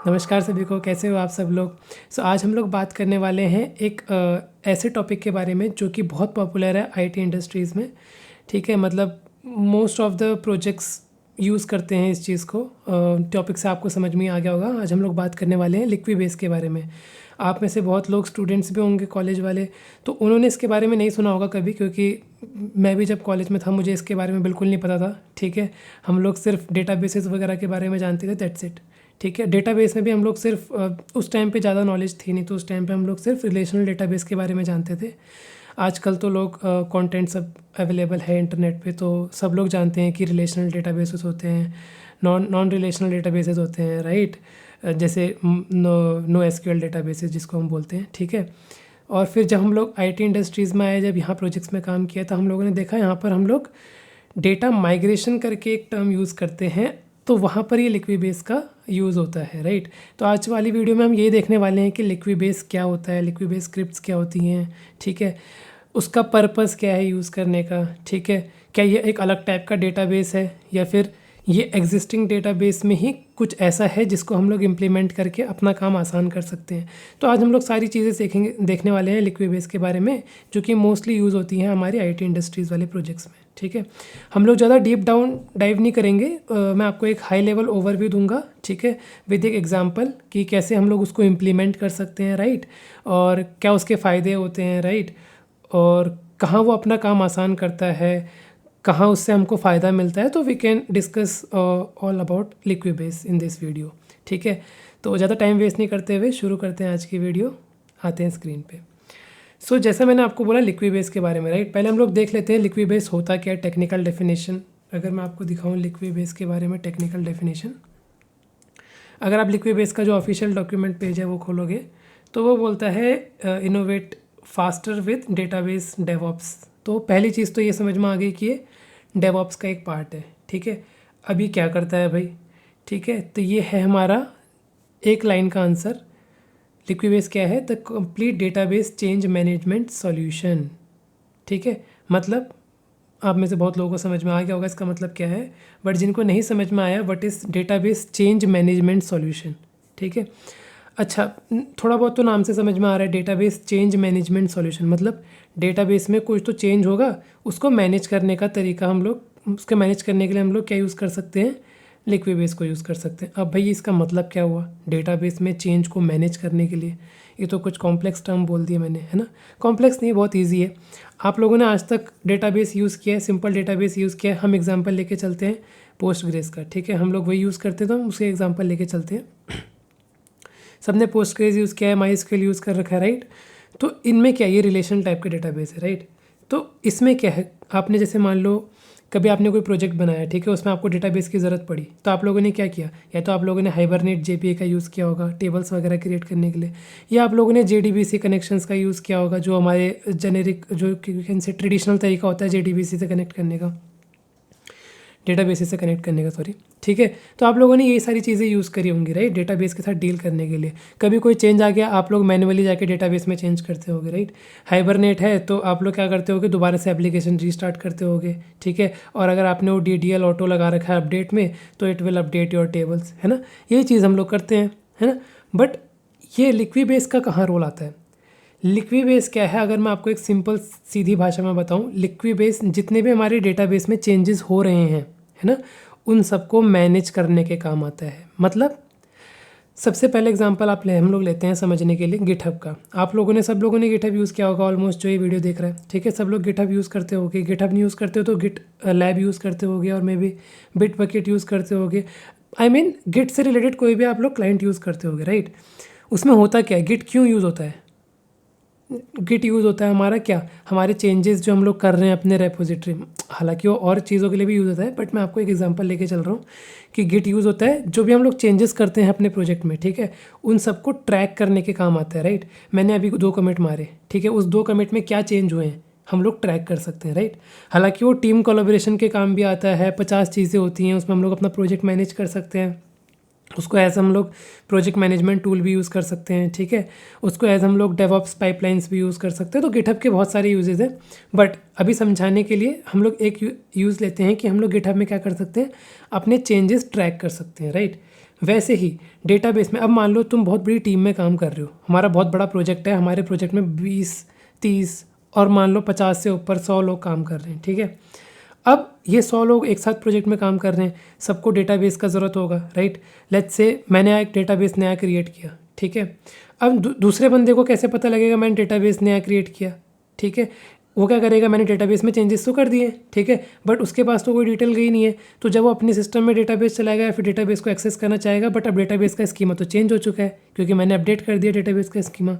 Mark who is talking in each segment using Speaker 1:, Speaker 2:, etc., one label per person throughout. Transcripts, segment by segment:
Speaker 1: नमस्कार सभी को, कैसे हो आप सब लोग। आज हम लोग बात करने वाले हैं एक ऐसे टॉपिक के बारे में जो कि बहुत पॉपुलर है आईटी इंडस्ट्रीज़ में। ठीक है, मतलब most of the projects use करते हैं इस चीज़ को। टॉपिक से आपको समझ में आ गया होगा। आज हम लोग बात करने वाले हैं लिक्विबेस के बारे में। आप में से बहुत लोग स्टूडेंट्स भी होंगे कॉलेज वाले, तो उन्होंने इसके बारे में नहीं सुना होगा कभी, क्योंकि मैं भी जब कॉलेज में था मुझे इसके बारे में बिल्कुल नहीं पता था। ठीक है, हम लोग सिर्फ डेटाबेसेस वगैरह के बारे में जानते थे, दैट्स इट। ठीक है, डेटाबेस में भी हम लोग सिर्फ उस टाइम पे ज़्यादा नॉलेज थी नहीं, तो उस टाइम पे हम लोग सिर्फ रिलेशनल डेटाबेस के बारे में जानते थे। आजकल तो लोग कंटेंट सब अवेलेबल है इंटरनेट पे, तो सब लोग जानते हैं कि रिलेशनल डेटाबेसेस होते हैं, नॉन रिलेशनल डेटाबेसेस होते हैं, राइट। जैसे नो एसक्यूएल डेटाबेसेस जिसको हम बोलते हैं। ठीक है, और फिर जब हम लोग आईटी इंडस्ट्रीज़ में आए, जब यहाँ प्रोजेक्ट्स में काम किया, तो हम लोगों ने देखा यहाँ पर हम लोग डेटा माइग्रेशन करके एक टर्म यूज़ करते हैं, तो वहाँ पर ये लिक्विबेस का यूज़ होता है, राइट। तो आज वाली वीडियो में हम ये देखने वाले हैं कि लिक्विबेस क्या होता है, लिक्विबेस स्क्रिप्ट्स क्या होती हैं। ठीक है, उसका पर्पस क्या है यूज़ करने का। ठीक है, क्या ये एक अलग टाइप का डेटाबेस है या फिर ये एग्जिस्टिंग डेटाबेस में ही कुछ ऐसा है जिसको हम लोग इम्प्लीमेंट करके अपना काम आसान कर सकते हैं। तो आज हम लोग सारी चीज़ें देखने वाले हैं लिक्विबेस के बारे में, जो कि मोस्टली यूज़ होती हैं हमारी आईटी इंडस्ट्रीज़ वाले प्रोजेक्ट्स में। ठीक है, हम लोग ज़्यादा डीप डाइव नहीं करेंगे। मैं आपको एक हाई लेवल ओवरव्यू दूंगा, ठीक है, विद एक एग्जांपल कि कैसे हम लोग उसको इम्प्लीमेंट कर सकते हैं, राइट, और क्या उसके फ़ायदे होते हैं, राइट, और कहाँ वो अपना काम आसान करता है, कहाँ उससे हमको फ़ायदा मिलता है। तो we can discuss all about Liquibase in this video. ठीक है, तो ज़्यादा टाइम वेस्ट नहीं करते हुए शुरू करते हैं आज की वीडियो। आते हैं स्क्रीन पे। जैसा मैंने आपको बोला लिक्विबेस के बारे में, राइट। पहले हम लोग देख लेते हैं लिक्विबेस होता क्या है, टेक्निकल डेफिनेशन। अगर मैं आपको दिखाऊं लिक्विबेस के बारे में टेक्निकल डेफिनेशन, अगर आप लिक्विबेस का जो ऑफिशियल डॉक्यूमेंट पेज है वो खोलोगे तो वो बोलता है innovate faster with database DevOps. तो पहली चीज़ तो ये समझ में आ गई कि ये डेवऑप्स का एक पार्ट है। ठीक है, अभी क्या करता है भाई। ठीक है, तो ये है हमारा एक लाइन का आंसर। लिक्विबेस क्या है, the complete database change management solution. ठीक है, मतलब आप में से बहुत लोगों को समझ में आ गया होगा इसका मतलब क्या है, बट जिनको नहीं समझ में आया, what is database change management solution. ठीक है, अच्छा, थोड़ा बहुत तो नाम से समझ में आ रहा है। डेटाबेस चेंज मैनेजमेंट सॉल्यूशन मतलब डेटाबेस में कुछ तो चेंज होगा, उसको मैनेज करने का तरीका हम लोग, उसके मैनेज करने के लिए हम लोग क्या यूज़ कर सकते हैं, लिक्विबेस को यूज़ कर सकते हैं। अब भाई इसका मतलब क्या हुआ, डेटाबेस में चेंज को मैनेज करने के लिए। ये तो कुछ कॉम्प्लेक्स टर्म बोल दिए मैंने, है ना। कॉम्प्लेक्स नहीं, बहुत ईजी है। आप लोगों ने आज तक डेटाबेस यूज़ किया है, सिंपल डेटाबेस यूज़ किया है। हम एग्जांपल लेके चलते हैं पोस्टग्रेस का। ठीक है, हम लोग वही यूज़ करते हैं, तो हम उसके एग्जांपल लेके चलते हैं। सबने पोस्टग्रेस यूज़ किया है, माईएसक्यूएल यूज़ कर रखा है, राइट। तो इनमें क्या, ये रिलेशन टाइप का डेटाबेस है, राइट। तो इसमें क्या है, आपने जैसे मान लो कभी आपने कोई प्रोजेक्ट बनाया, ठीक है, उसमें आपको डेटाबेस की ज़रूरत पड़ी, तो आप लोगों ने क्या किया, या तो आप लोगों ने हाइबरनेट जेपीए का यूज़ किया होगा टेबल्स वगैरह क्रिएट करने के लिए, या आप लोगों ने जेडीबीसी कनेक्शंस का यूज़ किया होगा, जो हमारे जेनेरिक जो इनसे ट्रेडिशनल तरीका होता है जेडीबीसी से कनेक्ट करने का, डेटाबेस से कनेक्ट करने का, सॉरी। ठीक है, तो आप लोगों ने ये सारी चीज़ें यूज़ करी होंगी, राइट, डेटाबेस के साथ डील करने के लिए। कभी कोई चेंज आ गया, आप लोग मैनुअली जाके डेटाबेस में चेंज करते होगे, राइट। हाइबरनेट है तो आप लोग क्या करते होगे, दोबारा से एप्लीकेशन रीस्टार्ट करते होगे। ठीक है, और अगर आपने वो डीडीएल ऑटो लगा रखा है अपडेट में, तो it will update your tables, है ना। यही चीज़ हम लोग करते हैं, है ना। बट ये लिक्विबेस का कहाँ रोल आता है। लिक्विबेस क्या है, अगर मैं आपको एक सिंपल सीधी भाषा में बताऊं, लिक्विबेस जितने भी हमारे डेटाबेस में चेंजेस हो रहे हैं, है ना, उन सबको मैनेज करने के काम आता है। मतलब सबसे पहले एग्जांपल हम लोग लेते हैं समझने के लिए गिटहब का। आप लोगों ने, सब लोगों ने गिटहब यूज़ किया होगा ऑलमोस्ट, जो ये वीडियो देख रहा है। ठीक है, सब लोग गिटहब यूज़ करते होगे। गिटहब नहीं यूज़ करते हो तो गिट लैब यूज़ करते होगे, और may be bit bucket use करते होगे। आई मीन गिट से रिलेटेड कोई भी आप लोग क्लाइंट यूज़ करते होगे, राइट। उसमें होता क्या है, गिट क्यों यूज़ होता है, गिट यूज़ होता है हमारा क्या, हमारे चेंजेस जो हम लोग कर रहे हैं अपने रेपोजिटरी में। हालांकि वो और चीज़ों के लिए भी यूज़ होता है, बट मैं आपको एक एग्जांपल लेके चल रहा हूँ कि गिट यूज़ होता है जो भी हम लोग चेंजेस करते हैं अपने प्रोजेक्ट में, ठीक है, उन सबको ट्रैक करने के काम आता है, राइट। मैंने अभी 2 कमिट मारे, ठीक है, उस 2 कमिट में क्या चेंज हुए हैं हम लोग ट्रैक कर सकते हैं, राइट। हालांकि वो टीम कोलैबोरेशन के काम भी आता है, 50 चीज़ें होती हैं उसमें, हम लोग अपना प्रोजेक्ट मैनेज कर सकते हैं। उसको एज हम लोग प्रोजेक्ट मैनेजमेंट टूल भी यूज़ कर सकते हैं, ठीक है। उसको एज हम लोग डेवऑप्स पाइपलाइंस भी यूज़ कर सकते हैं। तो गिटहब के बहुत सारे यूजेस हैं, बट अभी समझाने के लिए हम लोग एक यूज़ लेते हैं कि हम लोग गिटहब में क्या कर सकते हैं, अपने चेंजेस ट्रैक कर सकते हैं, राइट। वैसे ही डेटाबेस में अब मान लो तुम बहुत बड़ी टीम में काम कर रहे हो, हमारा बहुत बड़ा प्रोजेक्ट है, हमारे प्रोजेक्ट में 20-30 और मान लो 50 से ऊपर 100 लोग काम कर रहे हैं, ठीक है। अब ये 100 लोग एक साथ प्रोजेक्ट में काम कर रहे हैं, सबको डेटाबेस का ज़रूरत होगा, राइट। लेट्स से मैंने एक डेटाबेस नया क्रिएट किया, ठीक है। अब दूसरे बंदे को कैसे पता लगेगा मैंने डेटाबेस नया क्रिएट किया, ठीक है। वो क्या करेगा, मैंने डेटाबेस में चेंजेस तो कर दिए, ठीक है, बट उसके पास तो कोई डिटेल गई नहीं है। तो जब वो अपने सिस्टम में डेटाबेस चलाएगा या फिर डेटाबेस को एक्सेस करना चाहेगा, बट अब डेटाबेस का स्कीमा तो चेंज हो चुका है क्योंकि मैंने अपडेट कर दिया डेटाबेस का स्कीमा,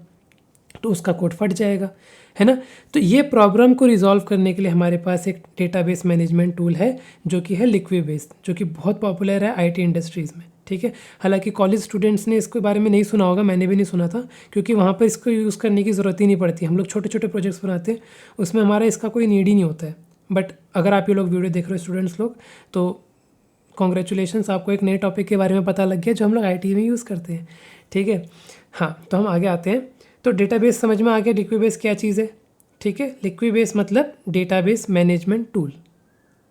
Speaker 1: तो उसका कोड फट जाएगा, है ना। तो ये प्रॉब्लम को रिजॉल्व करने के लिए हमारे पास एक डेटाबेस मैनेजमेंट टूल है जो कि है लिक्विबेस, जो कि बहुत पॉपुलर है आईटी इंडस्ट्रीज़ में, ठीक है। हालांकि कॉलेज स्टूडेंट्स ने इसके बारे में नहीं सुना होगा, मैंने भी नहीं सुना था, क्योंकि वहाँ पर इसको यूज़ करने की ज़रूरत ही नहीं पड़ती। हम लोग छोटे छोटे प्रोजेक्ट्स बनाते हैं, उसमें हमारा इसका कोई नीड ही नहीं होता है। बट अगर आप ये लोग वीडियो देख रहे हो स्टूडेंट्स लोग, तो कॉन्ग्रेचुलेशंस, आपको एक नए टॉपिक के बारे में पता लग गया जो हम लोग आई में यूज़ करते हैं, ठीक है। हाँ, तो हम आगे आते हैं। तो डेटाबेस समझ में आ गया, लिक्विबेस क्या चीज़ है, ठीक है। लिक्विबेस मतलब डेटाबेस मैनेजमेंट टूल,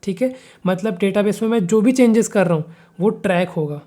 Speaker 1: ठीक है। मतलब डेटाबेस में मैं जो भी चेंजेस कर रहा हूँ वो ट्रैक होगा।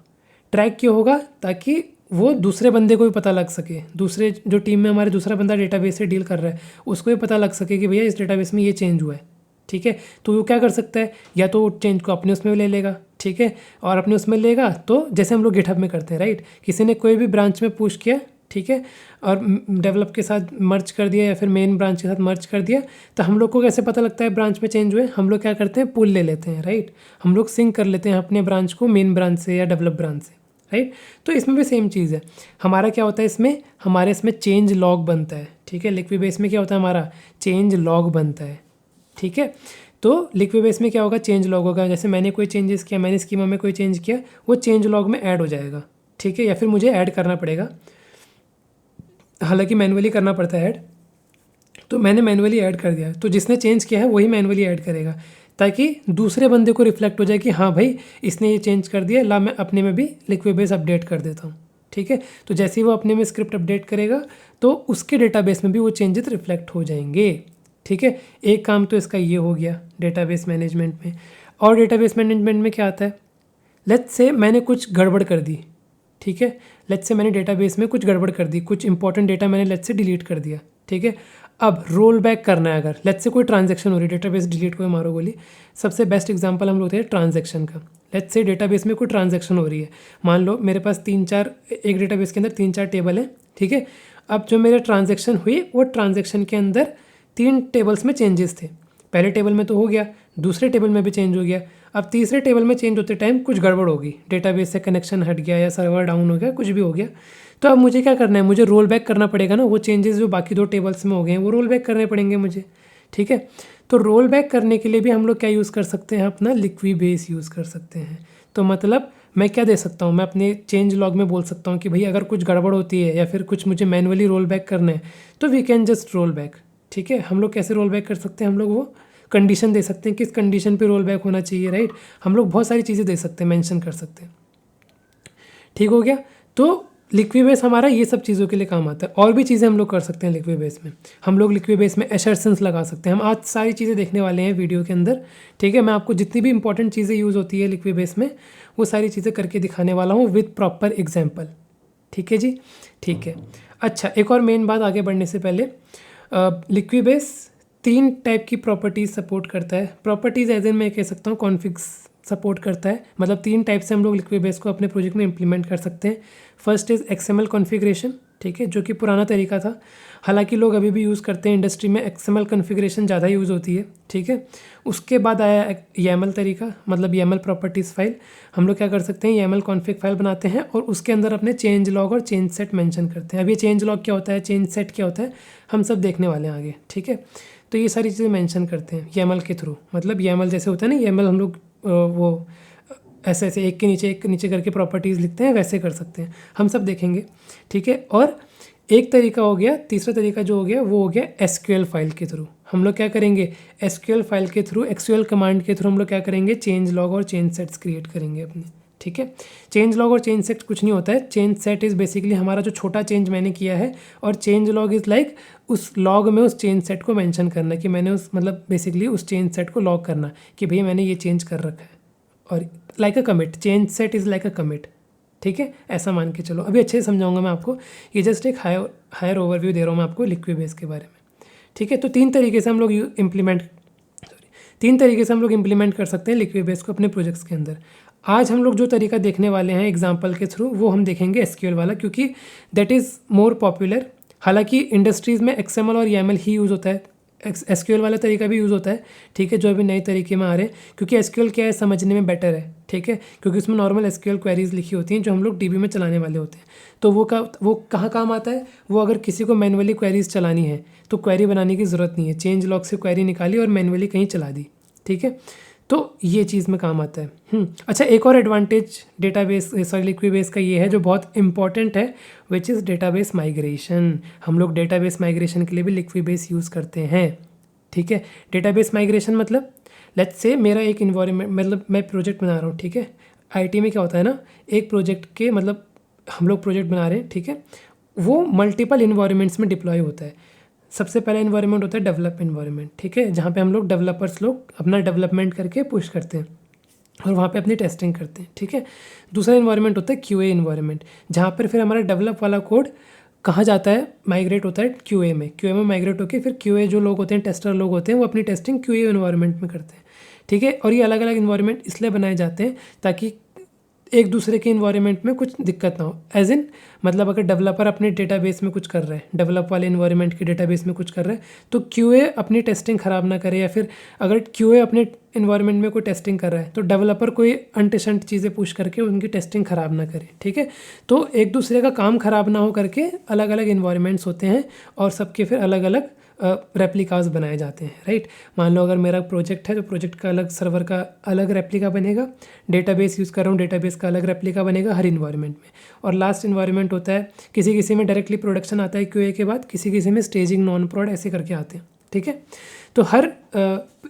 Speaker 1: ट्रैक क्यों होगा, ताकि वो दूसरे बंदे को भी पता लग सके, दूसरे जो टीम में हमारे दूसरा बंदा डेटाबेस से डील कर रहा है उसको भी पता लग सके कि भैया इस डेटाबेस में ये चेंज हुआ है, ठीक है। तो वो क्या कर सकता है, या तो चेंज को अपने उसमें ले लेगा, ठीक है, और अपने उसमें लेगा तो जैसे हम लोग गिटहब में करते हैं, राइट। किसी ने कोई भी ब्रांच में पुश किया, ठीक है, और डेवलप के साथ मर्ज कर दिया या फिर मेन ब्रांच के साथ मर्ज कर दिया, तो हम लोग को कैसे पता लगता है ब्रांच में चेंज हुए, हम लोग क्या करते हैं, पुल ले लेते हैं, राइट। हम लोग सिंक कर लेते हैं अपने ब्रांच को मेन ब्रांच से या डेवलप ब्रांच से, राइट। तो इसमें भी सेम चीज़ है। हमारा क्या होता है इसमें, हमारे इसमें चेंज लॉग बनता है, ठीक है। लिक्विबेस में क्या होता है, हमारा चेंज लॉग बनता है, ठीक है। तो लिक्विबेस में क्या होगा, चेंज लॉग होगा। जैसे मैंने कोई चेंजेस किया, मैंने स्कीमा में कोई चेंज किया, वो चेंज लॉग में ऐड हो जाएगा, ठीक है, या फिर मुझे ऐड करना पड़ेगा, हालांकि मैनुअली करना पड़ता है ऐड, तो मैंने मैनुअली ऐड कर दिया, तो जिसने चेंज किया है वही मैनुअली ऐड करेगा, ताकि दूसरे बंदे को रिफ्लेक्ट हो जाए कि हाँ भाई इसने ये चेंज कर दिया, ला मैं अपने में भी लिक्विबेस अपडेट कर देता हूँ, ठीक है। तो जैसे ही वो अपने में स्क्रिप्ट अपडेट करेगा तो उसके डेटाबेस में भी वो चेंजेस रिफ्लेक्ट हो जाएंगे, ठीक है। एक काम तो इसका ये हो गया डेटाबेस मैनेजमेंट में। और डेटाबेस मैनेजमेंट में क्या आता है, लेट्स से मैंने कुछ गड़बड़ कर दी, ठीक है। लेट्स से मैंने डेटाबेस में कुछ गड़बड़ कर दी, कुछ इंपॉर्टेंट डेटा मैंने लेट्स से डिलीट कर दिया, ठीक है। अब रोल बैक करना है, अगर लेट्स से कोई ट्रांजैक्शन हो रही है, डेटाबेस डिलीट को मारो गोली। सबसे बेस्ट एग्जांपल हम लोग थे ट्रांजैक्शन का। लेट्स से डेटाबेस में कोई ट्रांजैक्शन हो रही है, मान लो मेरे पास 3-4 एक डेटाबेस के अंदर 3-4 टेबल हैं, ठीक है। अब जो मेरे ट्रांजैक्शन हुई वो ट्रांजैक्शन के अंदर 3 टेबल्स में चेंजेस थे। पहले टेबल में तो हो गया, दूसरे टेबल में भी चेंज हो गया, अब तीसरे टेबल में चेंज होते टाइम कुछ गड़बड़ होगी, डेटाबेस से कनेक्शन हट गया या सर्वर डाउन हो गया, कुछ भी हो गया। तो अब मुझे क्या करना है, मुझे रोल बैक करना पड़ेगा ना, वो चेंजेस जो बाकी 2 टेबल्स में हो गए हैं वो रोल बैक करने पड़ेंगे मुझे, ठीक है। तो रोल बैक करने के लिए भी हम लोग क्या यूज़ कर सकते हैं, अपना लिक्विबेस यूज़ कर सकते हैं। तो मतलब मैं क्या दे सकता हूँ, मैं अपने चेंज लॉग में बोल सकता हूँ कि भाई अगर कुछ गड़बड़ होती है या फिर कुछ मुझे मैनुअली रोल बैक करना है तो we can just roll back, ठीक है। हम लोग कैसे रोल बैक कर सकते हैं, हम लोग वो कंडीशन दे सकते हैं किस कंडीशन पे रोल बैक होना चाहिए, राइट। हम लोग बहुत सारी चीज़ें दे सकते हैं, मेंशन कर सकते हैं, ठीक हो गया। तो लिक्विबेस हमारा ये सब चीज़ों के लिए काम आता है। और भी चीज़ें हम लोग कर सकते हैं लिक्विबेस में। हम लोग लिक्विबेस में एसर्शंस लगा सकते हैं। हम आज सारी चीज़ें देखने वाले हैं वीडियो के अंदर, ठीक है। मैं आपको जितनी भी इंपॉर्टेंट चीज़ें यूज़ होती है लिक्विबेस में वो सारी चीज़ें करके दिखाने वाला हूँ विद प्रॉपर एग्जाम्पल, ठीक है जी, ठीक है। अच्छा, एक और मेन बात आगे बढ़ने से पहले, लिक्विबेस 3 टाइप की प्रॉपर्टीज़ सपोर्ट करता है। प्रॉपर्टीज़ एज इन मैं कह सकता हूँ कॉन्फिग्स सपोर्ट करता है, मतलब 3 टाइप से हम लोग लिक्विबेस को अपने प्रोजेक्ट में इंप्लीमेंट कर सकते हैं। फर्स्ट इज़ XML कॉन्फ़िगरेशन, ठीक है, जो कि पुराना तरीका था, हालांकि लोग अभी भी यूज़ करते हैं, इंडस्ट्री में XML कॉन्फ़िगरेशन ज़्यादा यूज़ होती है, ठीक है। उसके बाद आया YAML तरीका, मतलब YAML प्रॉपर्टीज़ फाइल। हम लोग क्या कर सकते हैं, YAML कॉन्फ़िग फाइल बनाते हैं और उसके अंदर अपने चेंज लॉग और चेंज सेट मेंशन करते हैं। अब ये चेंज लॉग क्या होता है, चेंज सेट क्या होता है, हम सब देखने वाले हैं आगे, ठीक है। तो ये सारी चीज़ें मेंशन करते हैं YAML के थ्रू, मतलब YAML जैसे होता है ना, YAML हम लोग वो ऐसे ऐसे एक के नीचे करके प्रॉपर्टीज़ लिखते हैं, वैसे कर सकते हैं, हम सब देखेंगे, ठीक है। और एक तरीका हो गया, तीसरा तरीका जो हो गया वो हो गया SQL फाइल के थ्रू। हम लोग क्या करेंगे, SQL फाइल के थ्रू, SQL कमांड के थ्रू हम लोग क्या करेंगे, चेंज लॉग और चेंज सेट्स क्रिएट करेंगे अपने, ठीक है। चेंज लॉग और चेंज सेट कुछ नहीं होता है, चेंज सेट इज़ बेसिकली हमारा जो छोटा चेंज मैंने किया है, और चेंज लॉग इज़ लाइक उस लॉग में उस चेंज सेट को मेंशन करना कि मैंने उस, मतलब बेसिकली उस चेंज सेट को लॉग करना कि भैया मैंने ये चेंज कर रखा है। और like a commit, change set is like a commit, ठीक है, ऐसा मान के चलो। अभी अच्छे से समझाऊंगा मैं आपको, ये जस्ट एक हायर ओवरव्यू दे रहा हूँ मैं आपको लिक्विबेस के बारे में। ठीक है, तो तीन तरीके से हम लोग इम्प्लीमेंट कर सकते हैं लिक्विबेस को अपने प्रोजेक्ट्स के अंदर। आज हम लोग जो तरीका देखने वाले हैं एग्जाम्पल के थ्रू, वो हम देखेंगे एसक्यूएल वाला, क्योंकि दैट इज़ मोर पॉपुलर। हालांकि इंडस्ट्रीज़ में एक्सएमएल और ईएमएल ही यूज़ होता है, एसक्यूएल वाला तरीका भी यूज़ होता है। ठीक है, जो अभी नए तरीके में आ रहे हैं, क्योंकि एसक्यूएल क्या है समझने में बेटर है। ठीक है, क्योंकि उसमें नॉर्मल एसक्यूएल क्वेरीज लिखी होती हैं जो हम लोग डीबी में चलाने वाले होते हैं। तो वो कहाँ काम आता है, वो अगर किसी को मैनुअली क्वेरीज चलानी है तो क्वेरी बनाने की ज़रूरत नहीं है, चेंज लॉग से क्वेरी निकाली और मैनुअली कहीं चला दी। ठीक है, तो ये चीज़ में काम आता है। अच्छा, एक और एडवांटेज लिक्विबेस का ये है जो बहुत इंपॉर्टेंट है, विच इज़ डेटाबेस माइग्रेशन। हम लोग डेटाबेस माइग्रेशन के लिए भी लिक्विबेस यूज़ करते हैं। ठीक है, डेटाबेस माइग्रेशन मतलब लेट्स से मेरा एक इन्वायरमेंट, मतलब मैं प्रोजेक्ट बना रहा हूँ। ठीक है, आईटी में क्या होता है ना, एक प्रोजेक्ट के मतलब हम लोग प्रोजेक्ट बना रहे हैं। ठीक है, वो मल्टीपल इन्वायरमेंट्स में डिप्लॉय होता है। सबसे पहला इन्वायरमेंट होता है डेवलप इन्वायरमेंट। ठीक है, जहाँ पे हम लोग डेवलपर्स लोग अपना डेवलपमेंट करके पुश करते हैं और वहाँ पे अपनी टेस्टिंग करते हैं। ठीक है, दूसरा इन्वायरमेंट होता है क्यूए इन्वायरमेंट, जहाँ पर फिर हमारा डेवलप वाला कोड कहाँ जाता है, माइग्रेट होता है क्यूए में माइग्रेट होकर फिर क्यूए जो लोग होते हैं, टेस्टर लोग होते हैं, वो अपनी टेस्टिंग क्यूए इन्वायरमेंट में करते हैं। ठीक है, और ये अलग अलग इन्वायरमेंट इसलिए बनाए जाते हैं ताकि एक दूसरे के इन्वायरमेंट में कुछ दिक्कत ना हो। एज इन मतलब अगर डेवलपर अपने डेटाबेस में कुछ कर रहा है, डेवलप वाले इन्वायरमेंट के डेटाबेस में कुछ कर रहा है, तो क्यूए अपनी टेस्टिंग ख़राब ना करे, या फिर अगर क्यूए अपने इन्वायरमेंट में कोई टेस्टिंग कर रहा है तो डेवलपर कोई अनटेशंट चीज़ें पुश करके उनकी टेस्टिंग ख़राब ना करे। ठीक है, तो एक दूसरे का काम ख़राब ना हो करके अलग अलग इन्वायरमेंट्स होते हैं और सबके फिर अलग अलग रेप्लिकास बनाए जाते हैं। राइट, मान लो अगर मेरा प्रोजेक्ट है तो प्रोजेक्ट का अलग, सर्वर का अलग रेप्लिका बनेगा, डेटाबेस यूज़ कर रहा हूँ, डेटाबेस का अलग रेप्लिका बनेगा हर इन्वायरमेंट में। और लास्ट इन्वायरमेंट होता है, किसी किसी में डायरेक्टली प्रोडक्शन आता है क्यूए के बाद, किसी किसी में स्टेजिंग, नॉन प्रोड ऐसे करके आते हैं। ठीक है, तो हर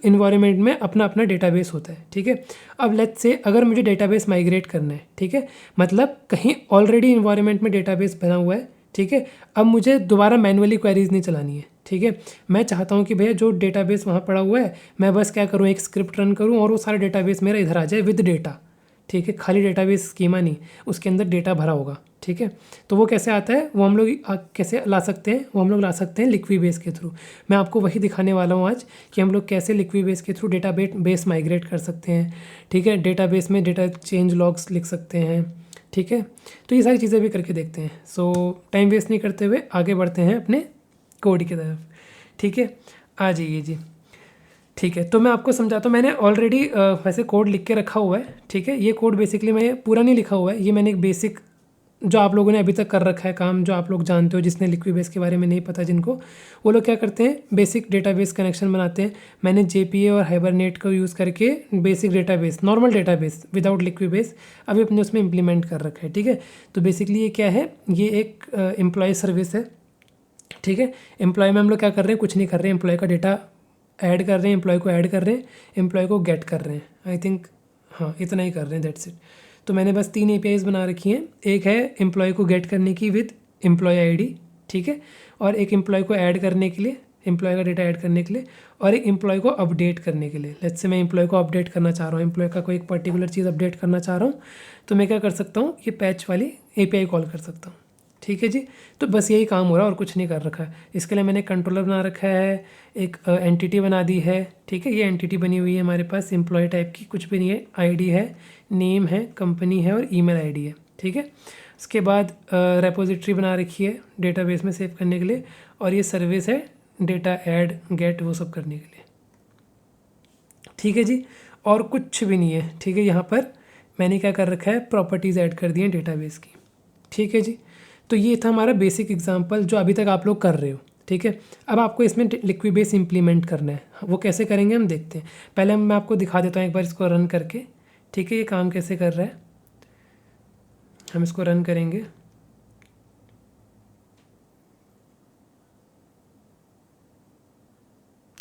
Speaker 1: इन्वायरमेंट में अपना अपना डेटाबेस होता है। ठीक है, अब लेट्स से अगर मुझे डेटाबेस माइग्रेट करना है, ठीक है, मतलब कहीं ऑलरेडी इन्वायरमेंट में डेटाबेस बना हुआ है। ठीक है, अब मुझे दोबारा मैनुअली क्वेरीज नहीं चलानी है। ठीक है, मैं चाहता हूँ कि भैया जो डेटाबेस वहाँ पड़ा हुआ है, मैं बस क्या करूँ, एक स्क्रिप्ट रन करूँ और वो सारा डेटाबेस मेरा इधर आ जाए विद डेटा। ठीक है, खाली डेटाबेस स्कीमा नहीं, उसके अंदर डेटा भरा होगा। ठीक है, तो वो कैसे आता है, वो हम लोग कैसे ला सकते हैं, वो हम लोग ला सकते हैं लिक्विबेस के थ्रू। मैं आपको वही दिखाने वाला हूँ आज कि हम लोग कैसे लिक्विबेस के थ्रू डेटाबेस माइग्रेट कर सकते हैं। ठीक है, डेटाबेस में डेटा चेंज लॉग्स लिख सकते हैं। ठीक है, तो ये सारी चीज़ें भी करके देखते हैं। सो टाइम वेस्ट नहीं करते हुए आगे बढ़ते हैं अपने कोड की तरफ। ठीक है, आ जाइए जी। ठीक है, तो मैं आपको समझाता हूँ। मैंने ऑलरेडी वैसे कोड लिख के रखा हुआ है। ठीक है, ये कोड बेसिकली मैं पूरा नहीं लिखा हुआ है, ये मैंने एक बेसिक जो आप लोगों ने अभी तक कर रखा है काम, जो आप लोग जानते हो, जिसने लिक्विबेस के बारे में नहीं पता जिनको, वो लोग क्या करते हैं, बेसिक डेटाबेस कनेक्शन बनाते हैं। मैंने जेपीए और हाइबरनेट को यूज़ करके basic database, normal database without Liquibase अभी अपने उसमें इम्प्लीमेंट कर रखा है। ठीक है, तो बेसिकली ये क्या है, ये एक एम्प्लॉय सर्विस है। ठीक है, एम्प्लॉय में हम लोग क्या कर रहे हैं, कुछ नहीं कर रहे हैं, एम्प्लॉय का डेटा ऐड कर रहे हैं, एम्प्लॉय को ऐड कर रहे हैं, एम्प्लॉय को गेट कर रहे हैं। आई थिंक हाँ, इतना ही कर रहे हैं, दैट्स इट। तो मैंने बस 3 APIs बना रखी हैं। एक है एम्प्लॉय को गेट करने की विद एम्प्लॉय आईडी। ठीक है, और एक एम्प्लॉय को ऐड करने के लिए, एम्प्लॉय का डेटा ऐड करने के लिए, और एक एम्प्लॉय को अपडेट करने के लिए। लेट्स से मैं एम्प्लॉय को अपडेट करना चाह रहा हूँ, एम्प्लॉय का कोई एक पर्टिकुलर चीज़ अपडेट करना चाह रहा हूँ, तो मैं क्या कर सकता हूँ, ये पैच वाली API कॉल कर सकता हूँ। ठीक है जी, तो बस यही काम हो रहा है और कुछ नहीं कर रखा है। इसके लिए मैंने कंट्रोलर बना रखा है, एक एंटिटी बना दी है। ठीक है, ये एंटिटी बनी हुई है हमारे पास एम्प्लॉय टाइप की, कुछ भी नहीं है, आईडी है, नेम है, कंपनी है और ईमेल आईडी है। ठीक है, उसके बाद रेपोजिटरी बना रखी है डेटाबेस में सेव करने के लिए, और ये सर्विस है डेटा ऐड गेट वो सब करने के लिए। ठीक है जी, और कुछ भी नहीं है। ठीक है, यहाँ पर मैंने क्या कर रखा है, प्रॉपर्टीज़ ऐड कर दी हैं डेटाबेस की। ठीक है जी, तो ये था हमारा बेसिक एग्जांपल जो अभी तक आप लोग कर रहे हो। ठीक है, अब आपको इसमें लिक्विबेस इम्प्लीमेंट करना है, वो कैसे करेंगे हम देखते हैं। पहले मैं आपको दिखा देता हूँ एक बार इसको रन करके। ठीक है, ये काम कैसे कर रहा है, हम इसको रन करेंगे।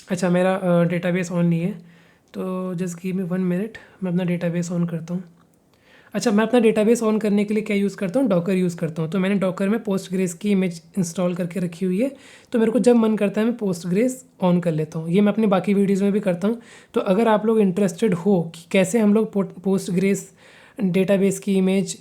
Speaker 1: अच्छा, मेरा डेटाबेस ऑन नहीं है, तो जस्ट गिव मी 1 मिनट, मैं अपना डेटाबेस ऑन करता हूँ। अच्छा, मैं अपना डेटाबेस ऑन करने के लिए क्या यूज़ करता हूँ, डॉकर यूज़ करता हूँ। तो मैंने डॉकर में पोस्टग्रेस की इमेज इंस्टॉल करके रखी हुई है, तो मेरे को जब मन करता है मैं पोस्टग्रेस ऑन कर लेता हूँ। ये मैं अपनी बाकी वीडियोज़ में भी करता हूँ। तो अगर आप लोग इंटरेस्टेड हो कि कैसे हम लोग पोस्टग्रेस डेटाबेस की इमेज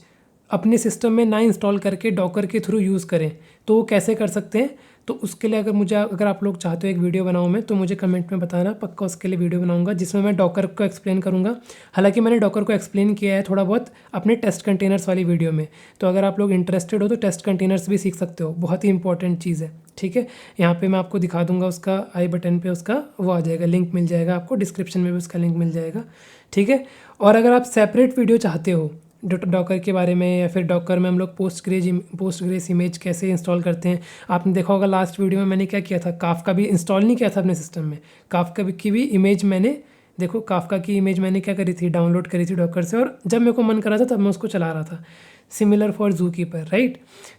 Speaker 1: अपने सिस्टम में ना इंस्टॉल करके डॉकर के थ्रू यूज़ करें, तो वो कैसे कर सकते हैं। तो उसके लिए अगर आप लोग चाहते हो एक वीडियो बनाऊँ मैं, तो मुझे कमेंट में बताना, पक्का उसके लिए वीडियो बनाऊंगा जिसमें मैं डॉकर को एक्सप्लेन करूँगा। हालांकि मैंने डॉकर को एक्सप्लेन किया है थोड़ा बहुत अपने टेस्ट कंटेनर्स वाली वीडियो में, तो अगर आप लोग इंटरेस्टेड हो तो टेस्ट कंटेनर्स भी सीख सकते हो, बहुत ही इंपॉर्टेंट चीज़ है। ठीक है, यहाँ पे मैं आपको दिखा दूंगा, उसका आई बटन पे उसका वो आ जाएगा, लिंक मिल जाएगा आपको, डिस्क्रिप्शन में भी उसका लिंक मिल जाएगा। ठीक है, और अगर आप सेपरेट वीडियो चाहते हो डॉकर के बारे में, या फिर डॉकर में हम लोग पोस्टग्रेस इमेज कैसे इंस्टॉल करते हैं, आपने देखा होगा लास्ट वीडियो में मैंने क्या किया था, काफका भी इंस्टॉल नहीं किया था अपने सिस्टम में, काफका की भी इमेज मैंने, देखो काफका की इमेज मैंने क्या करी थी, डाउनलोड करी थी डॉकर से, और जब मेरे को मन करा था तब मैं उसको चला रहा था। Similar for zookeeper, right.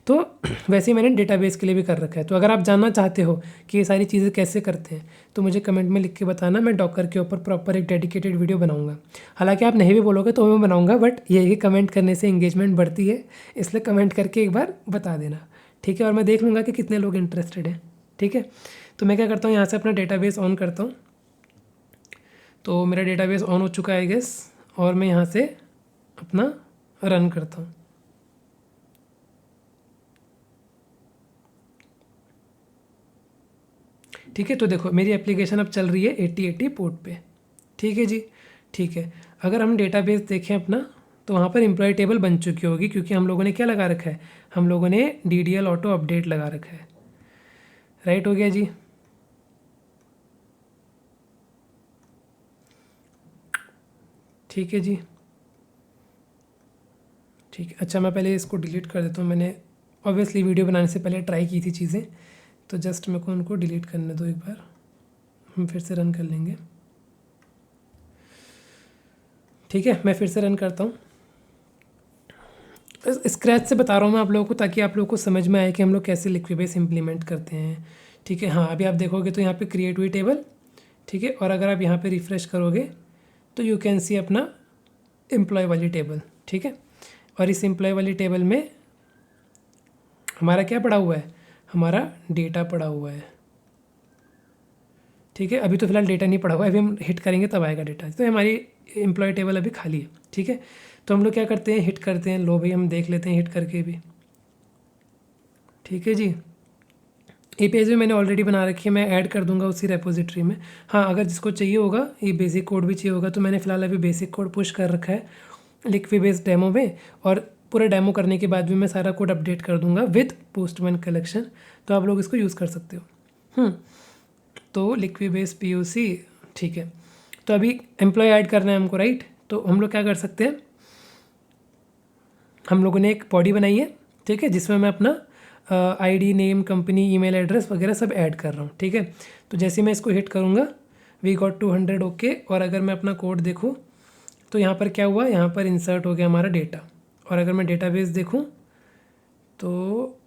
Speaker 1: तो वैसे ही मैंने डेटाबेस के लिए भी कर रखा है। तो अगर आप जानना चाहते हो कि ये सारी चीज़ें कैसे करते हैं, तो मुझे कमेंट में लिख के बताना, मैं डॉकर के ऊपर प्रॉपर एक डेडिकेटेड वीडियो बनाऊंगा। हालांकि आप नहीं भी बोलोगे तो मैं बनाऊंगा, बट ये कमेंट करने से इंगेजमेंट बढ़ती है, इसलिए कमेंट करके एक बार बता देना। ठीक है, और मैं देख लूँगा कि कितने लोग इंटरेस्टेड हैं। ठीक है, तो मैं क्या करता हूँ, यहाँ से अपना डेटाबेस ऑन करता हूँ। तो मेरा डेटाबेस ऑन हो चुका है गेस, और मैं यहाँ से अपना रन करता हूँ। ठीक है, तो देखो मेरी एप्लीकेशन अब चल रही है 8080 पोर्ट पे। ठीक है जी, ठीक है। अगर हम डेटाबेस देखें अपना, तो वहाँ पर एम्प्लॉय टेबल बन चुकी होगी, क्योंकि हम लोगों ने क्या लगा रखा है, हम लोगों ने DDL ऑटो अपडेट लगा रखा है। राइट हो गया जी। ठीक है जी, ठीक है। अच्छा, मैं पहले इसको डिलीट कर देता हूँ, मैंने ऑब्वियसली वीडियो बनाने से पहले ट्राई की थी चीज़ें, तो जस्ट मेरे को उनको डिलीट करने दो एक बार, हम फिर से रन कर लेंगे। ठीक है, मैं फिर से रन करता हूँ। स्क्रैच से बता रहा हूँ मैं आप लोगों को, ताकि आप लोगों को समझ में आए कि हम लोग कैसे लिक्विबेस इम्प्लीमेंट करते हैं। ठीक है, हाँ, अभी आप देखोगे तो यहाँ पे क्रिएट हुई टेबल। ठीक है, और अगर आप यहाँ पे रिफ़्रेश करोगे तो यू कैन सी अपना एम्प्लॉय वाली टेबल। ठीक है, और इस एम्प्लॉय वाली टेबल में हमारा क्या पड़ा हुआ है, हमारा डेटा पड़ा हुआ है। ठीक है, अभी तो फिलहाल डेटा नहीं पड़ा हुआ है, अभी हम हिट करेंगे तब आएगा डेटा। तो हमारी एम्प्लॉय टेबल अभी खाली है। ठीक है, तो हम लोग क्या करते हैं, हिट करते हैं। लो भाई, हम देख लेते हैं हिट करके भी। ठीक है जी, ये पेज भी मैंने ऑलरेडी बना रखी है, मैं ऐड कर दूंगा उसी रेपोजिटरी में। हाँ, अगर जिसको चाहिए होगा, ये बेसिक कोड भी चाहिए होगा, तो मैंने फ़िलहाल अभी बेसिक कोड पुश कर रखा है लिक्विबेस डेमो में, और पूरा डेमो करने के बाद भी मैं सारा कोड अपडेट कर दूंगा विद पोस्टमैन कलेक्शन, तो आप लोग इसको यूज़ कर सकते हो। तो लिक्विबेस POC, ठीक है। तो अभी एम्प्लॉय ऐड करना है हमको, राइट। तो हम लोग क्या कर सकते हैं, हम लोगों ने एक बॉडी बनाई है, ठीक है, जिसमें मैं अपना ID, name, company, email address वगैरह सब ऐड कर रहा हूँ। ठीक है, तो जैसे मैं इसको हिट करूँगा, वी गॉट 200 ओके। और अगर मैं अपना कोड देखूँ तो यहाँ पर क्या हुआ, यहाँ पर इंसर्ट हो गया हमारा डेटा। और अगर मैं डेटाबेस देखूँ तो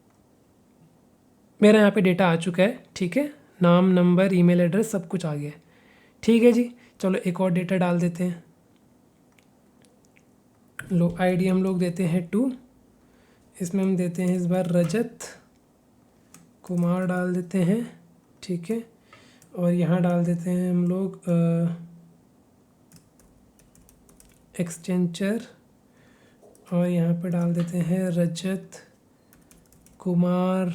Speaker 1: मेरा यहाँ पे डेटा आ चुका है। ठीक है, नाम, नंबर, ईमेल एड्रेस सब कुछ आ गया है। ठीक है जी, चलो एक और डेटा डाल देते हैं। लो, ID हम लोग देते हैं 2, इसमें हम देते हैं इस बार रजत कुमार डाल देते हैं। ठीक है, और यहाँ डाल देते हैं हम लोग एक्सचेंजर, और यहाँ पे डाल देते हैं रजत कुमार,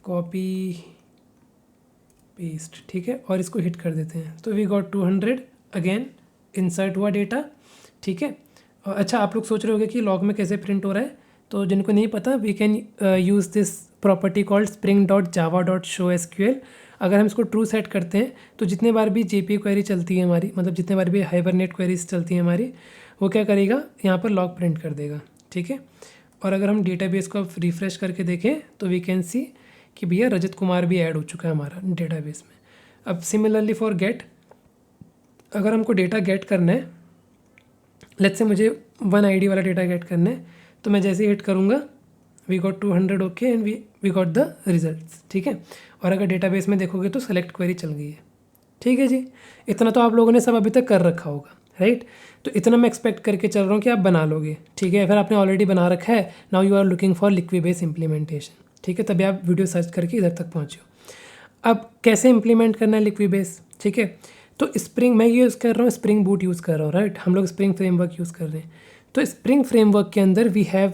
Speaker 1: कॉपी पेस्ट। ठीक है, और इसको हिट कर देते हैं, तो वी गॉट 200 अगेन, इंसर्ट हुआ डेटा। ठीक है, और अच्छा, आप लोग सोच रहे होंगे कि लॉग में कैसे प्रिंट हो रहा है, तो जिनको नहीं पता, we can use this property called spring.java.showSQL। अगर हम इसको ट्रू सेट करते हैं तो जितने बार भी JP क्वेरी चलती है हमारी, मतलब जितने बार भी हाइबरनेट क्वेरीज चलती हैं हमारी, वो क्या करेगा, यहाँ पर लॉग प्रिंट कर देगा। ठीक है, और अगर हम डेटाबेस को रिफ़्रेश करके देखें तो वी कैन सी कि भैया रजत कुमार भी ऐड हो चुका है हमारा डेटाबेस में। अब सिमिलरली फॉर गेट, अगर हमको डेटा गेट करना है, लेट्स से मुझे 1 ID वाला डेटा गेट करना है, तो मैं जैसे ही हिट करूँगा, we got 200 okay, and we got the results. ठीक है, और अगर डेटाबेस में देखोगे तो सेलेक्ट क्वेरी चल गई है। ठीक है जी, इतना तो आप लोगों ने सब अभी तक कर रखा होगा, राइट। तो इतना मैं एक्सपेक्ट करके चल रहा हूँ कि आप बना लोगे। ठीक है, फिर आपने ऑलरेडी बना रखा है, now you are looking for Liquibase implementation. ठीक है, तभी आप वीडियो सर्च करके इधर तक पहुँचे हो। अब कैसे इम्प्लीमेंट करना है लिक्विबेस, ठीक है, तो स्प्रिंग, मैं यूज़ कर रहा हूँ, स्प्रिंग बूट यूज़ कर रहा हूँ, राइट। हम लोग स्प्रिंग फ्रेमवर्क यूज़ कर रहे हैं। तो स्प्रिंग फ्रेमवर्क के अंदर वी हैव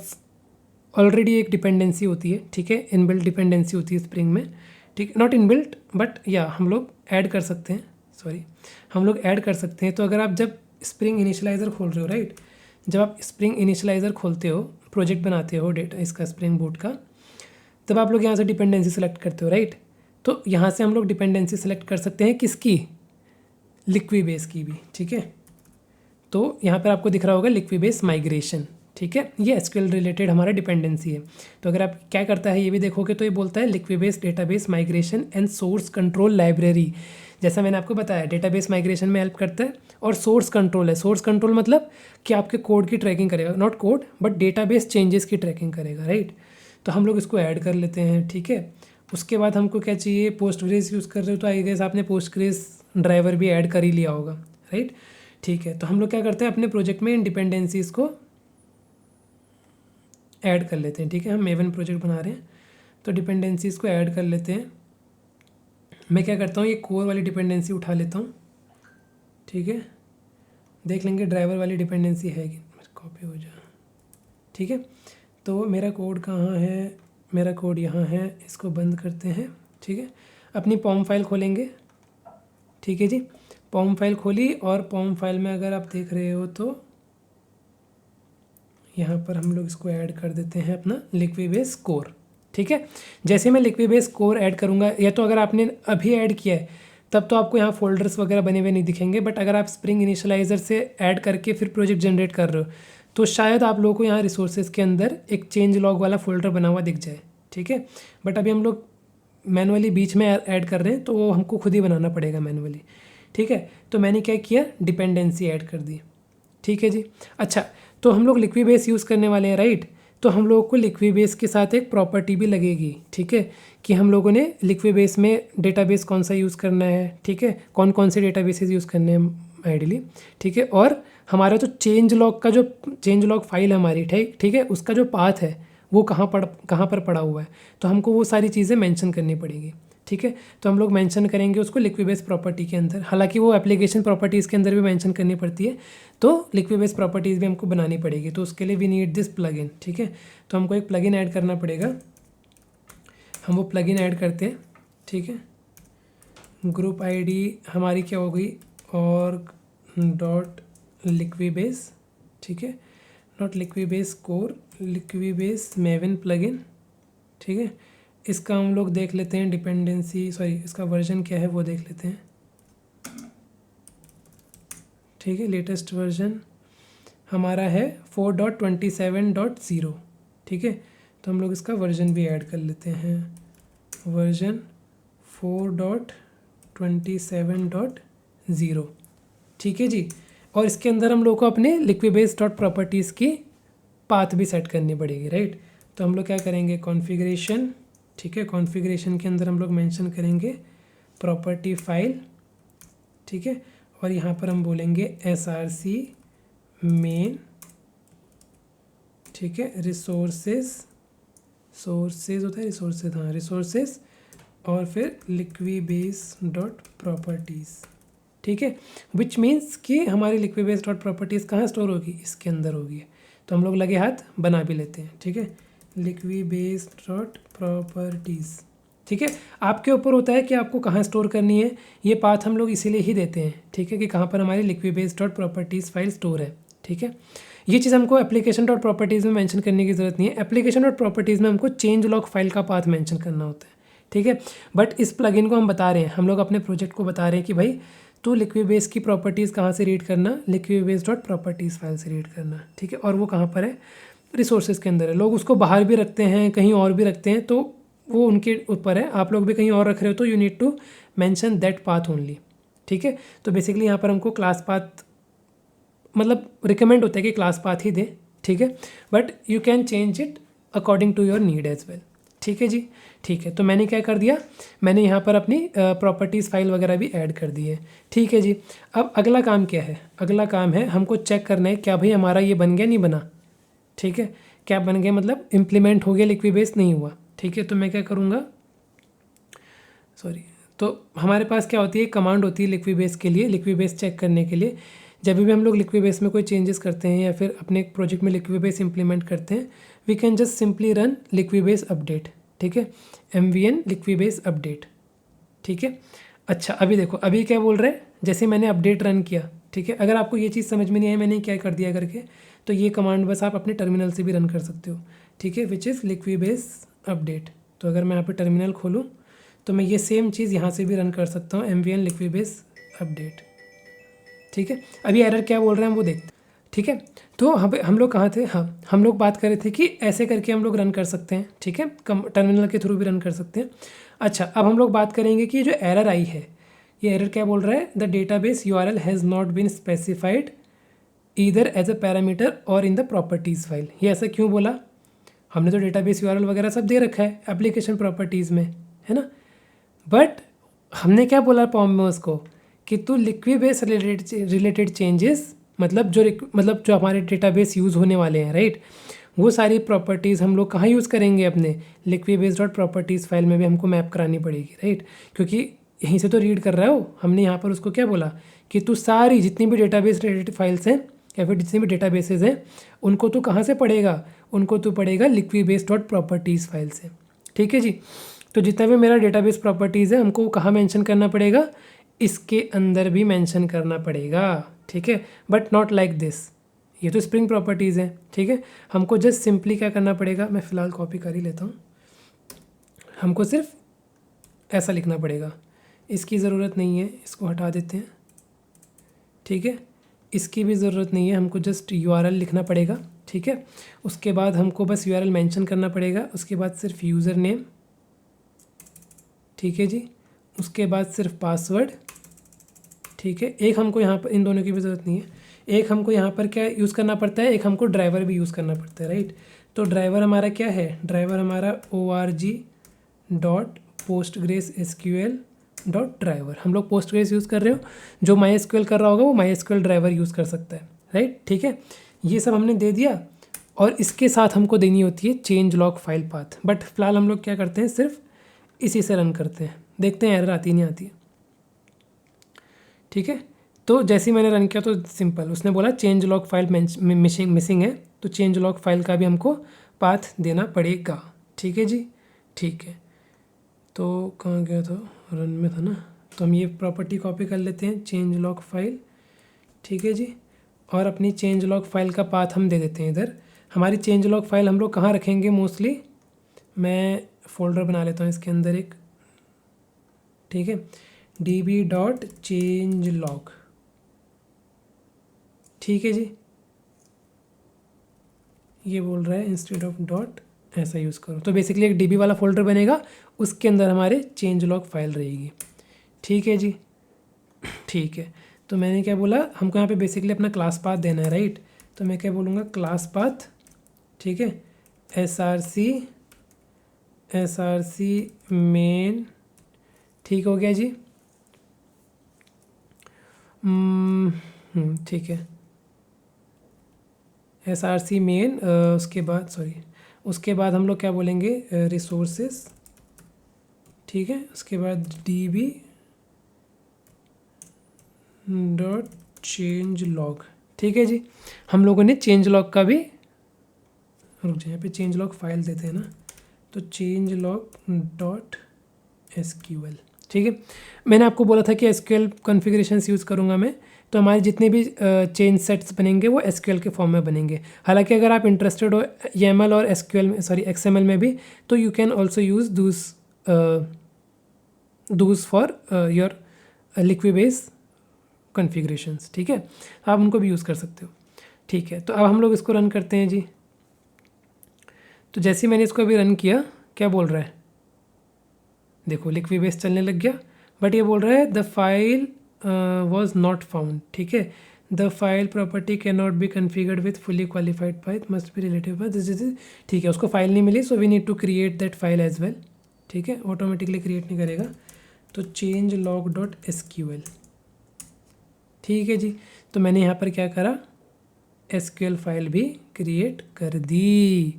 Speaker 1: ऑलरेडी एक डिपेंडेंसी होती है, ठीक है, इनबिल्ट डिपेंडेंसी होती है स्प्रिंग में, ठीक, नॉट इनबिल्ट बट या हम लोग ऐड कर सकते हैं, सॉरी हम लोग ऐड कर सकते हैं। तो अगर आप जब स्प्रिंग इनिशियलाइज़र खोल रहे हो, राइट, जब आप स्प्रिंग इनिशियलाइज़र खोलते हो, प्रोजेक्ट बनाते हो डेटा इसका स्प्रिंग बूट का, तब आप लोग यहाँ से डिपेंडेंसी सेलेक्ट करते हो, राइट। तो यहाँ से हम लोग डिपेंडेंसी सेलेक्ट कर सकते हैं किसकी, लिक्विबेस की भी, ठीक है। तो यहाँ पर आपको दिख रहा होगा लिक्विबेस माइग्रेशन, ठीक है, ये एसक्यूएल रिलेटेड हमारा डिपेंडेंसी है। तो अगर आप क्या करता है ये भी देखोगे तो ये बोलता है Liquibase database migration and source control library. जैसा मैंने आपको बताया डेटाबेस माइग्रेशन में हेल्प करता है, और सोर्स कंट्रोल है, सोर्स कंट्रोल मतलब कि आपके कोड की ट्रैकिंग करेगा, not code but database changes की ट्रैकिंग करेगा, राइट। तो हम लोग इसको ऐड कर लेते हैं, ठीक है। उसके बाद हमको क्या चाहिए, पोस्टग्रेस यूज़ कर रहे हो तो आई गेस आपने पोस्टग्रेस ड्राइवर भी ऐड कर ही लिया होगा, राइट, ठीक है। तो हम लोग क्या करते हैं अपने प्रोजेक्ट में इन डिपेंडेंसीज़ को ऐड कर लेते हैं, ठीक है। हम मेवन प्रोजेक्ट बना रहे हैं तो डिपेंडेंसीज़ को ऐड कर लेते हैं। मैं क्या करता हूँ, ये कोर वाली डिपेंडेंसी उठा लेता हूँ, ठीक है, देख लेंगे ड्राइवर वाली डिपेंडेंसी है कि कॉपी हो जाए, ठीक है। तो मेरा कोड कहाँ है, मेरा कोड यहाँ है, इसको बंद करते हैं, ठीक है। अपनी पॉम फाइल खोलेंगे, ठीक है जी, पॉम फाइल खोली, और पॉम फाइल में अगर आप देख रहे हो तो यहाँ पर हम लोग इसको ऐड कर देते हैं अपना लिक्विबेस कोर, ठीक है। जैसे मैं लिक्विबेस कोर ऐड करूँगा, या तो अगर आपने अभी ऐड किया है तब तो आपको यहाँ फोल्डर्स वगैरह बने हुए नहीं दिखेंगे, बट अगर आप स्प्रिंग इनिशियलाइज़र से ऐड करके फिर प्रोजेक्ट जनरेट कर रहे हो तो शायद आप लोगों को यहाँ रिसोर्सेज के अंदर एक चेंज लॉग वाला फोल्डर बना हुआ दिख जाए, ठीक है। बट अभी हम लोग मैनुअली बीच में ऐड कर रहे हैं तो वो हमको खुद ही बनाना पड़ेगा मैनुअली, ठीक है। तो मैंने क्या किया, डिपेंडेंसी ऐड कर दी, ठीक है जी। अच्छा, तो हम लोग लिक्विबेस यूज़ करने वाले हैं, राइट। तो हम लोगों को लिक्विबेस के साथ एक प्रॉपर्टी भी लगेगी, ठीक है, कि हम लोगों ने लिक्विबेस में डेटाबेस कौन सा यूज़ करना है, ठीक है, कौन कौन से डेटाबेसेस यूज़ करने हैं आइडियली, ठीक है। और हमारा जो चेंज लॉग का जो चेंज लॉग फाइल है हमारी, ठीक है, उसका जो पाथ है वो कहाँ पर पड़ा हुआ है, तो हमको वो सारी चीज़ें मेंशन करनी पड़ेगी, ठीक है। तो हम लोग मेंशन करेंगे उसको लिक्विबेस प्रॉपर्टी के अंदर, हालांकि वो एप्लीकेशन प्रॉपर्टीज़ के अंदर भी मेंशन करनी पड़ती है, तो लिक्विबेस प्रॉपर्टीज़ भी हमको बनानी पड़ेगी। तो उसके लिए वी नीड दिस प्लगइन, ठीक है। तो हमको एक प्लगइन ऐड करना पड़ेगा, हम वो प्लगइन ऐड करते हैं, ठीक है। ग्रुप आईडी हमारी क्या हो गई, ऑर्ग डॉट लिक्विबेस, ठीक है, नॉट लिक्विबेस कोर, लिक्विबेस मेवन प्लगइन, ठीक है। इसका हम लोग देख लेते हैं डिपेंडेंसी, सॉरी इसका वर्जन क्या है वो देख लेते हैं, ठीक है। लेटेस्ट वर्जन हमारा है 4.27.0, ठीक है। तो हम लोग इसका वर्जन भी ऐड कर लेते हैं, वर्जन 4.27.0, ठीक है जी। और इसके अंदर हम लोग को अपने लिक्विबेस डॉट प्रॉपर्टीज़ की पाथ भी सेट करनी पड़ेगी, राइट। तो हम लोग क्या करेंगे, कॉन्फ़िगरेशन, ठीक है, कॉन्फ़िगरेशन के अंदर हम लोग मेंशन करेंगे प्रॉपर्टी फाइल, ठीक है। और यहाँ पर हम बोलेंगे src मेन, ठीक है, रिसोर्सेज होता है रिसोर्सेज, हाँ रिसोर्सेज, और फिर लिक्विबेस डॉट प्रॉपर्टीज़, ठीक है। विच मीन्स कि हमारी लिक्विबेस डॉट प्रॉपर्टीज़ कहाँ स्टोर होगी, इसके अंदर होगी। तो हम लोग लगे हाथ बना भी लेते हैं, ठीक है, लिक्विबेस डॉट प्रॉपर्टीज़, ठीक है। आपके ऊपर होता है कि आपको कहाँ स्टोर करनी है, ये पाथ हम लोग इसीलिए ही देते हैं, ठीक है, कि कहाँ पर हमारी लिक्विबेस डॉट प्रॉपर्टीज़ फाइल स्टोर है, ठीक है। ये चीज़ हमको एप्लीकेशन डॉट प्रॉपर्टीज़ में मेंशन करने की ज़रूरत नहीं है, एप्लीकेशन डॉट प्रॉपर्टीज़ में हमको चेंज लॉग फाइल का पाथ मेंशन करना होता है, ठीक है। बट इस प्लगइन को हम बता रहे हैं, हम लोग अपने प्रोजेक्ट को बता रहे हैं कि भाई तो लिक्विबेस की प्रॉपर्टीज़ कहाँ से रीड करना, लिक्विबेस डॉट प्रॉपर्टीज़ फाइल से रीड करना, ठीक है। और वो कहाँ पर है, रिसोर्सेज के अंदर है। लोग उसको बाहर भी रखते हैं, कहीं और भी रखते हैं, तो वो उनके ऊपर है। आप लोग भी कहीं और रख रहे हो तो you need to mention that path only, ठीक है। तो बेसिकली यहाँ पर हमको क्लास पाथ मतलब रिकमेंड होता है कि क्लास पाथ ही दे, ठीक है, but you can change it according to your need as well, ठीक है जी, ठीक है। तो मैंने क्या कर दिया, मैंने यहाँ पर अपनी प्रॉपर्टीज़ फाइल वगैरह भी ऐड कर दी है, ठीक है जी। अब अगला काम क्या है, अगला काम है हमको चेक करना है क्या भाई हमारा ये बन गया नहीं बना, ठीक है, क्या बन गया मतलब इम्प्लीमेंट हो गया, लिक्विबेस नहीं हुआ, ठीक है। तो मैं क्या करूँगा, सॉरी, तो हमारे पास क्या होती है, कमांड होती है लिक्विबेस के लिए, लिक्विबेस चेक करने के लिए। जब भी हम लोग लिक्विबेस में कोई चेंजेस करते हैं या फिर अपने प्रोजेक्ट में लिक्विबेस इंप्लीमेंट करते हैं, we can just simply run Liquibase update, ठीक है, MVN लिक्विबेस अपडेट, ठीक है। अच्छा अभी देखो, अभी क्या बोल रहे हैं, जैसे मैंने अपडेट रन किया, ठीक है, अगर आपको ये चीज़ समझ में नहीं आई मैंने क्या कर दिया करके, तो ये कमांड बस आप अपने टर्मिनल से भी रन कर सकते हो, ठीक है, विच इज़ लिक्विबेस अपडेट। तो अगर मैं यहाँ पे टर्मिनल खोलूँ तो मैं ये सेम चीज़ यहाँ से भी रन कर सकता हूँ, MVN लिक्विबेस अपडेट, ठीक है। अभी एरर क्या बोल रहे हैं वो देखते हैं, ठीक है। तो हम लोग कहाँ थे, हाँ हम लोग बात कर रहे थे कि ऐसे करके हम लोग रन कर सकते हैं, ठीक है, टर्मिनल के थ्रू भी रन कर सकते हैं। अच्छा अब हम लोग बात करेंगे कि जो एरर आई है, ये एरर क्या बोल रहा है, the database URL has not been specified either as a parameter or in the properties file. ये ऐसा क्यों बोला, हमने तो डेटाबेस URL वगैरह सब दे रखा है एप्लीकेशन प्रॉपर्टीज़ में, है ना, बट हमने क्या बोला पॉम में उसको कि तू लिक्विबेस रिलेटेड चेंजेस, मतलब जो हमारे डेटाबेस यूज़ होने वाले हैं, राइट, वो सारी प्रॉपर्टीज़ हम लोग कहाँ यूज़ करेंगे, अपने लिक्विबेस डॉट प्रॉपर्टीज़ फाइल में भी हमको मैप करानी पड़ेगी, राइट, क्योंकि यहीं से तो रीड कर रहा हो। हमने यहाँ पर उसको क्या बोला कि तू सारी जितनी भी डेटाबेस रिलेटेड फाइल्स हैं या फिर जितनी भी डेटाबेसेस हैं उनको तू कहाँ से पढ़ेगा, उनको तू पढ़ेगा लिक्विबेस डॉट प्रॉपर्टीज़ फाइल से, ठीक है जी। तो जितना भी मेरा डेटाबेस प्रॉपर्टीज़ है हमको कहाँ मेंशन करना पड़ेगा, इसके अंदर भी मेंशन करना पड़ेगा, ठीक है, बट नॉट लाइक दिस, ये तो स्प्रिंग प्रॉपर्टीज़ है, ठीक है। हमको जस्ट सिंपली क्या करना पड़ेगा, मैं फ़िलहाल कॉपी कर ही लेता हूँ, हमको सिर्फ ऐसा लिखना पड़ेगा, इसकी ज़रूरत नहीं है, इसको हटा देते हैं, ठीक है, इसकी भी ज़रूरत नहीं है, हमको जस्ट URL लिखना पड़ेगा, ठीक है। उसके बाद हमको बस URL मेंशन करना पड़ेगा, उसके बाद सिर्फ यूज़र नेम, ठीक है जी, उसके बाद सिर्फ पासवर्ड, ठीक है। एक हमको यहाँ पर, इन दोनों की भी ज़रूरत नहीं है, एक हमको यहाँ पर क्या यूज़ करना पड़ता है, एक हमको ड्राइवर भी यूज़ करना पड़ता है, राइट। तो ड्राइवर हमारा क्या है, ड्राइवर हमारा org.postgresql.driver, हम लोग पोस्टग्रेस यूज़ कर रहे हो, जो MySQL कर रहा होगा वो MySQL ड्राइवर यूज़ कर सकता है, राइट, ठीक है। ये सब हमने दे दिया और इसके साथ हमको देनी होती है change log file path, but फिलहाल हम लोग क्या करते हैं, सिर्फ इसी से रन करते हैं, देखते हैं एरर आती नहीं आती है, ठीक है। तो जैसे ही मैंने रन किया तो सिंपल उसने बोला चेंज लॉग फाइल मिसिंग है, तो चेंज लॉग फाइल का भी हमको पाथ देना पड़ेगा, ठीक है जी, ठीक है। तो कहाँ गया था, रन में था ना, तो हम ये प्रॉपर्टी कॉपी कर लेते हैं, चेंज लॉग फाइल, ठीक है जी, और अपनी चेंज लॉग फाइल का पाथ हम दे देते हैं इधर। हमारी चेंज लॉग फाइल हम लोग कहाँ रखेंगे मोस्टली, मैं फ़ोल्डर बना लेता हूँ इसके अंदर एक, ठीक है, db.changelog, ठीक है जी, ये बोल रहा है इंस्टेड ऑफ डॉट ऐसा यूज़ करो, तो बेसिकली एक DB वाला फोल्डर बनेगा, उसके अंदर हमारे चेंज लॉग फाइल रहेगी, ठीक है जी, ठीक है। तो मैंने क्या बोला, हमको यहाँ पे बेसिकली अपना क्लास पाथ देना है, राइट, तो मैं क्या बोलूँगा, क्लास पाथ, ठीक है, src मेन, ठीक हो गया जी, ठीक है, src मेन, उसके बाद हम लोग क्या बोलेंगे, रिसोर्सेस, ठीक है, उसके बाद db.changelog, ठीक है जी। हम लोगों ने चेंज लॉग का भी, रुक जाए, यहाँ पे चेंज लॉग फाइल देते हैं ना, तो changelog.sql, ठीक है। मैंने आपको बोला था कि SQL कॉन्फ़िगरेशंस यूज़ करूँगा मैं, तो हमारे जितने भी चेंज सेट्स बनेंगे वो SQL के फॉर्म में बनेंगे। हालांकि अगर आप इंटरेस्टेड हो YAML और XML में भी, तो यू कैन ऑल्सो यूज़ दूस फॉर योर लिक्विबेस कॉन्फ़िगरेशंस, ठीक है, आप उनको भी यूज़ कर सकते हो, ठीक है। तो अब हम लोग इसको रन करते हैं जी। तो जैसे ही मैंने इसको अभी रन किया, क्या बोल रहा है, देखो लिक्विबेस चलने लग गया, बट ये बोल रहा है the file was not found, ठीक है, the file property can not be configured with fully qualified path, must be relative path, ठीक है, उसको फाइल नहीं मिली, so we need to create that file as well, ठीक है, ऑटोमेटिकली क्रिएट नहीं करेगा, तो changelog.sql, ठीक है जी। तो मैंने यहाँ पर क्या करा, SQL फाइल भी क्रिएट कर दी,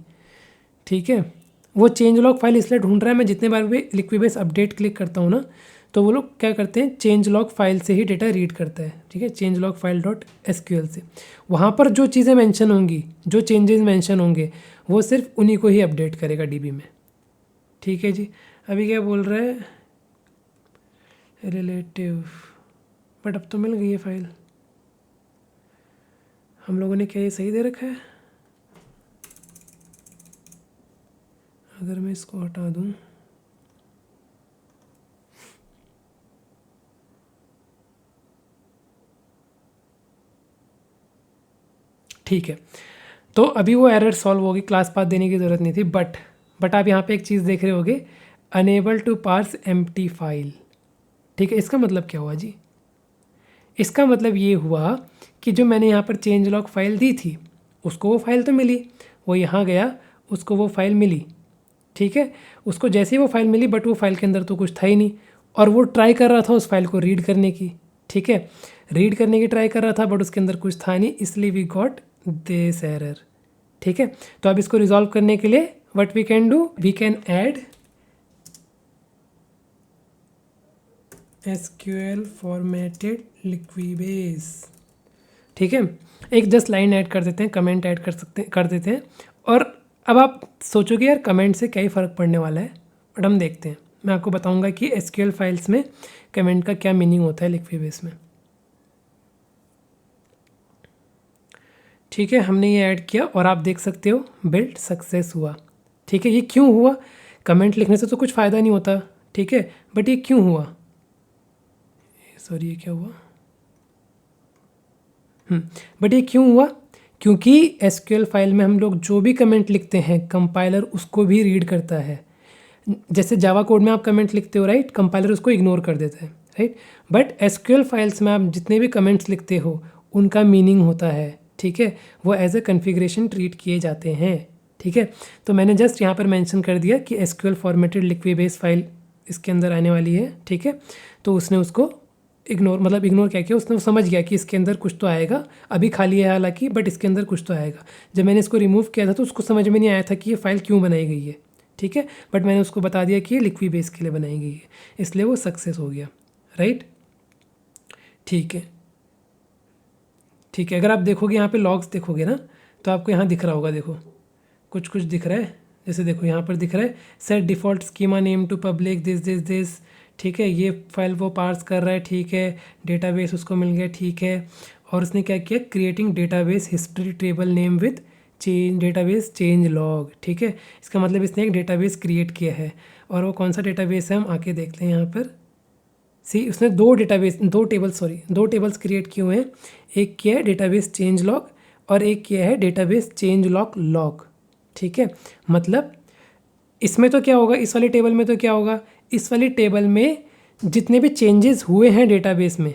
Speaker 1: ठीक है। वो चेंज लॉग फाइल इसलिए ढूंढ रहा है, मैं जितने बार भी लिक्विबेस अपडेट क्लिक करता हूँ ना, तो वो लोग क्या करते हैं, चेंज लॉग फाइल से ही डेटा रीड करता है, ठीक है, change log file dot SQL से। वहाँ पर जो चीज़ें मेंशन होंगी, जो चेंजेस मेंशन होंगे, वो सिर्फ उन्हीं को ही अपडेट करेगा डीबी में, ठीक है जी। अभी क्या बोल रहा है, रिलेटिव, बट अब तो मिल गई है फाइल, हम लोगों ने क्या ये सही दे रखा है? अगर मैं इसको हटा दूँ, ठीक है, तो अभी वो एरर सॉल्व होगी, क्लास पाथ देने की ज़रूरत नहीं थी। बट आप यहाँ पे एक चीज़ देख रहे होगे, unable to parse empty file, ठीक है। इसका मतलब क्या हुआ जी? इसका मतलब ये हुआ कि जो मैंने यहाँ पर चेंज लॉग फाइल दी थी, उसको वो फाइल तो मिली, वो यहाँ गया, उसको वो फाइल मिली, ठीक है। उसको जैसे ही वो फाइल मिली, बट वो फाइल के अंदर तो कुछ था ही नहीं, और वो ट्राई कर रहा था उस फाइल को रीड करने की, ठीक है, रीड करने की ट्राई कर रहा था, बट उसके अंदर कुछ था नहीं, इसलिए वी गॉट दिस एरर, ठीक है। तो अब इसको रिजॉल्व करने के लिए what we can do, we can add SQL formatted Liquibase, ठीक है। एक जस्ट लाइन ऐड कर देते हैं, कमेंट ऐड कर देते हैं। और अब आप सोचोगे यार कमेंट से क्या ही फ़र्क पड़ने वाला है, बट हम देखते हैं। मैं आपको बताऊंगा कि SQL फाइल्स में कमेंट का क्या मीनिंग होता है लिक्विबेस में, ठीक है। हमने ये ऐड किया और आप देख सकते हो बिल्ड सक्सेस हुआ, ठीक है। ये क्यों हुआ? कमेंट लिखने से तो कुछ फ़ायदा नहीं होता, ठीक है, बट ये क्यों हुआ, सॉरी ये क्या हुआ, बट ये क्यों हुआ? क्योंकि SQL फाइल में हम लोग जो भी कमेंट लिखते हैं, कंपाइलर उसको भी रीड करता है। जैसे जावा कोड में आप कमेंट लिखते हो, राइट, कंपाइलर उसको इग्नोर कर देता है, राइट। बट SQL फाइल्स में आप जितने भी कमेंट्स लिखते हो, उनका मीनिंग होता है, ठीक है, वो एज ए कन्फिग्रेशन ट्रीट किए जाते हैं, ठीक है। तो मैंने जस्ट यहाँ पर मेंशन कर दिया कि SQL फॉर्मेटेड लिक्विबेस फाइल इसके अंदर आने वाली है, ठीक है। तो उसने उसको इग्नोर क्या किया, उसने समझ गया कि इसके अंदर कुछ तो आएगा, अभी खाली है हालांकि, बट इसके अंदर कुछ तो आएगा। जब मैंने इसको रिमूव किया था तो उसको समझ में नहीं आया था कि ये फ़ाइल क्यों बनाई गई है, ठीक है, बट मैंने उसको बता दिया कि ये लिक्विबेस के लिए बनाई गई है, इसलिए वो सक्सेस हो गया, राइट, ठीक है। ठीक है, अगर आप देखोगे यहाँ पे लॉग्स देखोगे ना, तो आपको यहाँ दिख रहा होगा, देखो कुछ कुछ दिख रहा है, जैसे देखो यहाँ पर दिख रहा है set default schema name to public this, ठीक है, ये फाइल वो पार्स कर रहा है, ठीक है, डेटाबेस उसको मिल गया, ठीक है। और उसने क्या किया, creating database history table name with database change log, ठीक है। इसका मतलब इसने एक डेटाबेस क्रिएट किया है, और वो कौन सा डेटाबेस है हम आके देखते हैं यहाँ पर। सी उसने दो टेबल्स क्रिएट किए हुए हैं, एक किया है डेटाबेस चेंज लॉग और एक किया है डेटाबेस चेंज लॉग, ठीक है। मतलब इसमें तो क्या होगा, इस वाले टेबल में तो क्या होगा, इस वाली टेबल में जितने भी चेंजेस हुए हैं डेटाबेस में,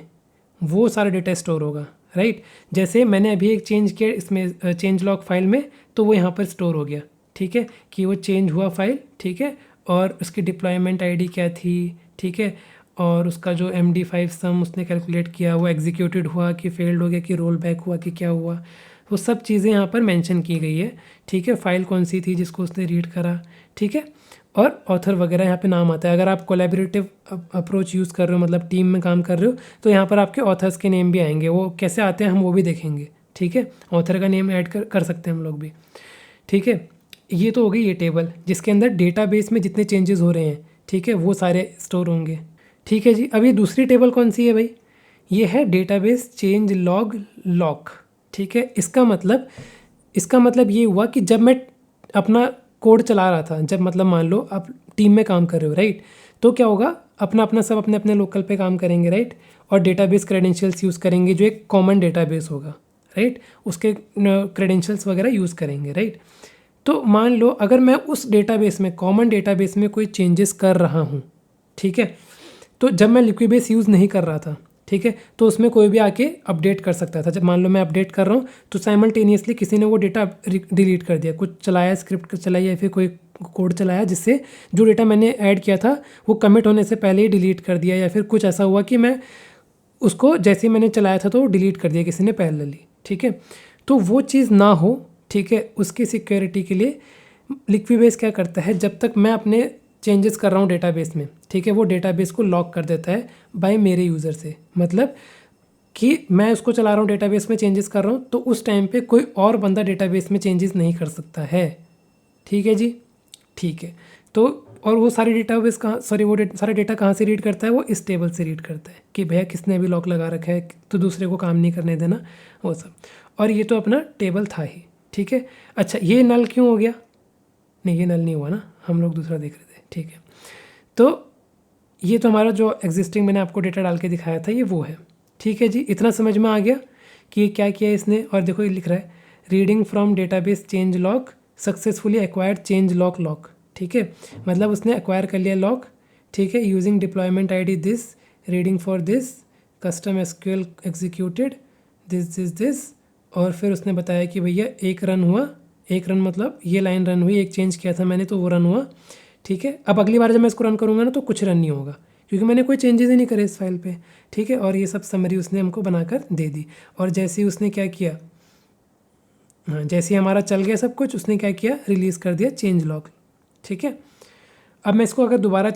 Speaker 1: वो सारा डेटा स्टोर होगा, राइट। जैसे मैंने अभी एक चेंज किया इसमें चेंज लॉग फाइल में, तो वो यहाँ पर स्टोर हो गया, ठीक है, कि वो चेंज हुआ फाइल, ठीक है, और उसकी डिप्लॉयमेंट आईडी क्या थी, ठीक है, और उसका जो MD5 सम उसने कैलकुलेट किया, वो एग्जीक्यूटेड हुआ कि फेल्ड हो गया कि रोल बैक हुआ कि क्या हुआ, वो सब चीज़ें यहाँ पर मेंशन की गई है, ठीक है। फाइल कौन सी थी जिसको उसने रीड करा, ठीक है, और ऑथर वगैरह यहाँ पे नाम आता है। अगर आप कोलैबोरेटिव अप्रोच यूज़ कर रहे हो, मतलब टीम में काम कर रहे हो, तो यहाँ पर आपके ऑथर्स के नेम भी आएंगे, वो कैसे आते हैं हम वो भी देखेंगे, ठीक है। ऑथर का नेम ऐड कर सकते हैं हम लोग भी, ठीक है। ये तो हो गई ये टेबल जिसके अंदर डेटाबेस में जितने चेंजेस हो रहे हैं, ठीक है, वो सारे स्टोर होंगे, ठीक है जी। अब ये दूसरी टेबल कौन सी है भाई, ये है डेटाबेस चेंज लॉग, ठीक है। इसका मतलब ये हुआ कि जब मैं अपना कोड चला रहा था, जब मतलब मान लो आप टीम में काम कर रहे हो, राइट, तो क्या होगा, अपना सब अपने अपने लोकल पे काम करेंगे, राइट, और डेटाबेस क्रेडेंशियल्स यूज़ करेंगे जो एक कॉमन डेटाबेस होगा, राइट, उसके क्रेडेंशियल्स वगैरह यूज़ करेंगे, राइट। तो मान लो अगर मैं उस डेटाबेस में, कॉमन डेटाबेस में कोई चेंजेस कर रहा हूँ, ठीक है, तो जब मैं लिक्विबेस यूज़ नहीं कर रहा था, ठीक है, तो उसमें कोई भी आके अपडेट कर सकता था। जब मान लो मैं अपडेट कर रहा हूँ तो साइमल्टेनियसली किसी ने वो डेटा डिलीट कर दिया, कुछ चलाया, स्क्रिप्ट चलाई या फिर कोई कोड चलाया जिससे जो डेटा मैंने ऐड किया था वो कमिट होने से पहले ही डिलीट कर दिया, या फिर कुछ ऐसा हुआ कि मैं उसको जैसे ही मैंने चलाया था तो वो डिलीट कर दिया किसी ने पैरेलली, ठीक है। तो वो चीज़ ना हो, ठीक है, उसकी सिक्योरिटी के लिए लिक्विबेस क्या करता है, जब तक मैं अपने चेंजेस कर रहा हूँ डेटाबेस में, ठीक है, वो डेटाबेस को लॉक कर देता है बाय मेरे यूज़र से। मतलब कि मैं उसको चला रहा हूँ, डेटाबेस में चेंजेस कर रहा हूँ, तो उस टाइम पे कोई और बंदा डेटाबेस में चेंजेस नहीं कर सकता है। ठीक है जी, ठीक है। तो और वो सारी डेटाबेस कहाँ, सॉरी वो सारा डेटा कहाँ से रीड करता है, वो इस टेबल से रीड करता है कि भैया किसने अभी लॉक लगा रखा है, तो दूसरे को काम नहीं करने देना, वो सब। और ये तो अपना टेबल था ही, ठीक है। अच्छा, ये नल क्यों हो गया? नहीं, ये नल नहीं हुआ ना, हम लोग दूसरा देख रहे थे, ठीक है। तो ये तो हमारा जो एग्जिस्टिंग मैंने आपको डेटा डाल के दिखाया था, ये वो है। ठीक है जी, इतना समझ में आ गया कि ये क्या किया इसने। और देखो ये लिख रहा है reading from database change lock successfully acquired change lock. ठीक है, मतलब उसने एक्वायर कर लिया लॉक, ठीक है, using deployment ID this, reading for this, custom SQL executed this. और फिर उसने बताया कि भैया एक रन हुआ, एक रन मतलब ये लाइन रन हुई, एक चेंज किया था मैंने तो वो रन हुआ। ठीक है, अब अगली बार जब मैं इसको रन करूँगा ना तो कुछ रन नहीं होगा, क्योंकि मैंने कोई चेंजेस ही नहीं करे इस फाइल पे। ठीक है, और ये सब समरी उसने हमको बनाकर दे दी। और जैसे ही उसने क्या किया, हाँ, जैसे ही हमारा चल गया सब कुछ, उसने क्या किया, रिलीज़ कर दिया चेंज लॉग। ठीक है, अब मैं इसको अगर दोबारा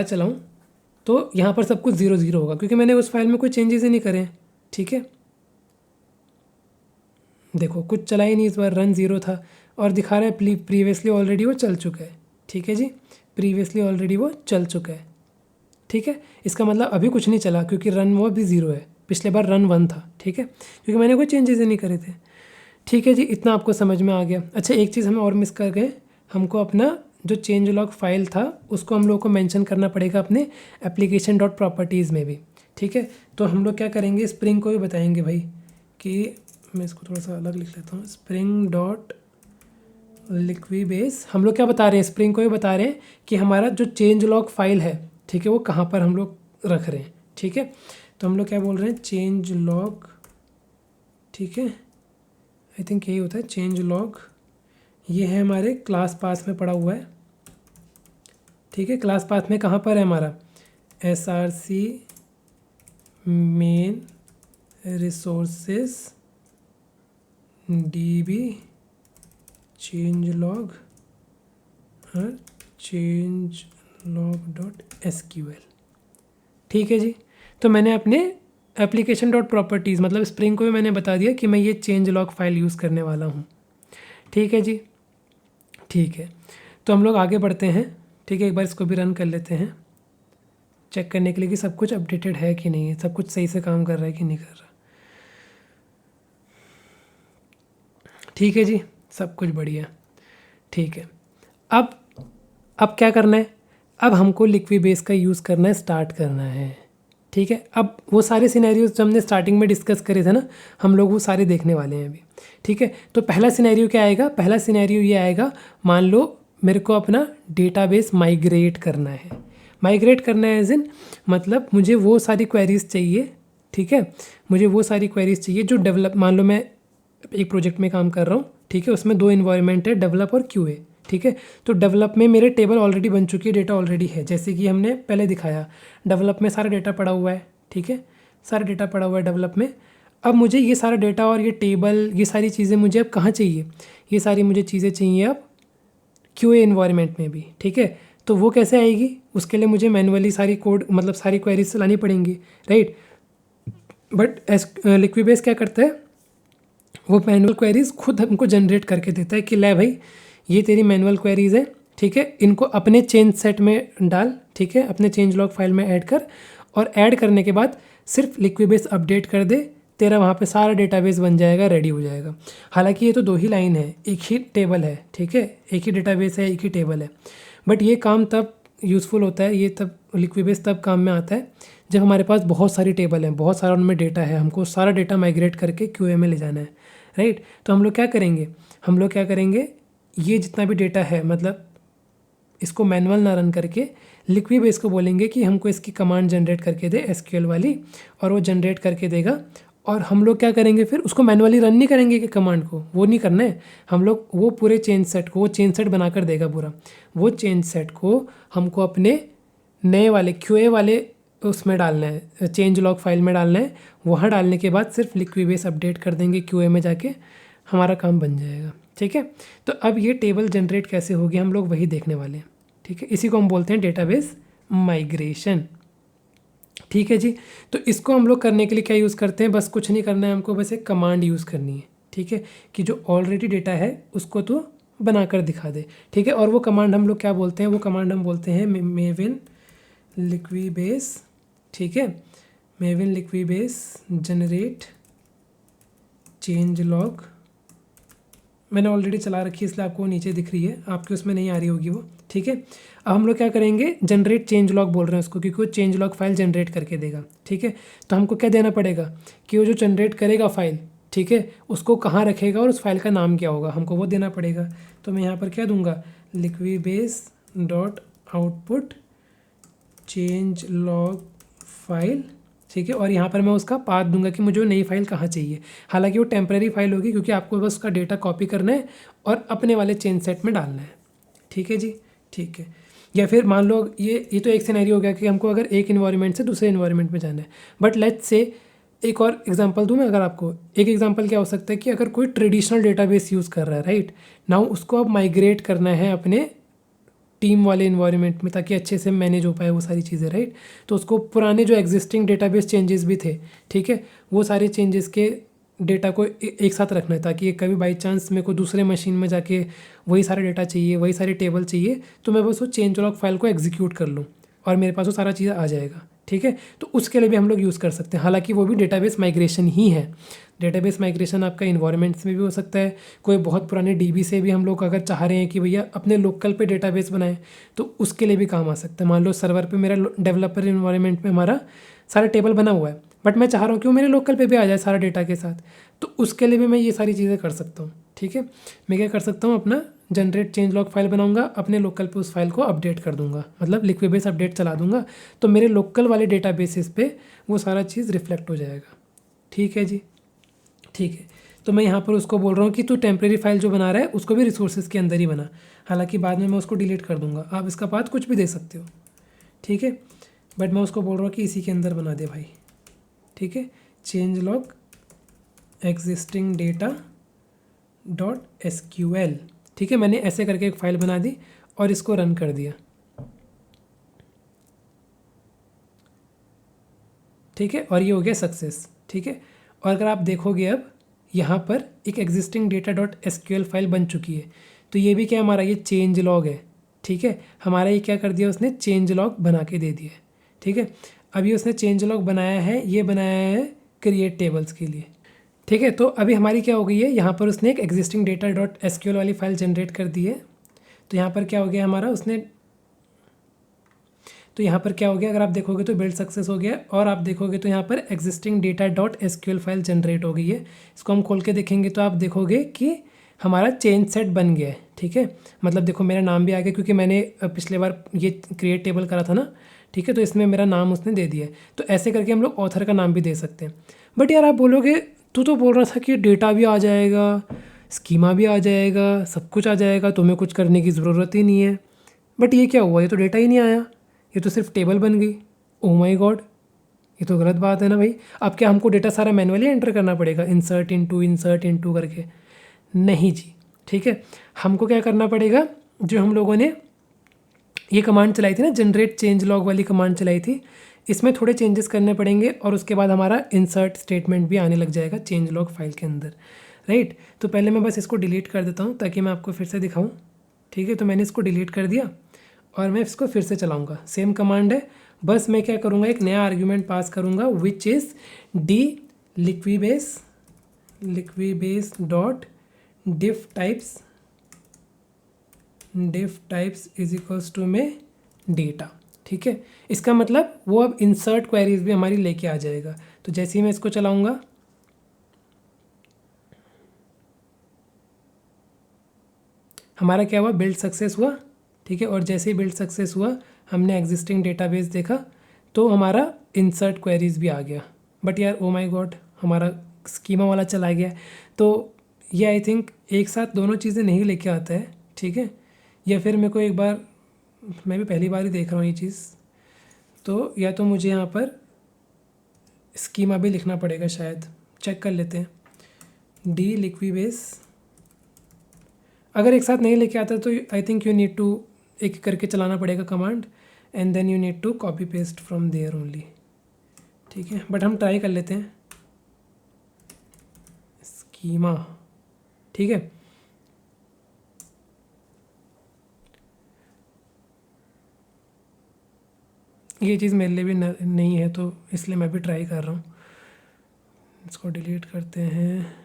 Speaker 1: चलाऊँ, तो यहाँ पर सब कुछ 0 होगा, क्योंकि मैंने उस फाइल में कोई चेंजेस ही नहीं करे हैं। ठीक है, देखो कुछ चला ही नहीं इस बार, रन 0 था और दिखा रहा है प्रीवियसली ऑलरेडी वो चल चुका है। ठीक है जी, प्रीवियसली ऑलरेडी वो चल चुका है। ठीक है, इसका मतलब अभी कुछ नहीं चला, क्योंकि रन वो भी 0 है, पिछले बार रन 1 था। ठीक है, क्योंकि मैंने कोई चेंजेस ही नहीं करे थे। ठीक है जी, इतना आपको समझ में आ गया। अच्छा, एक चीज़ हमें और मिस कर गए, हमको अपना जो चेंज लॉग फाइल था उसको हम लोग को मेंशन करना पड़ेगा अपने एप्लीकेशन डॉट प्रॉपर्टीज़ में भी। ठीक है, तो हम लोग क्या करेंगे, स्प्रिंग को भी बताएंगे भाई कि मैं इसको थोड़ा सा अलग लिख लेता हूँ, स्प्रिंग डॉट लिक्विबेस। हम लोग क्या बता रहे हैं, स्प्रिंग को भी बता रहे हैं कि हमारा जो चेंज लॉग फाइल है, ठीक है, वो कहाँ पर हम लोग रख रहे हैं। ठीक है, तो हम लोग क्या बोल रहे हैं, चेंज लॉग। ठीक है, आई थिंक यही होता है चेंज लॉग। ये है हमारे क्लास पाथ में पड़ा हुआ है। ठीक है, क्लास पाथ में कहाँ पर है हमारा, src main resources db change log और चेंज लॉग डॉट एसक्यूएल। ठीक है जी, तो मैंने अपने एप्लीकेशन डॉट प्रॉपर्टीज़ मतलब स्प्रिंग को भी मैंने बता दिया कि मैं ये चेंज लॉग फाइल यूज़ करने वाला हूँ। ठीक है जी, ठीक है, तो हम लोग आगे बढ़ते हैं। ठीक है, एक बार इसको भी रन कर लेते हैं, चेक करने के लिए कि सब कुछ अपडेटेड है कि नहीं है, सब कुछ सही से काम कर रहा है कि नहीं कर रहा। ठीक है जी, सब कुछ बढ़िया। ठीक है, अब क्या करना है, अब हमको लिक्विबेस का यूज़ करना स्टार्ट करना है। ठीक है, अब वो सारे सिनेरियोज जो हमने स्टार्टिंग में डिस्कस करे थे ना, हम लोग वो सारे देखने वाले हैं अभी। ठीक है, तो पहला सिनेरियो क्या आएगा, पहला सिनेरियो ये आएगा, मान लो मेरे को अपना डेटाबेस माइग्रेट करना है। माइग्रेट करना है एज इन मतलब मुझे वो सारी क्वेरीज चाहिए। ठीक है, मुझे वो सारी क्वेरीज चाहिए जो डेवलप, मान लो मैं एक प्रोजेक्ट में काम कर रहा हूँ। ठीक है, उसमें 2 इन्वायरमेंट है, डेवलप और क्यूए। ठीक है, तो डेवलप में मेरे टेबल ऑलरेडी बन चुकी है, डेटा ऑलरेडी है, जैसे कि हमने पहले दिखाया। डेवलप में सारा डेटा पड़ा हुआ है। ठीक है, सारा डेटा पड़ा हुआ है डेवलप में। अब मुझे ये सारा डेटा और ये टेबल, ये सारी चीज़ें मुझे अब कहाँ चाहिए, ये सारी मुझे चीज़ें चाहिए अब क्यूए इन्वायरमेंट में भी। ठीक है, तो वो कैसे आएगी, उसके लिए मुझे मैनुअली सारी कोड मतलब सारी क्वेरीज चलानी पड़ेंगी, राइट। बट लिक्विबेस क्या करता है, वो मैनुअल क्वेरीज खुद हमको जनरेट करके देता है कि ले भाई ये तेरी मैनुअल क्वेरीज है। ठीक है, इनको अपने चेंज सेट में डाल। ठीक है, अपने चेंज लॉग फाइल में ऐड कर, और ऐड करने के बाद सिर्फ लिक्विबेस अपडेट कर दे, तेरा वहाँ पे सारा डेटाबेस बन जाएगा, रेडी हो जाएगा। हालांकि ये तो 2 ही लाइन है, एक ही टेबल है। ठीक है, एक ही डेटाबेस है, एक ही टेबल है, बट ये काम तब यूज़फुल होता है, ये तब लिक्विबेस तब काम में आता है जब हमारे पास बहुत सारी टेबल हैं, बहुत सारा उनमें डेटा है, हमको सारा डेटा माइग्रेट करके क्यूए में ले जाना है, राइट। तो हम लोग क्या करेंगे, ये जितना भी डेटा है मतलब इसको मैनुअल ना रन करके लिक्विबेस को बोलेंगे कि हमको इसकी कमांड जनरेट करके दे एसक्यूएल वाली, और वो जनरेट करके देगा। और हम लोग क्या करेंगे, फिर उसको मैनुअली रन नहीं करेंगे कि कमांड को, वो नहीं करना है हम लोग, वो पूरे चेंज सेट को, वो चेंज सेट बनाकर देगा पूरा। वो चेंज सेट को हमको अपने नए वाले क्यूए वाले उसमें डालना है, चेंज लॉग फाइल में डालना है। वहाँ डालने के बाद सिर्फ लिक्विबेस अपडेट कर देंगे क्यूए में जाके, हमारा काम बन जाएगा। ठीक है। तो अब ये टेबल जनरेट कैसे होगी हम लोग वही देखने वाले हैं, ठीक है। इसी को हम बोलते हैं डेटाबेस माइग्रेशन, ठीक है जी। तो इसको हम लोग करने के लिए क्या यूज़ करते हैं, बस कुछ नहीं करना है हमको, बस एक कमांड यूज़ करनी है, ठीक है, कि जो ऑलरेडी डेटा है उसको तो बना कर दिखा दे, ठीक है। और वो कमांड हम लोग क्या बोलते हैं, वो कमांड हम बोलते हैं मेविन लिक्विबेस, ठीक है। मेविन लिक्विबेस जनरेट चेंज लॉग, मैंने ऑलरेडी चला रखी है इसलिए आपको नीचे दिख रही है, आपके उसमें नहीं आ रही होगी वो, ठीक है। अब हम लोग क्या करेंगे, जनरेट चेंज लॉग बोल रहे हैं उसको, क्योंकि वो चेंज लॉग फाइल जनरेट करके देगा, ठीक है। तो हमको क्या देना पड़ेगा कि वो जो जनरेट करेगा फाइल, ठीक है, उसको कहाँ रखेगा और उस फाइल का नाम क्या होगा, हमको वो देना पड़ेगा। तो मैं यहाँ पर क्या दूंगा, Liquibase dot output change log file, ठीक है। और यहाँ पर मैं उसका पाथ दूंगा कि मुझे वो नई फाइल कहाँ चाहिए। हालांकि वो टेम्परेरी फाइल होगी, क्योंकि आपको बस उसका डेटा कॉपी करना है और अपने वाले चेंज सेट में डालना है, ठीक है जी, ठीक है। या फिर मान लो ये तो एक सिनेरियो हो गया कि हमको अगर एक इन्वायरमेंट से दूसरे इन्वायरमेंट में जाना है। बट लेट्स से एक और एग्जांपल दूं मैं अगर आपको, एक एग्जांपल क्या हो सकता है कि अगर कोई ट्रेडिशनल डेटाबेस यूज़ कर रहा है, राइट नाउ, उसको अब माइग्रेट करना है अपने टीम वाले इन्वायरमेंट में, ताकि अच्छे से मैनेज हो पाए वो सारी चीज़ें, राइट। तो उसको पुराने जो एग्जिस्टिंग डेटाबेस चेंजेस भी थे, ठीक है, वो सारे चेंजेस के डेटा को एक साथ रखना है, ताकि ये कभी बाई चांस मेरे को दूसरे मशीन में जाके वही सारा डेटा चाहिए, वही सारे टेबल चाहिए, तो मैं बस वो चेंज लॉग फाइल को एग्जीक्यूट कर लूँ और मेरे पास वो सारा चीज़ आ जाएगा, ठीक है। तो उसके लिए भी हम लोग यूज़ कर सकते हैं, हालांकि वो भी डेटाबेस माइग्रेशन ही है। डेटाबेस माइग्रेशन आपका इन्वायरमेंट्स में भी हो सकता है, कोई बहुत पुराने डीबी से भी हम लोग अगर चाह रहे हैं कि भैया अपने लोकल पे डेटाबेस बनाएं, तो उसके लिए भी काम आ सकता है। मान लो सर्वर पे मेरा डेवलपर इन्वायरमेंट में हमारा सारा टेबल बना हुआ है, बट मैं चाह रहा हूँ कि वो मेरे लोकल पे भी आ जाए सारा डेटा के साथ, तो उसके लिए भी मैं ये सारी चीज़ें कर सकता हूँ, ठीक है। मैं क्या कर सकता हूँ, अपना जनरेट चेंज लॉग फाइल बनाऊंगा, अपने लोकल पे उस फाइल को अपडेट कर दूंगा, मतलब लिक्विबेस अपडेट चला दूंगा, तो मेरे लोकल वाले डेटाबेसिस पे वो सारा चीज़ रिफ्लेक्ट हो जाएगा, ठीक है जी, ठीक है। तो मैं यहाँ पर उसको बोल रहा हूँ कि तू टेम्प्रेरी फाइल जो बना रहा है उसको भी रिसोर्सेज के अंदर ही बना, हालांकि बाद में मैं उसको डिलीट कर दूंगा, आप इसका पाथ कुछ भी दे सकते हो, ठीक है। बट मैं उसको बोल रहा हूँ कि इसी के अंदर बना दे भाई, ठीक है। Change log existing data dot SQL, ठीक है। मैंने ऐसे करके एक फ़ाइल बना दी और इसको रन कर दिया, ठीक है, और ये हो गया सक्सेस, ठीक है। और अगर आप देखोगे अब यहाँ पर एक existing data dot SQL file बन चुकी है, तो ये भी क्या हमारा ये चेंज लॉग है, ठीक है। हमारा ये क्या कर दिया उसने, चेंज लॉग बना के दे दिया है, ठीक है। अभी उसने चेंज लॉग बनाया है, ये बनाया है क्रिएट टेबल्स के लिए, ठीक है। तो अभी हमारी क्या हो गई है, यहाँ पर उसने एक एग्जिस्टिंग डेटा डॉट SQL वाली फाइल जनरेट कर दी है। तो यहाँ पर क्या हो गया हमारा, उसने, तो यहाँ पर क्या हो गया, अगर आप देखोगे तो बिल्ड सक्सेस हो गया, और आप देखोगे तो यहाँ पर existing data dot SQL file generate हो गई है। इसको हम खोल के देखेंगे तो आप देखोगे कि हमारा चेंज सेट बन गया है, ठीक है। मतलब देखो मेरा नाम भी आ गया, क्योंकि मैंने पिछले बार ये क्रिएट टेबल करा था ना, ठीक है, तो इसमें मेरा नाम उसने दे दिया है। तो ऐसे करके हम लोग ऑथर का नाम भी दे सकते हैं। बट यार आप बोलोगे, तू तो बोल रहा था कि डेटा भी आ जाएगा, स्कीमा भी आ जाएगा, सब कुछ आ जाएगा, तुम्हें कुछ करने की ज़रूरत ही नहीं है। बट ये क्या हुआ, ये तो डेटा ही नहीं आया, ये तो सिर्फ टेबल बन गई। ओह माय गॉड, ये तो गलत बात है ना भाई। अब क्या हमको डेटा सारा मैनुअली एंटर करना पड़ेगा, इंसर्ट इनटू करके? नहीं जी, ठीक है। हमको क्या करना पड़ेगा, जो हम लोगों ने ये कमांड चलाई थी ना, जनरेट चेंज लॉग वाली कमांड चलाई थी, इसमें थोड़े चेंजेस करने पड़ेंगे, और उसके बाद हमारा इंसर्ट स्टेटमेंट भी आने लग जाएगा चेंज लॉग फाइल के अंदर, राइट। तो पहले मैं बस इसको डिलीट कर देता हूँ ताकि मैं आपको फिर से दिखाऊँ, ठीक है। तो मैंने इसको डिलीट कर दिया और मैं इसको फिर से चलाऊँगा, सेम कमांड है, बस मैं क्या करूँगा, एक नया आर्ग्यूमेंट पास करूँगा, which is D Liquibase dot diff types is equals to में डेटा, ठीक है। इसका मतलब वो अब इंसर्ट क्वेरीज भी हमारी लेके आ जाएगा। तो जैसे ही मैं इसको चलाऊँगा, हमारा क्या हुआ, बिल्ड सक्सेस हुआ, ठीक है। और जैसे ही बिल्ड सक्सेस हुआ, हमने एग्जिस्टिंग डेटाबेस देखा, तो हमारा इंसर्ट क्वेरीज भी आ गया। बट यार ओ माय गॉड, हमारा स्कीमा वाला चला गया। तो ये आई थिंक एक साथ दोनों चीज़ें नहीं लेके आता है, ठीक है। या फिर मेरे को एक बार, मैं भी पहली बार ही देख रहा हूँ ये चीज़, तो या तो मुझे यहाँ पर स्कीमा भी लिखना पड़ेगा शायद, चेक कर लेते हैं। डी लिक्विबेस अगर एक साथ नहीं लेके आता तो I think you need to एक करके चलाना पड़ेगा command, and then you need to copy paste from there only. ठीक है, बट हम ट्राई कर लेते हैं स्कीमा। ठीक है, ये चीज़ मेरे लिए भी नहीं है तो इसलिए मैं भी ट्राई कर रहा हूँ। इसको डिलीट करते हैं।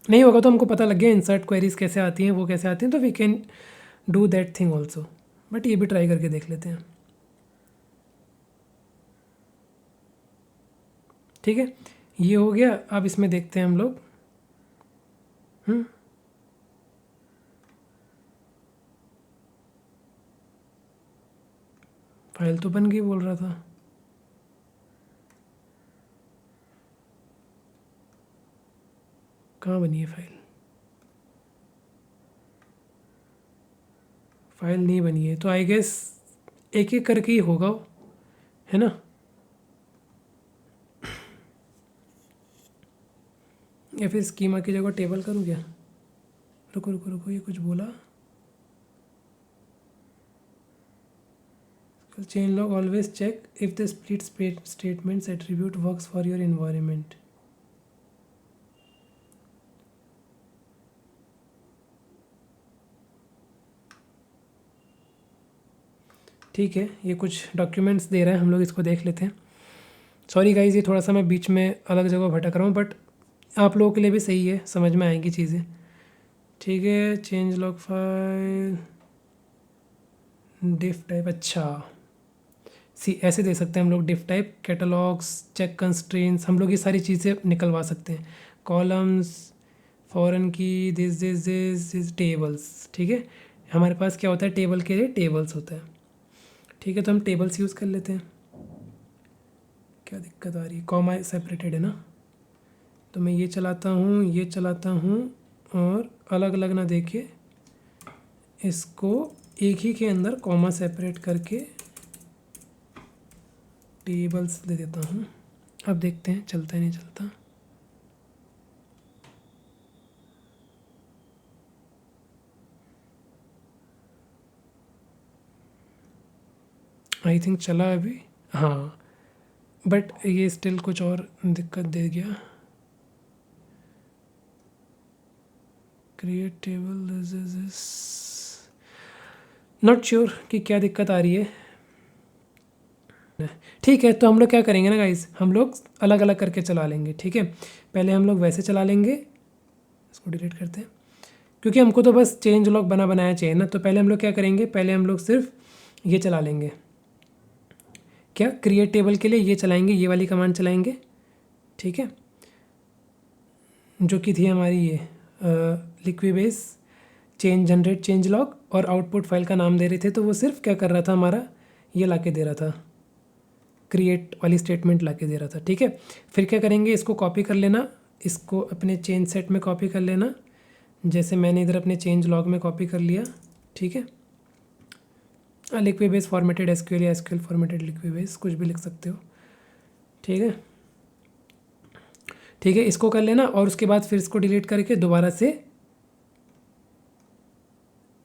Speaker 1: नहीं होगा तो हमको पता लग गया इंसर्ट क्वेरीज कैसे आती हैं, वो कैसे आती हैं, तो we can do that thing also. But ये भी ट्राई करके देख लेते हैं। ठीक है, ये हो गया। अब इसमें देखते हैं हम लोग। फाइल तो बन गई बोल रहा था। कहाँ बनी है फाइल? फाइल नहीं बनी है तो आई गेस एक एक करके ही होगा वो, है ना। या फिर स्कीमा की जगह टेबल करूँ क्या? रुको रुको रुको, ये कुछ बोला। Changelog always check if the split statements attribute works for your environment. ठीक है, ये कुछ डॉक्यूमेंट्स दे रहा है, हम लोग इसको देख लेते हैं। सॉरी गाइज, ये थोड़ा सा मैं बीच में अलग जगह भटक रहा हूँ, बट आप लोगों के लिए भी सही है, समझ में आएंगी चीज़ें। ठीक है, चेंज लॉग फाइल डिफ टाइप, अच्छा सी ऐसे दे सकते हैं हम लोग। डिफ टाइप कैटलॉग्स, चेक कंस्ट्रेंट्स, हम लोग ये सारी चीज़ें निकलवा सकते हैं। कॉलम्स, फॉरेन की, दिस टेबल्स। ठीक है, हमारे पास क्या होता है, टेबल के लिए टेबल्स होता है। ठीक है, तो हम टेबल्स यूज़ कर लेते हैं। क्या दिक्कत आ रही है? कॉमा सेपरेटेड है ना, तो मैं ये चलाता हूँ, ये चलाता हूँ, और अलग अलग ना देके इसको एक ही के अंदर कॉमा सेपरेट करके टेबल्स दे देता हूँ। अब देखते हैं चलता है नहीं चलता। आई थिंक चला अभी, हाँ, बट ये स्टिल कुछ और दिक्कत दे गया। Create table, this is not sure कि क्या दिक्कत आ रही है। ठीक है, तो हम लोग क्या करेंगे ना गाइस, हम लोग अलग अलग करके चला लेंगे। ठीक है, पहले हम लोग वैसे चला लेंगे, इसको डिलीट करते हैं क्योंकि हमको तो बस चेंज लॉग बना बनाया चाहिए ना। तो पहले हम लोग क्या करेंगे, पहले हम लोग सिर्फ ये चला लेंगे, क्या क्रिएट टेबल के लिए ये चलाएंगे, ये वाली कमांड चलाएंगे। ठीक है, जो कि थी हमारी ये लिक्विबेस चेंज जनरेट चेंज लॉग, और आउटपुट फाइल का नाम दे रहे थे, तो वो सिर्फ क्या कर रहा था, हमारा ये ला के दे रहा था, क्रिएट वाली स्टेटमेंट ला के दे रहा था। ठीक है, फिर क्या करेंगे, इसको कॉपी कर लेना, इसको अपने चेंज सेट में कॉपी कर लेना, जैसे मैंने इधर अपने चेंज लॉग में कॉपी कर लिया। ठीक है, लिक्विबेस फॉर्मेटेड एसक्यूएल या एसक्यूएल फॉर्मेटेड लिक्विबेस, कुछ भी लिख सकते हो। ठीक है, ठीक है, इसको कर लेना, और उसके बाद फिर इसको डिलीट करके दोबारा से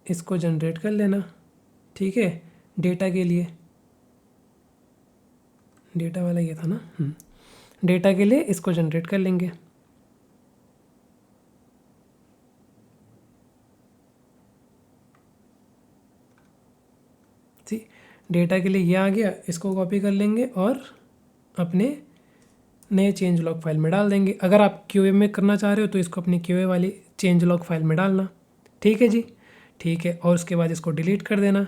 Speaker 1: इसको जनरेट कर लेना। ठीक है, डेटा के लिए, डेटा वाला ये था ना, डेटा के लिए इसको जनरेट कर लेंगे। सी डेटा के लिए ये आ गया, इसको कॉपी कर लेंगे और अपने नए चेंज लॉग फाइल में डाल देंगे। अगर आप क्यूए में करना चाह रहे हो तो इसको अपनी क्यूए वाली चेंज लॉग फाइल में डालना। ठीक है जी, ठीक है, और उसके बाद इसको डिलीट कर देना।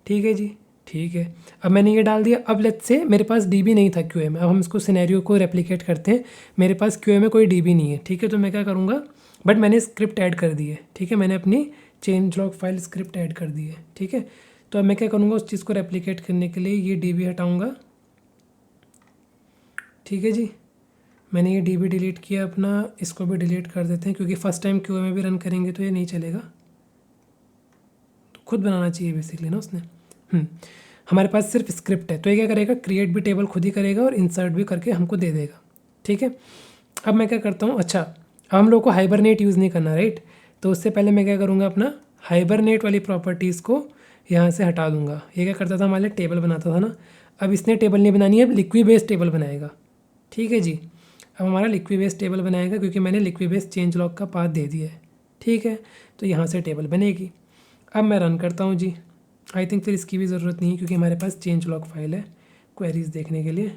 Speaker 1: ठीक है जी, ठीक है, अब मैंने ये डाल दिया। अब लेट्स से मेरे पास डीबी नहीं था क्यूए में, अब हम इसको सिनेरियो को रेप्लिकेट करते हैं। मेरे पास क्यूए में कोई डीबी नहीं है। ठीक है, तो मैं क्या करूँगा, बट मैंने स्क्रिप्ट ऐड कर दी है। ठीक है, मैंने अपनी change log file script add कर दी है। ठीक है, तो अब मैं क्या करूँगा, उस चीज़ को रेप्लिकेट करने के लिए ये डीबी हटाऊँगा। ठीक है जी, मैंने ये डीबी डिलीट किया अपना, इसको भी डिलीट कर देते हैं क्योंकि फ़र्स्ट टाइम क्यूए में भी रन करेंगे तो ये नहीं चलेगा, तो खुद बनाना चाहिए बेसिकली ना उसने। हमारे पास सिर्फ स्क्रिप्ट है, तो ये क्या करेगा, क्रिएट भी टेबल खुद ही करेगा और इंसर्ट भी करके हमको दे देगा। ठीक है, अब मैं क्या करता हूँ, अच्छा अब हम लोग को हाइबरनेट यूज़ नहीं करना, राइट। तो उससे पहले मैं क्या करूँगा, अपना हाइबरनेट वाली प्रॉपर्टीज़ को यहाँ से हटा दूँगा। ये क्या करता था, हमारे लिए टेबल बनाता था ना। अब इसने टेबल नहीं बनानी है, अब लिक्विबेस टेबल बनाएगा। ठीक है जी, अब हमारा लिक्विबेस टेबल बनाएगा क्योंकि मैंने लिक्विबेस चेंज लॉग का पाथ दे दिया है। ठीक है, तो यहाँ से टेबल बनेगी। अब मैं रन करता हूँ जी। आई थिंक फिर इसकी भी ज़रूरत नहीं है क्योंकि हमारे पास चेंज लॉग फाइल है क्वेरीज देखने के लिए।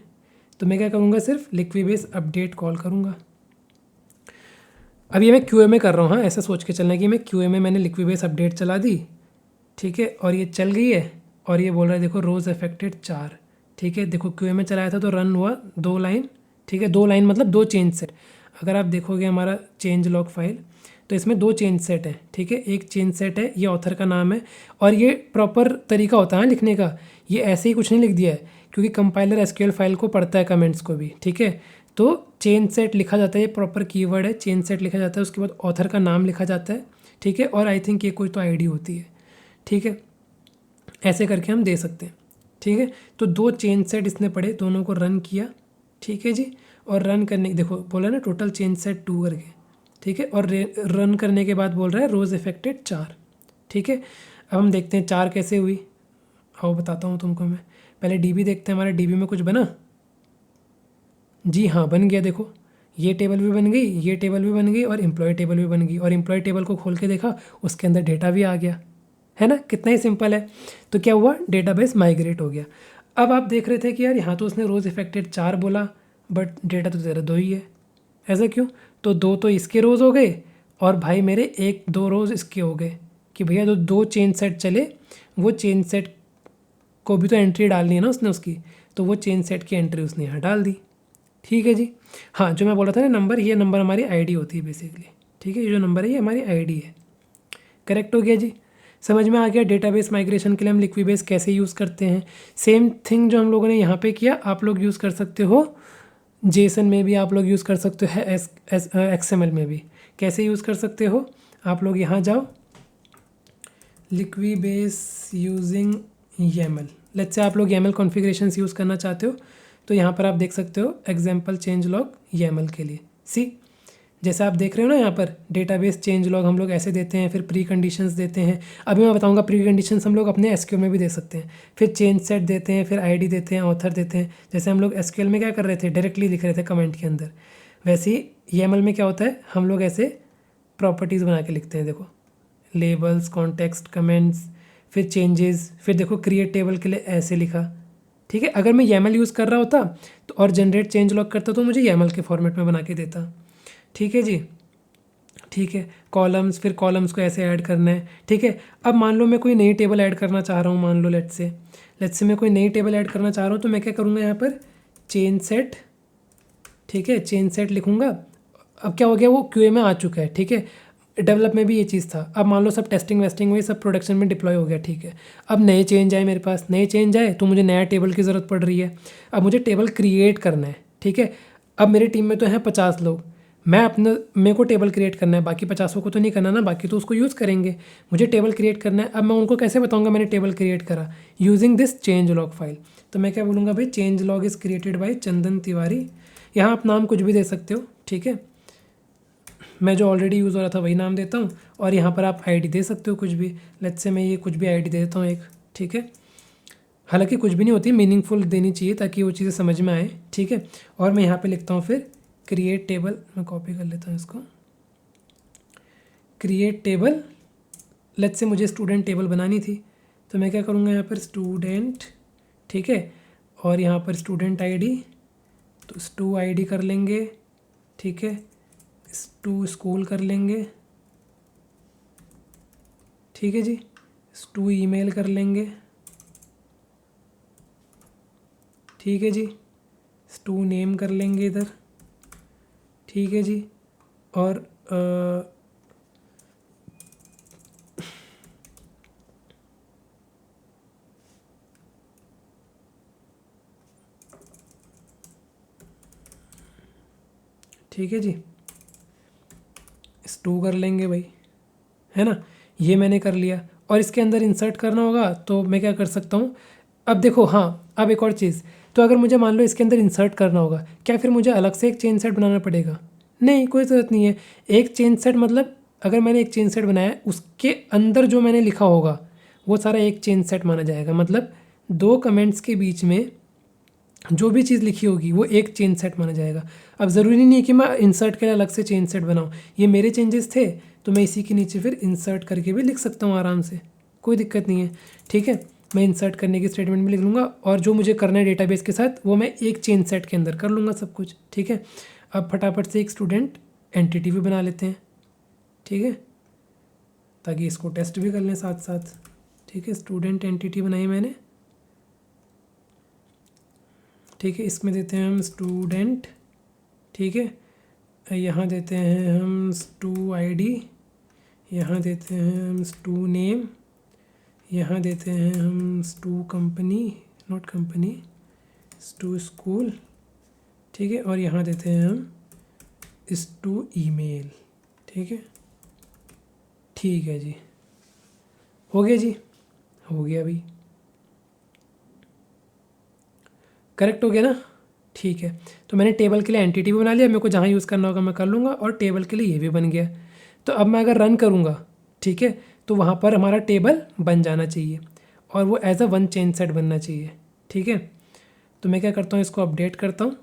Speaker 1: तो मैं क्या करूँगा, सिर्फ लिक्विबेस अपडेट कॉल करूँगा। अब ये मैं क्यूए में कर रहा हूँ, हाँ, ऐसा सोच के चलना कि मैं क्यूए में मैंने लिक्विबेस अपडेट चला दी। ठीक है, और ये चल गई है और ये बोल रहा है देखो रोज़ अफेक्टेड 4। ठीक है, देखो क्यूए में चलाया था तो रन हुआ 2 लाइन। ठीक है, 2 लाइन मतलब 2 चेंज सेट। अगर आप देखोगे हमारा चेंज लॉग फाइल तो इसमें 2 चेंज सेट हैं। ठीक है, एक चेंज सेट है, ये ऑथर का नाम है और ये प्रॉपर तरीका होता है लिखने का। ये ऐसे ही कुछ नहीं लिख दिया है क्योंकि कंपाइलर एसक्यूएल फाइल को पढ़ता है, कमेंट्स को भी। ठीक है, तो चेंज सेट लिखा जाता है, ये प्रॉपर कीवर्ड है, चेंज सेट लिखा जाता है, उसके बाद ऑथर का नाम लिखा जाता है। ठीक है, और आई थिंक ये कोई तो आईडी होती है। ठीक है, ऐसे करके हम दे सकते हैं। ठीक है, तो 2 चेंज सेट इसने पढ़े, दोनों को रन किया। ठीक है जी, और रन करने देखो बोला ना टोटल चेंज सेट 2 करके। ठीक है, और रन करने के बाद बोल रहा है रोज़ इफेक्टेड 4। ठीक है, अब हम देखते हैं 4 कैसे हुई। आओ बताता हूँ तुमको मैं। पहले डीबी देखते हैं, हमारा डीबी में कुछ बना। जी हाँ, बन गया। देखो ये टेबल भी बन गई, ये टेबल भी बन गई और एम्प्लॉय टेबल भी बन गई। और एम्प्लॉय टेबल को खोल के देखा, उसके अंदर डेटा भी आ गया, है ना। कितना ही सिंपल है। तो क्या हुआ, डेटाबेस माइग्रेट हो गया। अब आप देख रहे थे कि यार यहाँ तो उसने रोज़ इफेक्टेड 4 बोला बट डेटा तो तेरा 2 ही है। ऐसा क्यों, तो 2 तो इसके रोज़ हो गए और भाई मेरे 1-2 रोज़ इसके हो गए कि भैया जो 2 चेंज सेट चले वो चेंज सेट को भी तो एंट्री डालनी है ना उसने उसकी, तो वो चेंज सेट की एंट्री उसने यहाँ डाल दी। ठीक है जी, हाँ, जो मैं बोला था ना नंबर, ये नंबर हमारी आईडी होती है बेसिकली। ठीक है, ये जो नंबर है ये हमारी आईडी है। करेक्ट हो गया जी, समझ में आ गया। डेटाबेस माइग्रेशन के लिए हम लिक्विबेस कैसे यूज़ करते हैं। सेम थिंग जो हम लोगों ने यहाँ पे किया आप लोग यूज़ कर सकते हो, जेसन में भी आप लोग यूज़ कर सकते हो, एक्सएमएल में भी। कैसे यूज़ कर सकते हो, आप लोग यहाँ जाओ, लिक्विबेस यूजिंग YAML। लेट्स से आप लोग YAML कॉन्फ़िगरेशंस यूज़ करना चाहते हो तो यहाँ पर आप देख सकते हो एग्जाम्पल चेंज लॉग YAML के लिए। सी जैसे आप देख रहे हो ना, यहाँ पर डेटाबेस चेंज लॉग हम लोग ऐसे देते हैं, फिर प्री कंडीशंस देते हैं। अभी मैं बताऊंगा प्री कंडीशंस हम लोग अपने एसक्यूएल में भी दे सकते हैं। फिर चेंज सेट देते हैं, फिर आईडी देते हैं, ऑथर देते हैं। जैसे हम लोग एसक्यूएल में क्या कर रहे थे, डायरेक्टली लिख रहे थे कमेंट के अंदर, वैसे ही YAML में क्या होता है, हम लोग ऐसे प्रॉपर्टीज़ बना के लिखते हैं। देखो लेबल्स, कॉन्टेक्स्ट, कमेंट्स, फिर चेंजेस, फिर देखो क्रिएट टेबल के लिए ऐसे लिखा। ठीक है, अगर मैं YAML यूज़ कर रहा होता तो और जनरेट चेंज लॉग करता तो मुझे YAML के फॉर्मेट में बना के देता। ठीक है जी, ठीक है, कॉलम्स, फिर कॉलम्स को ऐसे ऐड करना है। ठीक है, अब मान लो मैं कोई नई टेबल ऐड करना चाह रहा हूँ, मान लो लेट्स से मैं कोई नई टेबल ऐड करना चाह रहा हूँ तो मैं क्या करूँगा, यहाँ पर चेंज सेट। ठीक है, चेंज सेट लिखूँगा। अब क्या हो गया, वो क्यूए में आ चुका है। ठीक है, डेवलप में भी ये चीज़ था। अब मान लो सब टेस्टिंग वेस्टिंग हुई, सब प्रोडक्शन में डिप्लॉय हो गया। ठीक है, अब नए चेंज आए मेरे पास, नए चेंज आए तो मुझे नया टेबल की ज़रूरत पड़ रही है। अब मुझे टेबल क्रिएट करना है। ठीक है, अब मेरी टीम में तो हैं 50 लोग, मेरे को टेबल क्रिएट करना है, बाकी 50 को तो नहीं करना ना, बाकी तो उसको यूज़ करेंगे। मुझे टेबल क्रिएट करना है। अब मैं उनको कैसे बताऊँगा मैंने टेबल क्रिएट करा, using this change log file. तो मैं क्या बोलूँगा, भाई change log is created by Chandan Tiwari. यहाँ आप नाम कुछ भी दे सकते हो। ठीक है, मैं जो ऑलरेडी यूज़ हो रहा था वही नाम देता हूँ और यहाँ पर आप आईडी दे सकते हो कुछ भी। लेट्स से मैं ये कुछ भी आईडी दे देता हूँ एक। ठीक है, हालांकि कुछ भी नहीं होती, मीनिंगफुल देनी चाहिए ताकि वो चीज़ें समझ में आए। ठीक है, और मैं यहाँ पे लिखता हूँ फिर क्रिएट टेबल, मैं कॉपी कर लेता हूँ इसको, क्रिएट टेबल। लेट्स से मुझे स्टूडेंट टेबल बनानी थी तो मैं क्या करूँगा, यहाँ पर स्टूडेंट। ठीक है, और यहाँ पर स्टूडेंट आईडी, तो स्टू आईडी कर लेंगे। ठीक है, स्टू स्कूल कर लेंगे। ठीक है जी, स्टू ईमेल कर लेंगे। ठीक है जी, स्टू नेम कर लेंगे इधर। ठीक है जी, और ठीक है जी, स्टू कर लेंगे भाई, है ना। ये मैंने कर लिया और इसके अंदर इंसर्ट करना होगा तो मैं क्या कर सकता हूँ। अब देखो, हाँ, अब एक और चीज़, तो अगर मुझे मान लो इसके अंदर इंसर्ट करना होगा, क्या फिर मुझे अलग से एक चेन सेट बनाना पड़ेगा? नहीं, कोई ज़रूरत नहीं है। एक चेन सेट मतलब अगर मैंने एक चेन सेट बनाया उसके अंदर जो मैंने लिखा होगा वो सारा एक चेन सेट माना जाएगा। मतलब 2 कमेंट्स के बीच में जो भी चीज़ लिखी होगी वो एक चेन सेट माना जाएगा। अब ज़रूरी नहीं है कि मैं इंसर्ट के लिए अलग से चेन सेट बनाऊँ, ये मेरे चेंजेस थे तो मैं इसी के नीचे फिर इंसर्ट करके भी लिख सकता हूँ आराम से, कोई दिक्कत नहीं है। ठीक है, मैं इंसर्ट करने की स्टेटमेंट में लिख लूँगा और जो मुझे करना है डेटाबेस के साथ वो मैं एक चेन सेट के अंदर कर लूँगा सब कुछ। ठीक है, अब फटाफट से एक स्टूडेंट एंटिटी भी बना लेते हैं। ठीक है, ताकि इसको टेस्ट भी कर लें साथ साथ। ठीक है, स्टूडेंट एंटिटी बनाई मैंने। ठीक है, इसमें देते हैं हम स्टूडेंट। ठीक है, यहाँ देते हैं हम स्टू आईडी, यहाँ देते हैं हम स्टू नेम, यहाँ देते हैं हम stu company, not company, stu school. ठीक है, और यहाँ देते हैं हम स्टू ईमेल। ठीक है, ठीक है जी, हो गया जी, हो गया भाई, करेक्ट हो गया ना। ठीक है, तो मैंने टेबल के लिए एंटिटी भी बना लिया, मेरे को जहाँ यूज़ करना होगा मैं कर लूँगा, और टेबल के लिए ये भी बन गया। तो अब मैं अगर रन करूँगा, ठीक है, तो वहाँ पर हमारा टेबल बन जाना चाहिए और वो as a one changeset बनना चाहिए। ठीक है, तो मैं क्या करता हूँ, इसको अपडेट करता हूँ।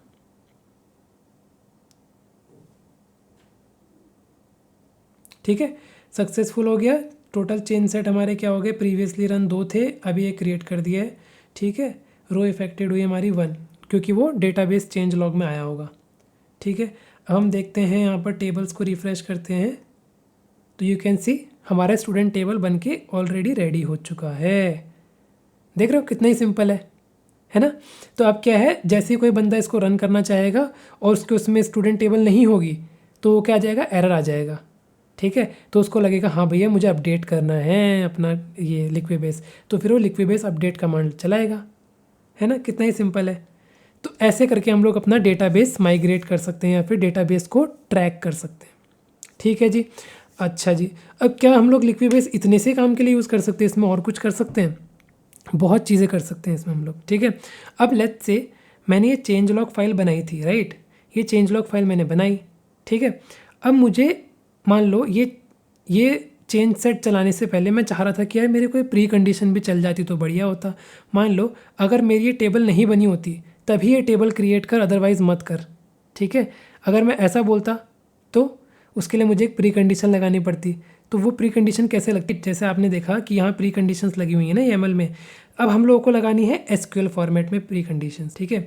Speaker 1: ठीक है, सक्सेसफुल हो गया। टोटल चेन सेट हमारे क्या हो गए, प्रीवियसली रन 2 थे, अभी ये क्रिएट कर दिया है। ठीक है, रो इफेक्टेड हुई हमारी 1 क्योंकि वो डेटाबेस चेंज लॉग में आया होगा। ठीक है, अब हम देखते हैं यहाँ पर टेबल्स को रिफ़्रेश करते हैं तो यू कैन सी हमारा स्टूडेंट टेबल बन के ऑलरेडी रेडी हो चुका है। देख रहे हो कितना ही सिंपल है ना। तो अब क्या है, जैसे ही कोई बंदा इसको रन करना चाहेगा और उसके उसमें स्टूडेंट टेबल नहीं होगी तो वो क्या आ जाएगा, एरर आ जाएगा। ठीक है, तो उसको लगेगा हाँ भैया मुझे अपडेट करना है अपना ये लिक्विबेस, तो फिर वो लिक्विबेस अपडेट कमांड चलाएगा। है ना, कितना ही सिंपल है। तो ऐसे करके हम लोग अपना डेटाबेस माइग्रेट कर सकते हैं या फिर डेटाबेस को ट्रैक कर सकते हैं। ठीक है जी, अच्छा जी, अब क्या हम लोग लिक्विबेस इतने से काम के लिए यूज़ कर सकते हैं, इसमें और कुछ कर सकते हैं, बहुत चीज़ें कर सकते हैं इसमें हम लोग। ठीक है, अब लेट्स से मैंने ये चेंज लॉग फाइल बनाई थी, राइट, ये चेंज लॉग फाइल मैंने बनाई। ठीक है, अब मुझे मान लो ये चेंज सेट चलाने से पहले मैं चाह रहा था कि यार मेरे कोई प्री कंडीशन भी चल जाती तो बढ़िया होता। मान लो अगर मेरी ये टेबल नहीं बनी होती तभी ये टेबल क्रिएट कर, अदरवाइज़ मत कर। ठीक है, अगर मैं ऐसा बोलता तो उसके लिए मुझे एक प्री कंडीशन लगानी पड़ती। तो वो प्री कंडीशन कैसे लगती, जैसे आपने देखा कि यहाँ प्री कंडीशंस लगी हुई हैं ना एमएल में। अब हम लोगों को लगानी है एसक्यूएल फॉर्मेट में प्री कंडीशंस। ठीक है,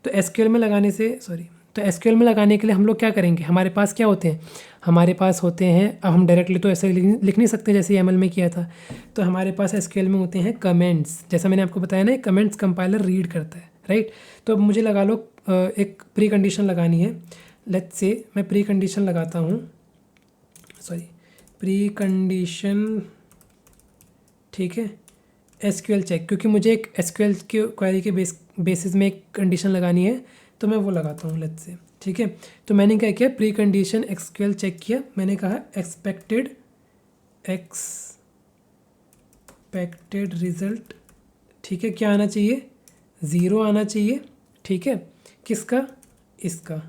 Speaker 1: तो एसक्यूएल में लगाने से तो एसक्यूएल में लगाने के लिए हम लोग क्या करेंगे, हमारे पास क्या होते हैं, हमारे पास होते हैं, अब हम डायरेक्टली तो ऐसे लिख नहीं सकते जैसे एमएल में किया था। तो हमारे पास एसक्यूएल में होते हैं कमेंट्स, जैसा मैंने आपको बताया ना, कमेंट्स कंपाइलर रीड करता है, राइट। तो अब मुझे लगा लो एक प्री कंडीशन लगानी है। लेट्स से मैं प्री कंडीशन लगाता हूँ, प्री कंडीशन। ठीक है, एसक्यूएल चेक, क्योंकि मुझे एक एसक्यूएल के क्वेरी के बेसिस में एक कंडीशन लगानी है तो मैं वो लगाता हूँ लेट्स से। ठीक है, तो मैंने क्या किया, प्री कंडीशन एसक्यूएल चेक किया, मैंने कहा एक्सपेक्टेड रिजल्ट। ठीक है, क्या आना चाहिए, 0 आना चाहिए। ठीक है, किसका, इसका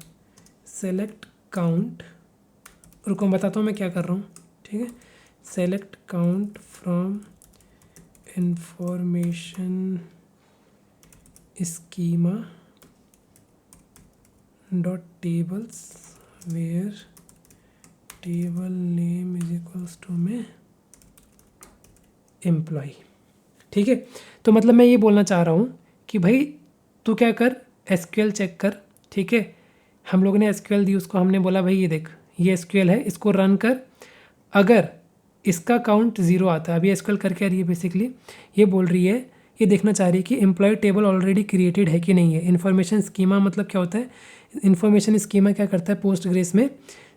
Speaker 1: सेलेक्ट काउंट, रुको मैं बताता हूँ मैं क्या कर रहा हूँ। ठीक है, select count from information schema dot tables where table name is equals to में एम्प्लॉय। ठीक है, तो मतलब मैं ये बोलना चाह रहा हूँ कि भाई तू क्या कर, एसक्यूएल चेक कर। ठीक है, हम लोगों ने एसक्यूएल दी, उसको हमने बोला भाई ये देख ये एसक्यूएल है, इसको रन कर, अगर इसका काउंट 0 आता है, अभी एसक्यूएल करके आ रही है बेसिकली, ये बोल रही है, ये देखना चाह रही है कि एम्प्लॉय टेबल ऑलरेडी क्रिएटेड है कि नहीं है। इन्फॉर्मेशन स्कीमा मतलब क्या होता है, इन्फॉर्मेशन स्कीमा क्या करता है, पोस्टग्रेस में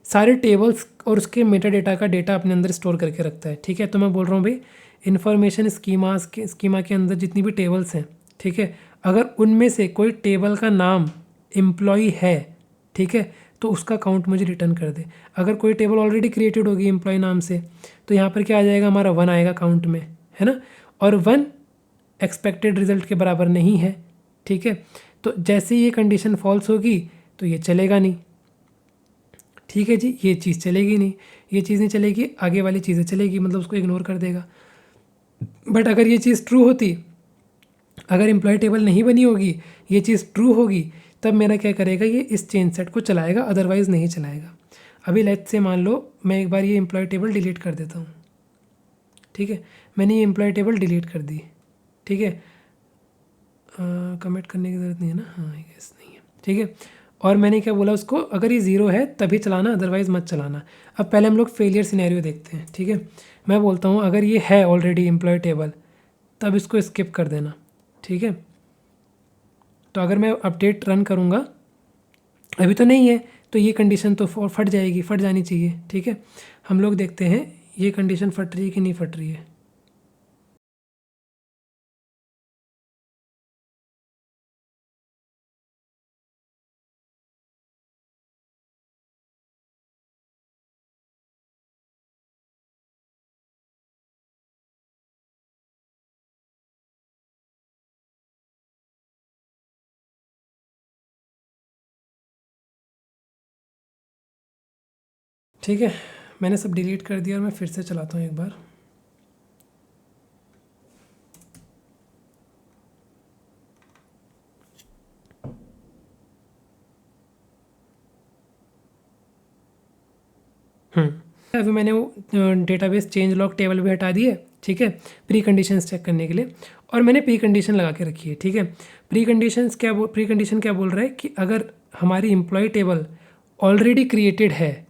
Speaker 1: सारे टेबल्स और उसके मेटा डेटा का डेटा अपने अंदर स्टोर करके रखता है। ठीक है, तो मैं बोल रहा हूँ भाई इन्फॉर्मेशन स्कीमा के अंदर जितनी भी टेबल्स हैं, ठीक है, अगर उनमें से कोई टेबल का नाम एम्प्लॉय है, ठीक है, तो उसका काउंट मुझे रिटर्न कर दे। अगर कोई टेबल ऑलरेडी क्रिएटेड होगी एम्प्लॉय नाम से तो यहाँ पर क्या आ जाएगा, हमारा 1 आएगा काउंट में, है ना, और 1 एक्सपेक्टेड रिजल्ट के बराबर नहीं है। ठीक है, तो जैसे ही ये कंडीशन फॉल्स होगी तो ये चलेगा नहीं। ठीक है जी, ये चीज़ चलेगी नहीं, ये चीज़ नहीं चलेगी, आगे वाली चीज़ें चलेगी, मतलब उसको इग्नोर कर देगा। बट अगर ये चीज़ ट्रू होती, अगर एम्प्लॉय टेबल नहीं बनी होगी, ये चीज़ ट्रू होगी, तब मेरा क्या करेगा, ये इस चेंज सेट को चलाएगा, अदरवाइज़ नहीं चलाएगा। अभी लेट्स से मान लो मैं एक बार ये एम्प्लॉय टेबल डिलीट कर देता हूँ, ठीक है, मैंने ये एम्प्लॉय टेबल डिलीट कर दी, ठीक है, कमिट करने की ज़रूरत नहीं है ना, हाँ यस नहीं है, ठीक है। और मैंने क्या बोला उसको, अगर ये ज़ीरो है तभी चलाना, अदरवाइज़ मत चलाना। अब पहले हम लोग फेलियर सिनेरियो देखते हैं, ठीक है। मैं बोलता हूँ अगर ये है ऑलरेडी एम्प्लॉय टेबल, तब इसको स्किप कर देना, ठीक है। तो अगर मैं अपडेट रन करूँगा, अभी तो नहीं है, तो ये कंडीशन तो फट जाएगी, फट जानी चाहिए, ठीक है। हम लोग देखते हैं ये कंडीशन फट रही है कि नहीं फट रही है। ठीक है, मैंने सब डिलीट कर दिया और मैं फिर से चलाता हूँ एक बार। अभी मैंने वो डेटाबेस चेंज लॉग टेबल भी हटा दिए, ठीक है, प्री कंडीशंस चेक करने के लिए, और मैंने प्री कंडीशन लगा के रखी है, ठीक है। प्री कंडीशन क्या बोल रहा है कि अगर हमारी एम्प्लॉय टेबल ऑलरेडी क्रिएटेड है,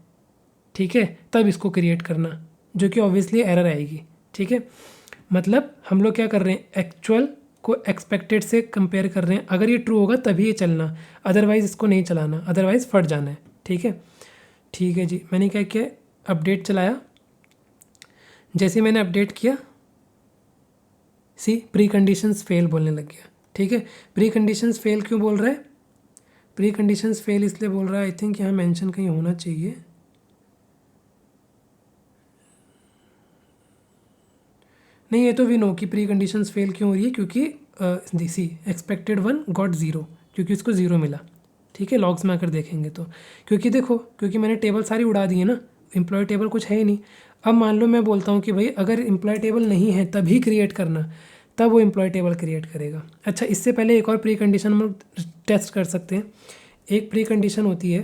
Speaker 1: ठीक है, तब इसको क्रिएट करना, जो कि ऑब्वियसली एरर आएगी, ठीक है। मतलब हम लोग क्या कर रहे हैं, एक्चुअल को एक्सपेक्टेड से कंपेयर कर रहे हैं, अगर ये ट्रू होगा तभी ये चलना, अदरवाइज़ इसको नहीं चलाना, अदरवाइज़ फट जाना है, ठीक है। ठीक है जी, मैंने क्या किया, अपडेट चलाया, जैसे ही मैंने अपडेट किया, सी प्री कंडीशंस फेल बोलने लग गया, ठीक है। प्री कंडीशंस फेल क्यों बोल रहा है, प्री कंडीशंस फेल इसलिए बोल रहा है, आई थिंक यहाँ मेंशन कहीं होना चाहिए, नहीं ये तो वी नो कि प्री कंडीशंस फेल क्यों हो रही है, क्योंकि सी एक्सपेक्टेड वन गॉट ज़ीरो, क्योंकि उसको ज़ीरो मिला, ठीक है। लॉग्स में आकर देखेंगे तो, क्योंकि देखो, क्योंकि मैंने टेबल सारी उड़ा दी है ना, एम्प्लॉय टेबल कुछ है ही नहीं। अब मान लो मैं बोलता हूँ कि भाई अगर एम्प्लॉय टेबल नहीं है तभी क्रिएट करना, तब वो एम्प्लॉय टेबल क्रिएट करेगा। अच्छा, इससे पहले एक और प्री कंडीशन हम लोग टेस्ट कर सकते हैं। एक प्री कंडीशन होती है,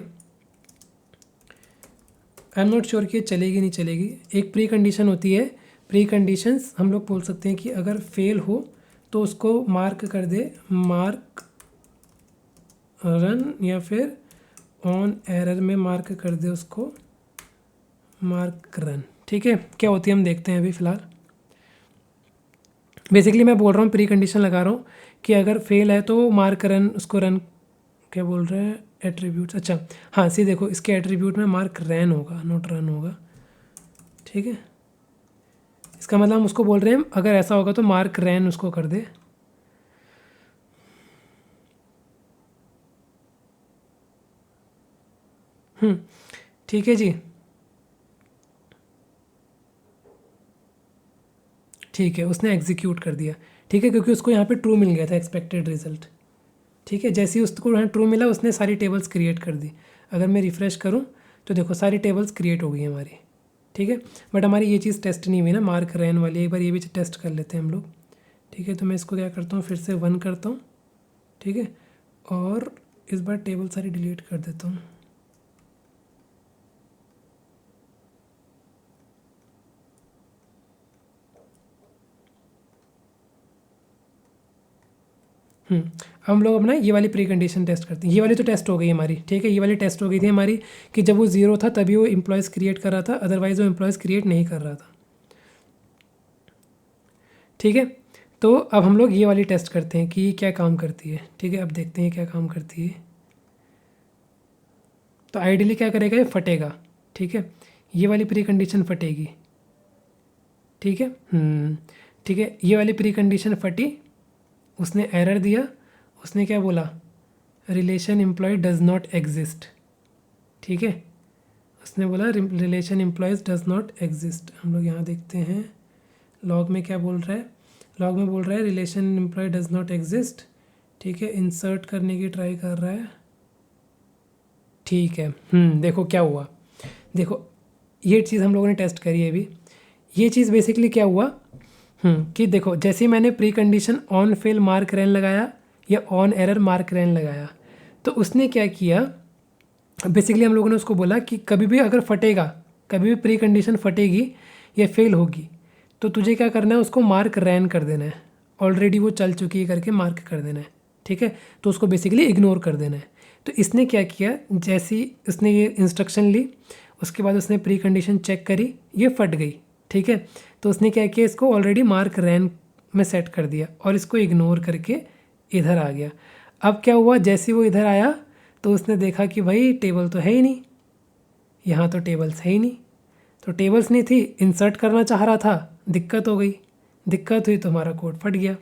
Speaker 1: आई एम नॉट श्योर कि ये चलेगी नहीं चलेगी, एक प्री कंडीशन होती है, प्री कंडीशंस हम लोग बोल सकते हैं कि अगर फेल हो तो उसको मार्क कर दे, मार्क रन, या फिर ऑन एरर में मार्क कर दे उसको मार्क रन, ठीक है। क्या होती है हम देखते हैं अभी फ़िलहाल। बेसिकली मैं बोल रहा हूँ, प्री कंडीशन लगा रहा हूँ कि अगर फेल है तो मार्क रन, उसको रन, क्या बोल रहे हैं, एट्रीब्यूट्स, अच्छा हाँ, सी देखो इसके एट्रीब्यूट में मार्क रैन होगा, नॉट रन होगा, ठीक है। इसका मतलब हम उसको बोल रहे हैं अगर ऐसा होगा तो मार्क रैन उसको कर दे, ठीक है जी, ठीक है, उसने एग्जीक्यूट कर दिया, ठीक है, क्योंकि उसको यहाँ पे ट्रू मिल गया था, एक्सपेक्टेड रिजल्ट, ठीक है। जैसे ही उसको यहाँ ट्रू मिला, उसने सारी टेबल्स क्रिएट कर दी। अगर मैं रिफ़्रेश करूँ तो देखो सारी टेबल्स क्रिएट हो गई हैं हमारी, ठीक है। बट हमारी ये चीज़ टेस्ट नहीं हुई ना, मार्क रैन वाली, एक बार ये भी टेस्ट कर लेते हैं हम लोग, ठीक है। तो मैं इसको क्या करता हूँ, फिर से 1 करता हूँ, ठीक है, और इस बार टेबल सारी डिलीट कर देता हूँ। हम लोग अपना ये वाली प्री कंडीशन टेस्ट करते हैं, ये वाली तो टेस्ट हो गई हमारी, ठीक है। ये वाली टेस्ट हो गई थी हमारी कि जब वो ज़ीरो था तभी वो एम्प्लॉयज़ क्रिएट कर रहा था, अदरवाइज़ वो एम्प्लॉयज़ क्रिएट नहीं कर रहा था, ठीक है। तो अब हम लोग ये वाली टेस्ट करते हैं कि ये क्या काम करती है, ठीक है। अब देखते हैं क्या काम करती है। तो आइडियली क्या करेगा, ये फटेगा, ठीक है, ये वाली प्री कंडीशन फटेगी, ठीक है। ठीक है, ये वाली प्री कंडीशन फटी, उसने एरर दिया, उसने क्या बोला, relation employ does not exist, ठीक है, उसने बोला relation employees does not exist. हम लोग यहाँ देखते हैं लॉग में क्या बोल रहा है, लॉग में बोल रहा है relation employ does not exist, ठीक है। इंसर्ट करने की ट्राई कर रहा है, ठीक है। देखो क्या हुआ, देखो ये चीज़ हम लोगों ने टेस्ट करी है अभी। ये चीज़ बेसिकली क्या हुआ कि देखो जैसे ही मैंने precondition on fail mark ran लगाया या ऑन एरर मार्क रैन लगाया, तो उसने क्या किया, बेसिकली हम लोगों ने उसको बोला कि कभी भी अगर फटेगा, कभी भी प्री कंडीशन फटेगी या फेल होगी, तो तुझे क्या करना है, उसको मार्क रैन कर देना है, ऑलरेडी वो चल चुकी है करके मार्क कर देना है, ठीक है। तो उसको बेसिकली इग्नोर कर देना है। तो इसने क्या किया, जैसी उसने ये इंस्ट्रक्शन ली, उसके बाद उसने प्री कंडीशन चेक करी, ये फट गई, ठीक है। तो उसने क्या किया, इसको ऑलरेडी मार्क रैन में सेट कर दिया और इसको इग्नोर करके इधर आ गया। अब क्या हुआ, जैसे वो इधर आया तो उसने देखा कि भाई टेबल तो है ही नहीं, यहाँ तो टेबल्स है ही नहीं। तो टेबल्स नहीं थी, इंसर्ट करना चाह रहा था, दिक्कत हो गई, दिक्कत हुई तो हमारा कोड फट गया,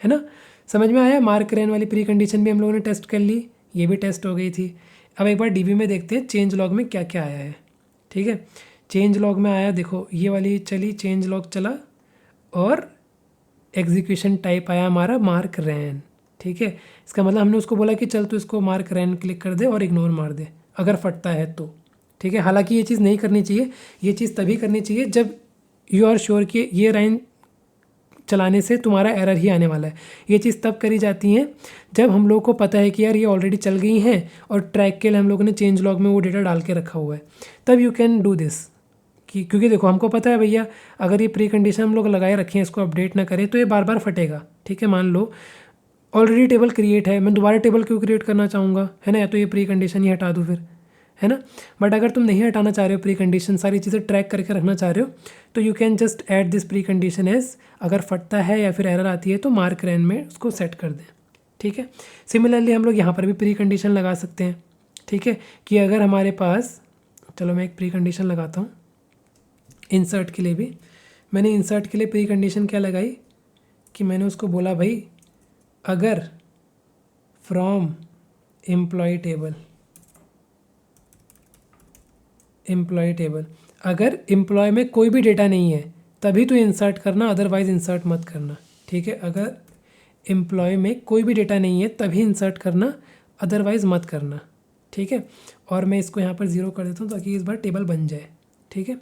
Speaker 1: है ना। समझ में आया। मार्क रैन वाली प्री कंडीशन भी हम लोगों ने टेस्ट कर ली, ये भी टेस्ट हो गई थी। अब एक बार डीबी में देखते हैं चेंज लॉग में क्या क्या आया है, ठीक है। चेंज लॉग में आया, देखो ये वाली चली, चेंज लॉग चला और एग्जीक्यूशन टाइप आया हमारा मार्क रैन, ठीक है। इसका मतलब हमने उसको बोला कि चल तू इसको मार्क रैन क्लिक कर दे और इग्नोर मार दे अगर फटता है तो, ठीक है। हालांकि ये चीज़ नहीं करनी चाहिए, ये चीज़ तभी करनी चाहिए जब यू आर श्योर कि ये लाइन चलाने से तुम्हारा एरर ही आने वाला है। ये चीज़ तब करी जाती है जब हम लोग को पता है कि यार ये ऑलरेडी चल गई हैं और ट्रैक के लिए हम लोगों ने चेंज लॉग में वो डेटा डाल के रखा हुआ है, तब यू कैन डू दिस। कि क्योंकि देखो हमको पता है भैया, अगर ये प्री कंडीशन हम लोग लगाए रखें, इसको अपडेट ना करें तो ये बार बार फटेगा, ठीक है। मान लो ऑलरेडी टेबल क्रिएट है, मैं दोबारा टेबल क्यों क्रिएट करना चाहूँगा, है ना। या तो ये प्री कंडीशन ही हटा दूँ फिर, है ना। बट अगर तुम नहीं हटाना चाह रहे हो प्री कंडीशन, सारी चीज़ें ट्रैक करके रखना चाह रहे हो, तो you can just add this precondition as, अगर फटता है या फिर एरर आती है तो मार्क रैन में उसको सेट कर दें, ठीक है। सिमिलरली हम लोग यहाँ पर भी प्री कंडीशन लगा सकते हैं, ठीक है। कि अगर हमारे पास, चलो मैं एक प्री कंडीशन लगाता हूँ इंसर्ट के लिए भी। मैंने इंसर्ट के लिए प्री कंडीशन क्या लगाई कि मैंने उसको बोला भाई अगर फ्रॉम एम्प्लॉय टेबल अगर एम्प्लॉय में कोई भी डेटा नहीं है तभी तो इंसर्ट करना, अदरवाइज इंसर्ट मत करना, ठीक है। अगर एम्प्लॉय में कोई भी डेटा नहीं है तभी इंसर्ट करना, अदरवाइज मत करना, ठीक है। और मैं इसको यहाँ पर 0 कर देता हूँ ताकि इस बार टेबल बन जाए, ठीक है।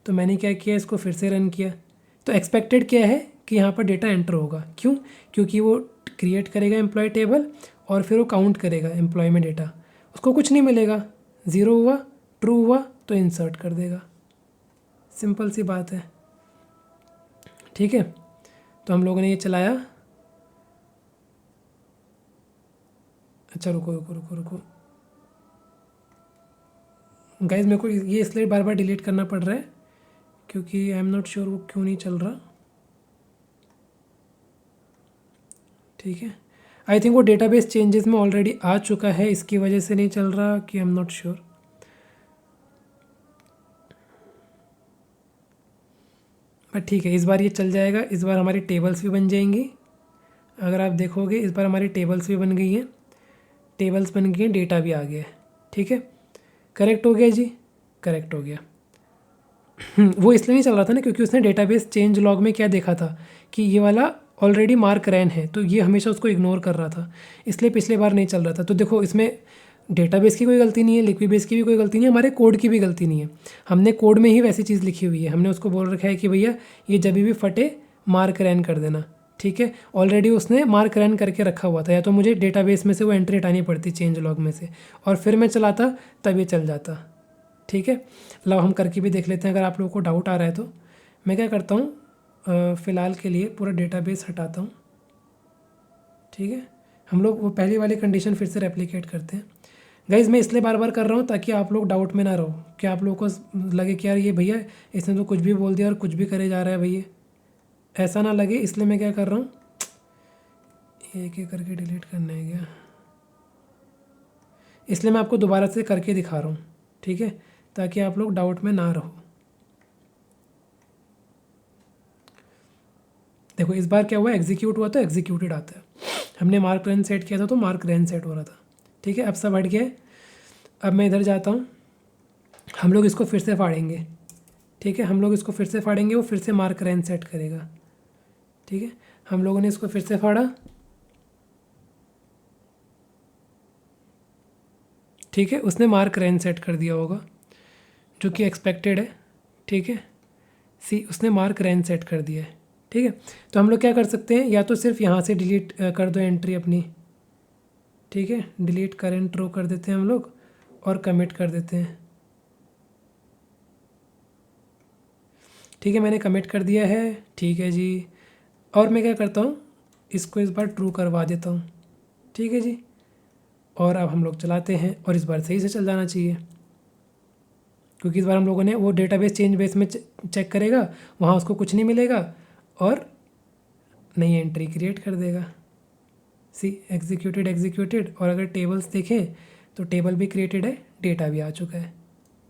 Speaker 1: तो मैंने क्या किया, इसको फिर से रन किया, तो एक्सपेक्टेड क्या है कि यहाँ पर डेटा एंटर होगा। क्यों? क्योंकि वो क्रिएट करेगा एम्प्लॉय टेबल और फिर वो काउंट करेगा एम्प्लॉय में डेटा, उसको कुछ नहीं मिलेगा, 0 हुआ, ट्रू हुआ तो इंसर्ट कर देगा। सिंपल सी बात है, ठीक है। तो हम लोगों ने ये चलाया। अच्छा रुको रुको रुको रुको गाइज, मेरे को ये इसलिए बार बार डिलीट करना पड़ रहा है क्योंकि आई एम नॉट श्योर वो क्यों नहीं चल रहा, ठीक है। आई थिंक वो डेटाबेस चेंजेस में ऑलरेडी आ चुका है, इसकी वजह से नहीं चल रहा कि I am not sure. But ठीक है, इस बार ये चल जाएगा, इस बार हमारी टेबल्स भी बन जाएंगी। अगर आप देखोगे इस बार हमारी टेबल्स भी बन गई हैं, टेबल्स बन गई हैं, डेटा भी आ गया है, ठीक है। करेक्ट हो गया जी, करेक्ट हो गया। वो इसलिए नहीं चल रहा था ना क्योंकि उसने डेटाबेस चेंज लॉग में क्या देखा था कि ये वाला ऑलरेडी मार्क रैन है, तो ये हमेशा उसको इग्नोर कर रहा था, इसलिए पिछले बार नहीं चल रहा था। तो देखो इसमें डेटाबेस की कोई गलती नहीं है, लिक्विबेस की भी कोई गलती नहीं है, हमारे कोड की भी गलती नहीं है। हमने कोड में ही वैसी चीज़ लिखी हुई है, हमने उसको बोल रखा है कि भैया ये जब भी फटे मार्क रैन कर देना, ठीक है। ऑलरेडी उसने मार्क रैन करके रखा हुआ था, या तो मुझे डेटाबेस में से वो एंट्री हटानी पड़ती चेंज लॉग में से और फिर मैं चलाता तब ये चल जाता, ठीक है। लो हम करके भी देख लेते हैं, अगर आप लोगों को डाउट आ रहा है तो। मैं क्या करता हूँ, फ़िलहाल के लिए पूरा डेटाबेस हटाता हूँ, ठीक है। हम लोग वो पहली वाली कंडीशन फिर से रेप्लिकेट करते हैं। गाइज़ मैं इसलिए बार बार कर रहा हूँ ताकि आप लोग डाउट में ना रहो, कि आप लोगों को लगे कि यार ये भैया इसने तो कुछ भी बोल दिया और कुछ भी करे जा रहा है भैया, ऐसा ना लगे, इसलिए मैं क्या कर रहा हूँ, एक एक करके डिलीट करना है क्या, इसलिए मैं आपको दोबारा से करके दिखा रहा हूँ, ठीक है, ताकि आप लोग डाउट में ना रहो। देखो इस बार क्या हुआ, एग्जीक्यूट हुआ तो एग्जीक्यूटेड आता है, हमने मार्क रैन सेट किया था तो मार्क रैन सेट हो रहा था, ठीक है। अब सब हट गया है। अब मैं इधर जाता हूँ, हम लोग इसको फिर से फाड़ेंगे, ठीक है। हम लोग इसको फिर से फाड़ेंगे, वो फिर से मार्क रैन सेट करेगा, ठीक है। हम लोगों ने इसको फिर से फाड़ा, ठीक है, उसने मार्क रैन सेट कर दिया होगा। जो कि एक्सपेक्टेड है, ठीक है। सी उसने मार्क रैन सेट कर दिया है, ठीक है। तो हम लोग क्या कर सकते हैं, या तो सिर्फ यहाँ से डिलीट कर दो एंट्री अपनी, ठीक है, डिलीट करेंट रो कर देते हैं हम लोग और कमिट कर देते हैं, ठीक है। मैंने कमिट कर दिया है, ठीक है जी। और मैं क्या करता हूँ, इसको इस बार ट्रू करवा देता हूँ, ठीक है जी। और अब हम लोग चलाते हैं और इस बार सही से चल जाना चाहिए, क्योंकि इस बार हम लोगों ने वो डेटाबेस चेंज बेस में चेक करेगा, वहाँ उसको कुछ नहीं मिलेगा और नई एंट्री क्रिएट कर देगा। सी एग्जीक्यूटेड, और अगर टेबल्स देखें तो टेबल भी क्रिएटेड है, डेटा भी आ चुका है।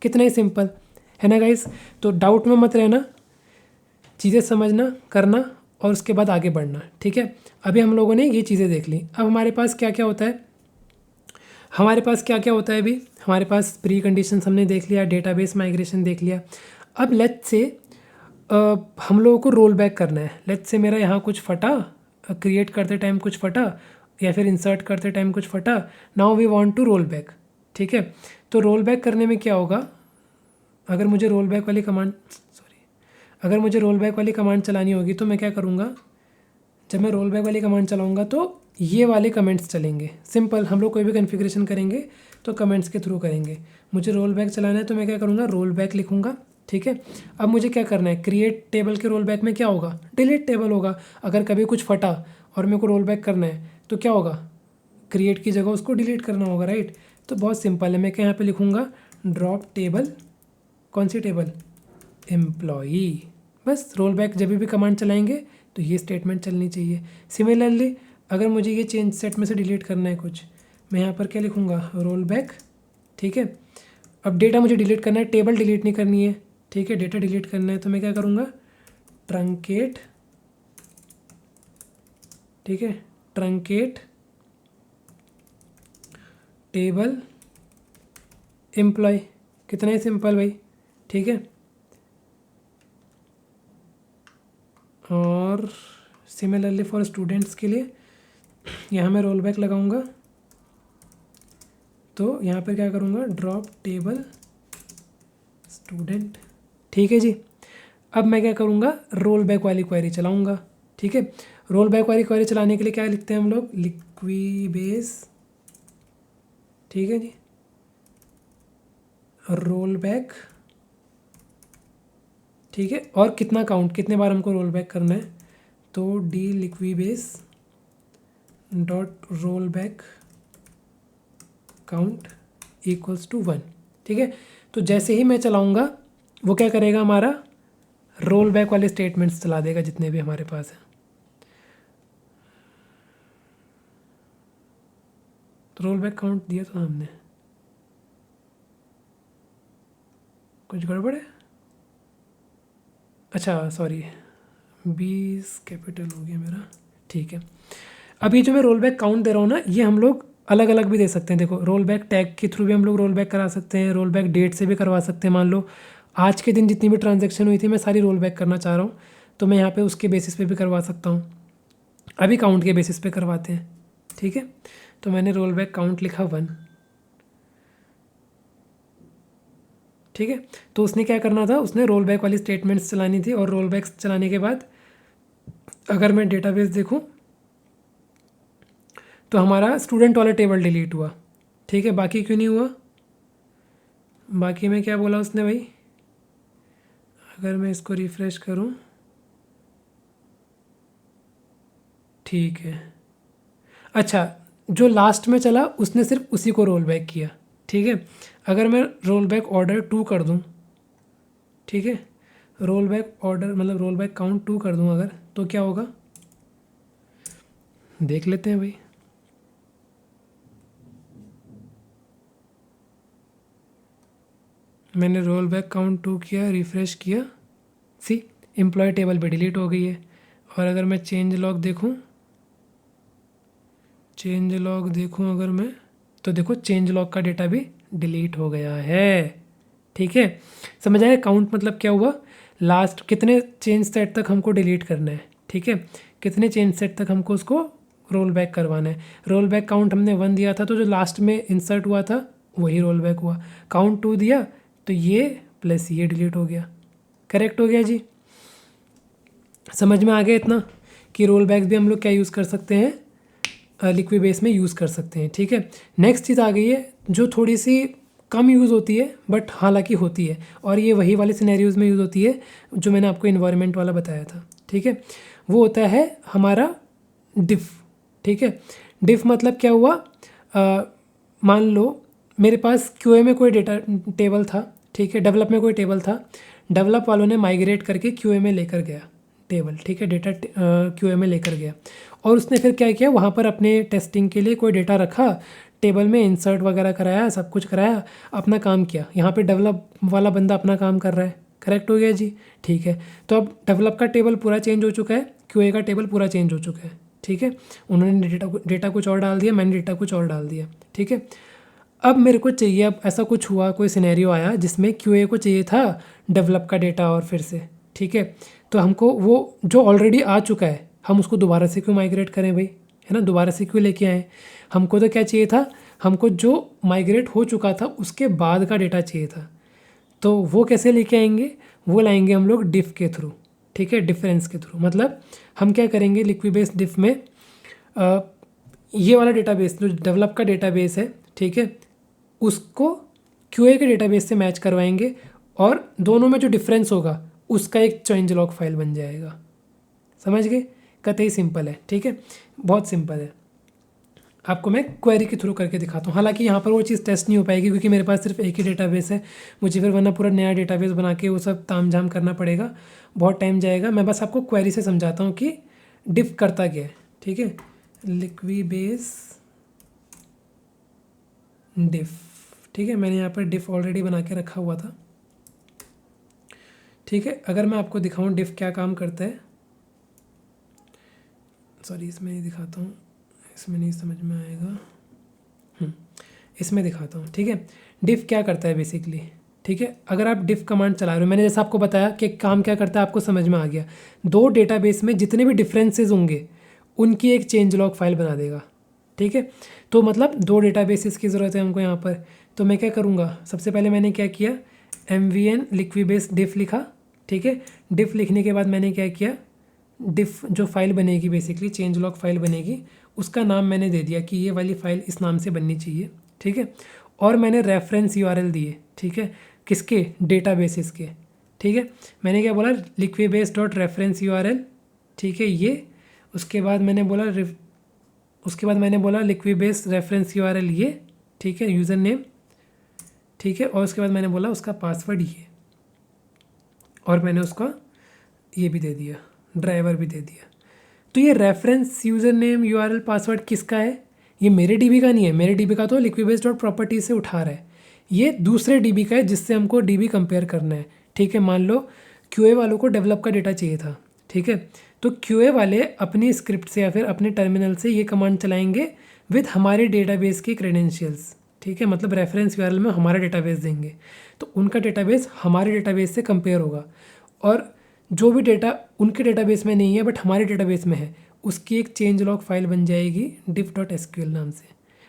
Speaker 1: कितना ही सिंपल है ना गाइस। तो डाउट में मत रहना, चीज़ें समझना, करना और उसके बाद आगे बढ़ना, ठीक है। अभी हम लोगों ने ये चीज़ें देख ली। अब हमारे पास क्या क्या होता है, अभी हमारे पास प्री कंडीशंस हमने देख लिया, डेटाबेस माइग्रेशन देख लिया। अब लेट्स से हम लोगों को रोल बैक करना है। लेट्स से मेरा यहाँ कुछ फटा, क्रिएट करते टाइम कुछ फटा, या फिर इंसर्ट करते टाइम कुछ फटा। Now we want to roll back, ठीक है। तो रोल बैक करने में क्या होगा, अगर मुझे रोल बैक वाली कमांड चलानी होगी तो मैं क्या करूँगा, जब मैं रोल बैक वाली कमांड चलाऊँगा तो ये वाले कमेंट्स चलेंगे। सिंपल, हम लोग कोई भी कॉन्फ़िगरेशन करेंगे तो कमेंट्स के थ्रू करेंगे। मुझे रोल बैक चलाना है तो मैं क्या करूँगा, रोल बैक लिखूँगा, ठीक है। अब मुझे क्या करना है, क्रिएट टेबल के रोल बैक में क्या होगा, डिलीट टेबल होगा। अगर कभी कुछ फटा और मेरे को रोल बैक करना है तो क्या होगा, क्रिएट की जगह उसको डिलीट करना होगा, राइट। तो बहुत सिंपल है, मैं क्या यहाँ पे लिखूँगा, ड्रॉप टेबल, कौन सी टेबल, एम्प्लॉई। बस रोल बैक जब भी कमांड चलाएंगे तो ये स्टेटमेंट चलनी चाहिए। सिमिलरली अगर मुझे ये चेंज सेट में से डिलीट करना है कुछ, मैं यहाँ पर क्या लिखूँगा, रोल बैक, ठीक है। अब डेटा मुझे डिलीट करना है, टेबल डिलीट नहीं करनी है, ठीक है, डेटा डिलीट करना है। तो मैं क्या करूँगा, ट्रंकेट, ठीक है, ट्रंकेट टेबल एम्प्लॉय। कितना ही सिंपल भाई, ठीक है। और सिमिलरली फॉर स्टूडेंट्स के लिए यहाँ मैं रोल बैक लगाऊंगा, तो यहाँ पर क्या करूँगा, ड्रॉप टेबल स्टूडेंट, ठीक है जी। अब मैं क्या करूँगा, रोल बैक वाली क्वेरी चलाऊँगा, ठीक है। रोल बैक वाली क्वेरी चलाने के लिए क्या लिखते हैं हम लोग, लिक्विबेस, ठीक है जी, रोल बैक, ठीक है। और कितना काउंट, कितने बार हमको रोल बैक करना है, तो D Liquibase dot rollback count equals to 1, ठीक है। तो जैसे ही मैं चलाऊँगा वो क्या करेगा, हमारा रोल बैक वाले स्टेटमेंट्स चला देगा जितने भी हमारे पास हैं। तो रोल बैक काउंट दिया था हमने, कुछ गड़बड़ है, अच्छा सॉरी, 20 कैपिटल हो गया मेरा, ठीक है। अब ये जो मैं रोल बैक काउंट दे रहा हूँ ना, ये हम लोग अलग अलग भी दे सकते हैं। देखो, रोल बैक टैग के थ्रू भी हम लोग रोल बैक करा सकते हैं, रोल बैक डेट से भी करवा सकते हैं। मान लो आज के दिन जितनी भी ट्रांजैक्शन हुई थी मैं सारी रोल बैक करना चाह रहा हूँ, तो मैं यहाँ पे उसके बेसिस पे भी करवा सकता हूँ। अभी काउंट के बेसिस पे करवाते हैं, ठीक है। तो मैंने रोल बैक काउंट लिखा 1, ठीक है। तो उसने क्या करना था, उसने रोल बैक वाली स्टेटमेंट्स चलानी थी, और रोल बैक चलाने के बाद अगर मैं डेटाबेस देखूँ तो हमारा स्टूडेंट वाला टेबल डिलीट हुआ, ठीक है। बाकी क्यों नहीं हुआ, बाकी में क्या बोला उसने भाई, अगर मैं इसको रिफ़्रेश करूं, ठीक है। अच्छा, जो लास्ट में चला उसने सिर्फ उसी को रोल बैक किया, ठीक है। अगर मैं रोल बैक ऑर्डर 2 कर दूं, ठीक है, रोल बैक ऑर्डर मतलब रोल बैक काउंट 2 कर दूं अगर, तो क्या होगा देख लेते हैं भाई। मैंने रोल बैक काउंट 2 किया, रिफ़्रेश किया, सी एम्प्लॉय टेबल पे डिलीट हो गई है। और अगर मैं चेंज लॉग देखूं अगर मैं, तो देखो चेंज लॉग का डेटा भी डिलीट हो गया है, ठीक है। समझ आया काउंट मतलब क्या हुआ, लास्ट कितने चेंज सेट तक हमको डिलीट करना है, ठीक है, कितने चेंज सेट तक हमको उसको रोल बैक करवाना है। रोल बैक काउंट हमने 1 दिया था, तो जो लास्ट में इंसर्ट हुआ था वही रोल बैक हुआ। काउंट 2 दिया तो ये प्लस ये डिलीट हो गया। करेक्ट हो गया जी। समझ में आ गया इतना कि रोल बैक्स भी हम लोग क्या यूज़ कर सकते हैं, लिक्विड बेस में यूज़ कर सकते हैं। ठीक है, नेक्स्ट चीज़ आ गई है जो थोड़ी सी कम यूज़ होती है बट हालांकि होती है, और ये वही वाले सिनेरियोज़ में यूज़ होती है जो मैंने आपको इन्वायरमेंट वाला बताया था। ठीक है, वो होता है हमारा डिफ़। ठीक है, डिफ़ मतलब क्या हुआ, मान लो मेरे पास क्यूए में कोई डेटा टेबल था। ठीक है, डेवलप में कोई टेबल था, डेवलप वालों ने माइग्रेट करके क्यूए में लेकर गया टेबल। ठीक है, डेटा क्यूए में लेकर गया, और उसने फिर क्या किया, वहाँ पर अपने टेस्टिंग के लिए कोई डेटा रखा, टेबल में इंसर्ट वगैरह कराया, सब कुछ कराया, अपना काम किया। यहाँ पे डेवलप वाला बंदा अपना काम कर रहा है। करेक्ट हो गया जी। ठीक है, तो अब डेवलप का टेबल पूरा चेंज हो चुका है, क्यूए का टेबल पूरा चेंज हो चुका है। ठीक है, उन्होंने डेटा कुछ और डाल दिया, मैंने डेटा कुछ और डाल दिया। ठीक है, अब मेरे को चाहिए, अब ऐसा कुछ हुआ, कोई सिनेरियो आया जिसमें क्यूए को चाहिए था डेवलप का डेटा और फिर से। ठीक है, तो हमको वो जो ऑलरेडी आ चुका है हम उसको दोबारा से क्यों माइग्रेट करें भाई, है ना, दोबारा से क्यों लेके आएँ। हमको तो क्या चाहिए था, हमको जो माइग्रेट हो चुका था उसके बाद का डेटा चाहिए था। तो वो कैसे लेके आएंगे, वो लाएंगे हम लोग डिफ़ के थ्रू। ठीक है, डिफरेंस के थ्रू, मतलब हम क्या करेंगे, लिक्विड बेस डिफ़ में ये वाला डेटाबेस जो डेवलप का डेटाबेस है, ठीक है, उसको क्यूए के डेटाबेस से मैच करवाएंगे, और दोनों में जो डिफरेंस होगा उसका एक चेंज लॉग फाइल बन जाएगा। समझ गए, कतई सिंपल है। ठीक है, बहुत सिंपल है। आपको मैं क्वेरी के थ्रू करके दिखाता हूँ। हालांकि यहाँ पर वो चीज़ टेस्ट नहीं हो पाएगी क्योंकि मेरे पास सिर्फ एक ही डेटाबेस है, मुझे फिर वरना पूरा नया डेटाबेस बना के वो सब तामझाम करना पड़ेगा, बहुत टाइम जाएगा। मैं बस आपको क्वेरी से समझाता हूँ कि डिफ़ करता क्या है। ठीक है, लिक्विड बेस डिफ़। ठीक है, मैंने यहाँ पर डिफ़ ऑलरेडी बना के रखा हुआ था। ठीक है, अगर मैं आपको दिखाऊँ डिफ़ क्या काम करता है, सॉरी इसमें नहीं दिखाता हूँ, इसमें नहीं समझ में आएगा, इसमें दिखाता हूँ। ठीक है, डिफ़ क्या करता है बेसिकली। ठीक है, अगर आप डिफ़ कमांड चला रहे हो, मैंने जैसा आपको बताया कि काम क्या करता है, आपको समझ में आ गया। दो डेटाबेस में जितने भी डिफरेंसेस होंगे उनकी एक चेंज लॉग फाइल बना देगा। ठीक है, तो मतलब दो डेटाबेसेस की ज़रूरत है हमको यहाँ पर। तो मैं क्या करूँगा, सबसे पहले मैंने क्या किया, MVN लिक्विड बेस डिफ़ लिखा। ठीक है, डिफ़ लिखने के बाद मैंने क्या किया, डिफ़ जो फाइल बनेगी बेसिकली चेंज लॉग फाइल बनेगी, उसका नाम मैंने दे दिया कि ये वाली फ़ाइल इस नाम से बननी चाहिए। ठीक है, और मैंने रेफरेंस URL दिए। ठीक है, किसके, डेटाबेसेस के। ठीक है, मैंने क्या बोला, liquid base dot reference URL। ठीक है, ये उसके बाद मैंने बोला लिक्विड बेस रेफरेंस URL ये। ठीक है, यूज़र नेम। ठीक है, और उसके बाद मैंने बोला उसका पासवर्ड ये, और मैंने उसका ये भी दे दिया, ड्राइवर भी दे दिया। तो ये reference user name URL password किसका है, ये मेरे डीबी का नहीं है, मेरे डीबी का तो लिक्विड बेस डॉट प्रॉपर्टी से उठा रहा है, ये दूसरे डीबी का है जिससे हमको डीबी कंपेयर करना है। ठीक है, मान लो क्यूए वालों को डेवलप का डेटा चाहिए था। ठीक है, तो क्यूए वाले अपनी स्क्रिप्ट से या फिर अपने टर्मिनल से ये कमांड चलाएंगे विद हमारे डेटाबेस की क्रेडेंशियल्स। ठीक है, मतलब रेफरेंस URL में हमारा डेटाबेस देंगे, तो उनका डेटाबेस हमारे डेटाबेस से कंपेयर होगा, और जो भी डेटा उनके डेटाबेस में नहीं है बट हमारे डेटाबेस में है, उसकी एक चेंज लॉग फाइल बन जाएगी diff.sql नाम से।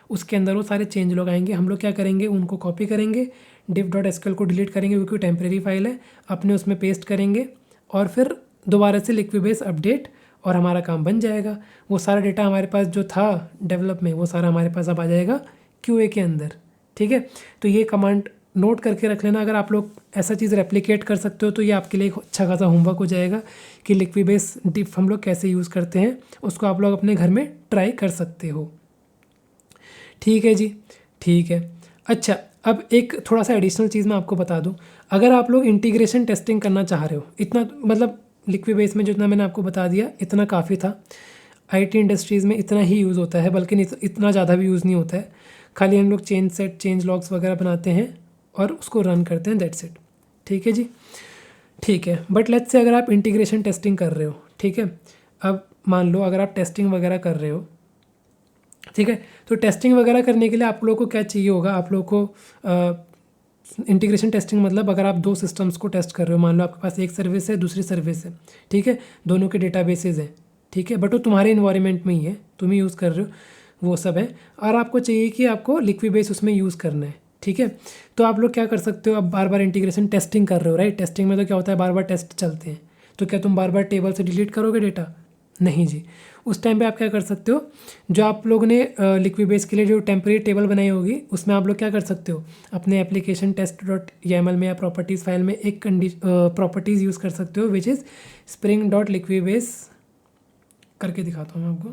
Speaker 1: उसके अंदर वो सारे चेंज लॉग आएंगे, हम लोग क्या करेंगे, उनको कॉपी करेंगे, diff.sql को डिलीट करेंगे क्योंकि टेम्प्रेरी फाइल है, अपने उसमें पेस्ट करेंगे, और फिर दोबारा से लिक्विड बेस अपडेट, और हमारा काम बन जाएगा। वो सारा डेटा हमारे पास जो था डेवलप में, वो सारा हमारे पास अब आ जाएगा क्यूए के अंदर। ठीक है, तो ये कमांड नोट करके रख लेना। अगर आप लोग ऐसा चीज़ रेप्लिकेट कर सकते हो तो ये आपके लिए एक अच्छा खासा होमवर्क हो जाएगा कि लिक्विड बेस डिफ़ हम लोग कैसे यूज़ करते हैं, उसको आप लोग अपने घर में ट्राई कर सकते हो। ठीक है जी, ठीक है। अच्छा, अब एक थोड़ा सा एडिशनल चीज़ मैं आपको बता दूं, अगर आप लोग इंटीग्रेशन टेस्टिंग करना चाह रहे हो, इतना मतलब लिक्विड बेस में जितना मैंने आपको बता दिया इतना काफ़ी था। IT इंडस्ट्रीज़ में इतना ही यूज़ होता है, बल्कि इतना ज़्यादा भी यूज़ नहीं होता है। खाली हम लोग चेंज सेट, चेंज लॉग्स वगैरह बनाते हैं और उसको रन करते हैं, दैट्स इट। ठीक है जी, ठीक है। बट लेट्स से अगर आप इंटीग्रेशन टेस्टिंग कर रहे हो, ठीक है, अब मान लो अगर आप टेस्टिंग वगैरह कर रहे हो, ठीक है, तो टेस्टिंग वगैरह करने के लिए आप लोगों को क्या चाहिए होगा, आप लोगों को इंटीग्रेशन टेस्टिंग मतलब अगर आप दो सिस्टम्स को टेस्ट कर रहे हो, मान लो आपके पास एक सर्विस है दूसरी सर्विस है, ठीक है, दोनों के डेटाबेसेस हैं, ठीक है, बट वो तुम्हारे इन्वायरमेंट में ही है, तुम ही यूज़ कर रहे हो, वो सब है, और आपको चाहिए कि आपको लिक्विड बेस उसमें यूज़ करना है। ठीक है। तो आप लोग क्या कर सकते हो, अब बार बार इंटीग्रेशन टेस्टिंग कर रहे हो, राइट। टेस्टिंग में तो क्या होता है, बार बार टेस्ट चलते हैं। तो क्या तुम बार बार टेबल से डिलीट करोगे डेटा? नहीं जी। उस टाइम पे आप क्या कर सकते हो, जो आप लोगों ने लिक्विबेस के लिए जो टेम्परेरी टेबल बनाई होगी, उसमें आप लोग क्या कर सकते हो, अपने एप्लीकेशन टेस्ट डॉट YAML में या प्रॉपर्टीज़ फाइल में एक प्रॉपर्टीज़ यूज़ कर सकते हो, विच इज़ स्प्रिंग डॉट लिक्विबेस करके दिखाता हूँ मैं आपको।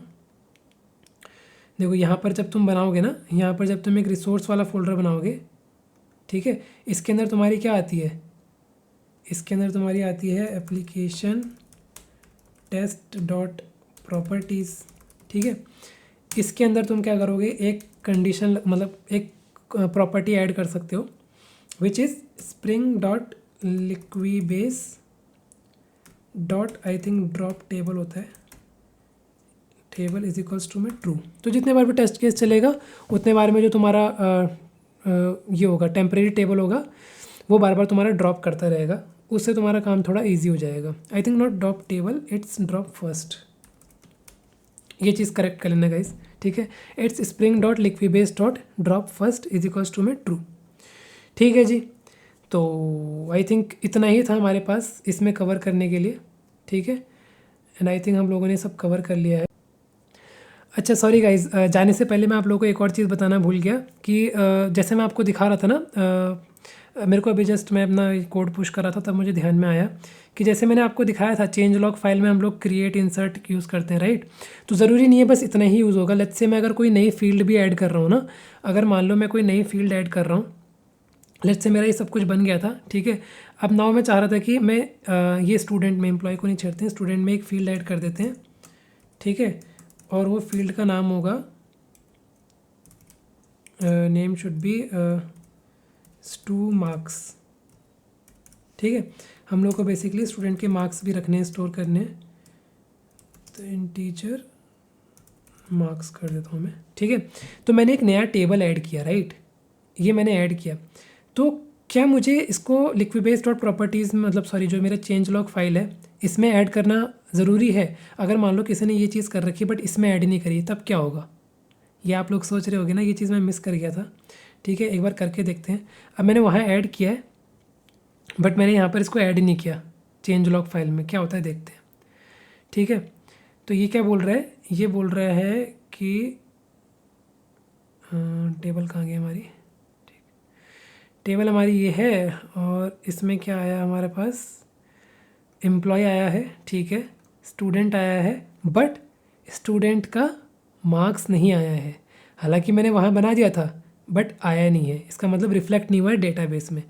Speaker 1: देखो यहाँ पर जब तुम बनाओगे ना, यहाँ पर जब तुम एक रिसोर्स वाला फोल्डर बनाओगे, ठीक है, इसके अंदर तुम्हारी क्या आती है, इसके अंदर तुम्हारी आती है एप्लीकेशन टेस्ट डॉट प्रॉपर्टीज़, ठीक है। इसके अंदर तुम क्या करोगे, एक कंडीशन मतलब एक प्रॉपर्टी ऐड कर सकते हो, which is spring dot Liquibase dot I think drop table होता है, टेबल इज इक्वल्स टू में ट्रू। तो जितने बार भी टेस्ट केस चलेगा उतने बार में जो तुम्हारा ये होगा टेम्परेरी टेबल होगा, वो बार बार तुम्हारा ड्रॉप करता रहेगा, उससे तुम्हारा काम थोड़ा इजी हो जाएगा। I think not drop table, it's drop first, ये चीज़ करेक्ट कर लेना गाइस, ठीक है। It's spring dot Liquibase dot drop first is equals to में ट्रू, ठीक है जी। तो आई थिंक इतना ही था हमारे पास इसमें कवर करने के लिए, ठीक है। एंड आई थिंक हम लोगों ने सब कवर कर लिया है। अच्छा सॉरी गाइज, जाने से पहले मैं आप लोगों को एक और चीज़ बताना भूल गया कि जैसे मैं आपको दिखा रहा था ना, मेरे को अभी जस्ट मैं अपना कोड पुश कर रहा था, तब मुझे ध्यान में आया कि जैसे मैंने आपको दिखाया था चेंज लॉग फाइल में हम लोग क्रिएट इंसर्ट यूज़ करते हैं, राइट। तो ज़रूरी नहीं है बस इतना ही यूज़ होगा। लेट्स से मैं अगर कोई नई फील्ड भी ऐड कर रहा हूँ ना, अगर मान लो मैं कोई नई फील्ड ऐड कर रहा हूँ, लेट्स से मेरा ये सब कुछ बन गया था, ठीक है। अब नाउ मैं चाह रहा था कि मैं ये स्टूडेंट में, एम्प्लॉय को नहीं छेड़ते हैं, स्टूडेंट में एक फील्ड ऐड कर देते हैं, ठीक है। और वो फील्ड का नाम होगा, name should be stu marks, ठीक है। हम लोग को बेसिकली स्टूडेंट के मार्क्स भी रखने हैं, स्टोर करने हैं, तो इन टीचर मार्क्स कर देता हूँ मैं, ठीक है। तो मैंने एक नया टेबल ऐड किया, राइट, ये मैंने ऐड किया। तो क्या मुझे इसको लिक्विबेस डॉट प्रॉपर्टीज़ मतलब सॉरी जो मेरा चेंज लॉग फाइल है इसमें ऐड करना ज़रूरी है? अगर मान लो किसी ने ये चीज़ कर रखी बट इसमें ऐड नहीं करी, तब क्या होगा? ये आप लोग सोच रहे होगे ना, ये चीज़ मैं मिस कर गया था, ठीक है। एक बार करके देखते हैं। अब मैंने वहाँ ऐड किया है बट मैंने यहाँ पर इसको ऐड ही नहीं किया चेंज लॉग फाइल में, क्या होता है देखते हैं, ठीक है। तो ये क्या बोल रहा है, ये बोल रहा है कि टेबल कहाँ गई हमारी, टेबल हमारी ये है, और इसमें क्या आया हमारे पास, एम्प्लॉय आया है, ठीक है, स्टूडेंट आया है, बट स्टूडेंट का मार्क्स नहीं आया है। हालांकि मैंने वहाँ बना दिया था बट आया नहीं है, इसका मतलब रिफ्लेक्ट नहीं हुआ है डेटाबेस में।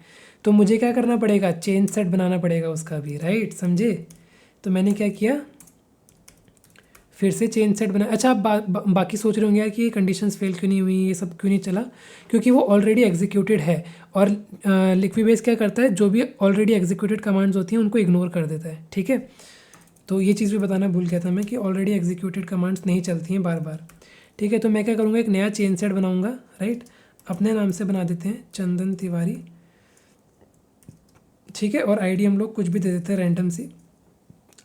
Speaker 1: तो मुझे क्या करना पड़ेगा, चेंज सेट बनाना पड़ेगा उसका भी, राइट, समझे। तो मैंने क्या किया, फिर से चेंज सेट बना। अच्छा, आप बाकी सोच रहे होंगे यार कि ये कंडीशंस फेल क्यों नहीं हुई, ये सब क्यों नहीं चला, क्योंकि वो ऑलरेडी एग्जीक्यूटेड है। और लिक्विबेस क्या करता है, जो भी ऑलरेडी एग्जीक्यूटेड कमांड्स होती हैं उनको इग्नोर कर देता है, ठीक है। तो ये चीज़ भी बताना भूल गया था मैं कि ऑलरेडी एग्जीक्यूटेड कमांड्स नहीं चलती हैं बार बार, ठीक है। तो मैं क्या करूँगा, एक नया चेंज सेट बनाऊँगा, राइट, अपने नाम से बना देते हैं, चंदन तिवारी, ठीक है। और आईडी हम लोग कुछ भी दे देते हैं रैंडम सी,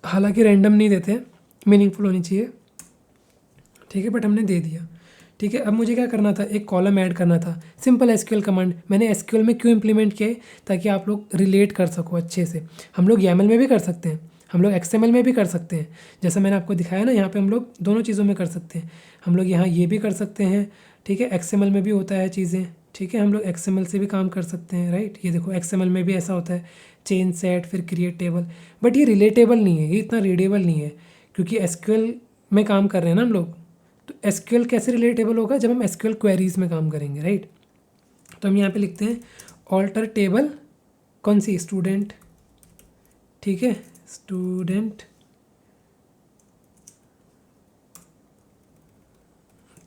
Speaker 1: हालांकि रैंडम नहीं देते हैं, मीनिंगफुल होनी चाहिए, ठीक है, बट हमने दे दिया, ठीक है। अब मुझे क्या करना था, एक कॉलम ऐड करना था, सिंपल एसक्यूएल कमांड। मैंने एसक्यूएल में क्यों इंप्लीमेंट किया है, ताकि आप लोग रिलेट कर सको अच्छे से। हम लोग YAML में भी कर सकते हैं, हम लोग XML में भी कर सकते हैं, जैसा मैंने आपको दिखाया ना, यहाँ पे हम लोग दोनों चीज़ों में कर सकते हैं। हम लोग यहाँ ये भी कर सकते हैं, ठीक है, XML में भी होता है चीज़ें, ठीक है, हम लोग XML से भी काम कर सकते हैं, राइट। ये देखो XML में भी ऐसा होता है, चेंज सेट फिर क्रिएट टेबल, बट ये रिलेटेबल नहीं है, ये इतना रीडेबल नहीं है, क्योंकि SQL में काम कर रहे हैं ना हम लोग। तो SQL कैसे रिलेटेबल होगा, जब हम SQL क्वेरीज में काम करेंगे, राइट। तो हम यहाँ पे लिखते हैं ऑल्टर टेबल, कौन सी, स्टूडेंट, ठीक है, स्टूडेंट,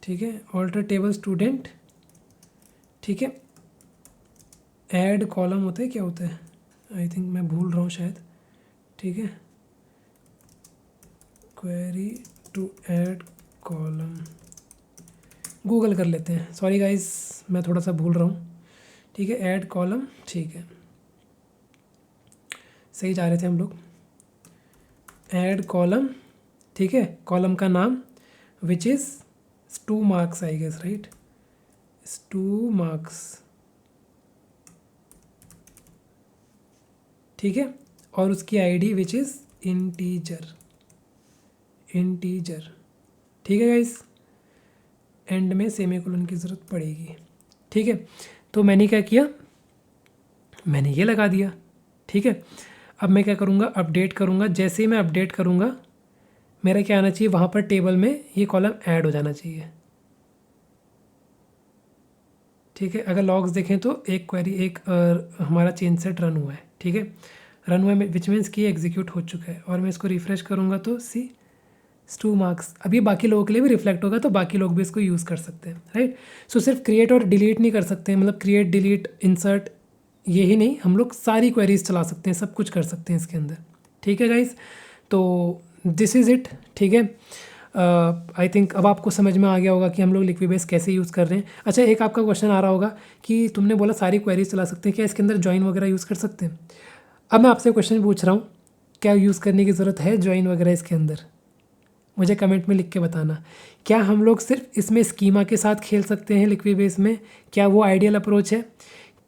Speaker 1: ठीक है, ऑल्टर टेबल स्टूडेंट, ठीक है। ऐड कॉलम होता है, क्या होता है, आई थिंक मैं भूल रहा हूँ शायद, ठीक है, query to add column, Google कर लेते हैं, सॉरी गाइस मैं थोड़ा सा भूल रहा हूँ, ठीक है, ऐड कॉलम, ठीक है, सही जा रहे थे हम लोग। ऐड कॉलम, ठीक है, कॉलम का नाम which is stu marks I guess, right, stu marks, ठीक है, और उसकी आईडी विच इज़ इंटीजर, ठीक है गाइस। एंड में सेमीकोलन की ज़रूरत पड़ेगी, ठीक है। तो मैंने क्या किया, मैंने ये लगा दिया, ठीक है। अब मैं क्या करूँगा, अपडेट करूँगा। जैसे ही मैं अपडेट करूँगा मेरा क्या आना चाहिए, वहाँ पर टेबल में ये कॉलम ऐड हो जाना चाहिए, ठीक है। अगर लॉग्स देखें तो एक क्वेरी, एक हमारा चेंज सेट रन हुआ है, ठीक है, रन हुआ है विच मीन्स कि एग्जीक्यूट हो चुका है। और मैं इसको रिफ़्रेश करूँगा तो सी 2 मार्क्स। अब ये बाकी लोगों के लिए भी रिफ्लेक्ट होगा, तो बाकी लोग भी इसको यूज़ कर सकते हैं, राइट। सो सिर्फ क्रिएट और डिलीट नहीं कर सकते हैं, मतलब क्रिएट, डिलीट, इंसर्ट, यही नहीं, हम लोग सारी क्वेरीज चला सकते हैं, सब कुछ कर सकते हैं इसके अंदर, ठीक है गाइज। तो दिस इज़ इट, ठीक है। आई थिंक अब आपको समझ में आ गया होगा कि हम लोग लिक्विबेस कैसे यूज़ कर रहे हैं। अच्छा, एक आपका क्वेश्चन आ रहा होगा कि तुमने बोला सारी क्वेरीज चला सकते हैं, क्या इसके अंदर जॉइन वगैरह यूज़ कर सकते हैं? अब मैं आपसे क्वेश्चन पूछ रहा हूँ, क्या यूज़ करने की ज़रूरत है जॉइन वगैरह इसके अंदर? मुझे कमेंट में लिख के बताना। क्या हम लोग सिर्फ इसमें स्कीमा के साथ खेल सकते हैं लिक्विबेस में? क्या वो आइडियल अप्रोच है?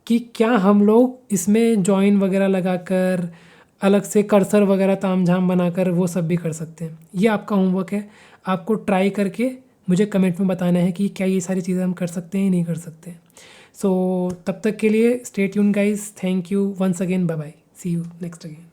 Speaker 1: कि क्या हम लोग इसमें जॉइन वगैरह लगाकर अलग से कर्सर वगैरह तामझाम बनाकर वो सब भी कर सकते हैं? ये आपका होमवर्क है, आपको ट्राई करके मुझे कमेंट में बताना है कि क्या ये सारी चीज़ें हम कर सकते हैं या नहीं कर सकते। सो तब तक के लिए stay tuned guys, thank you once again, bye bye, see you next again.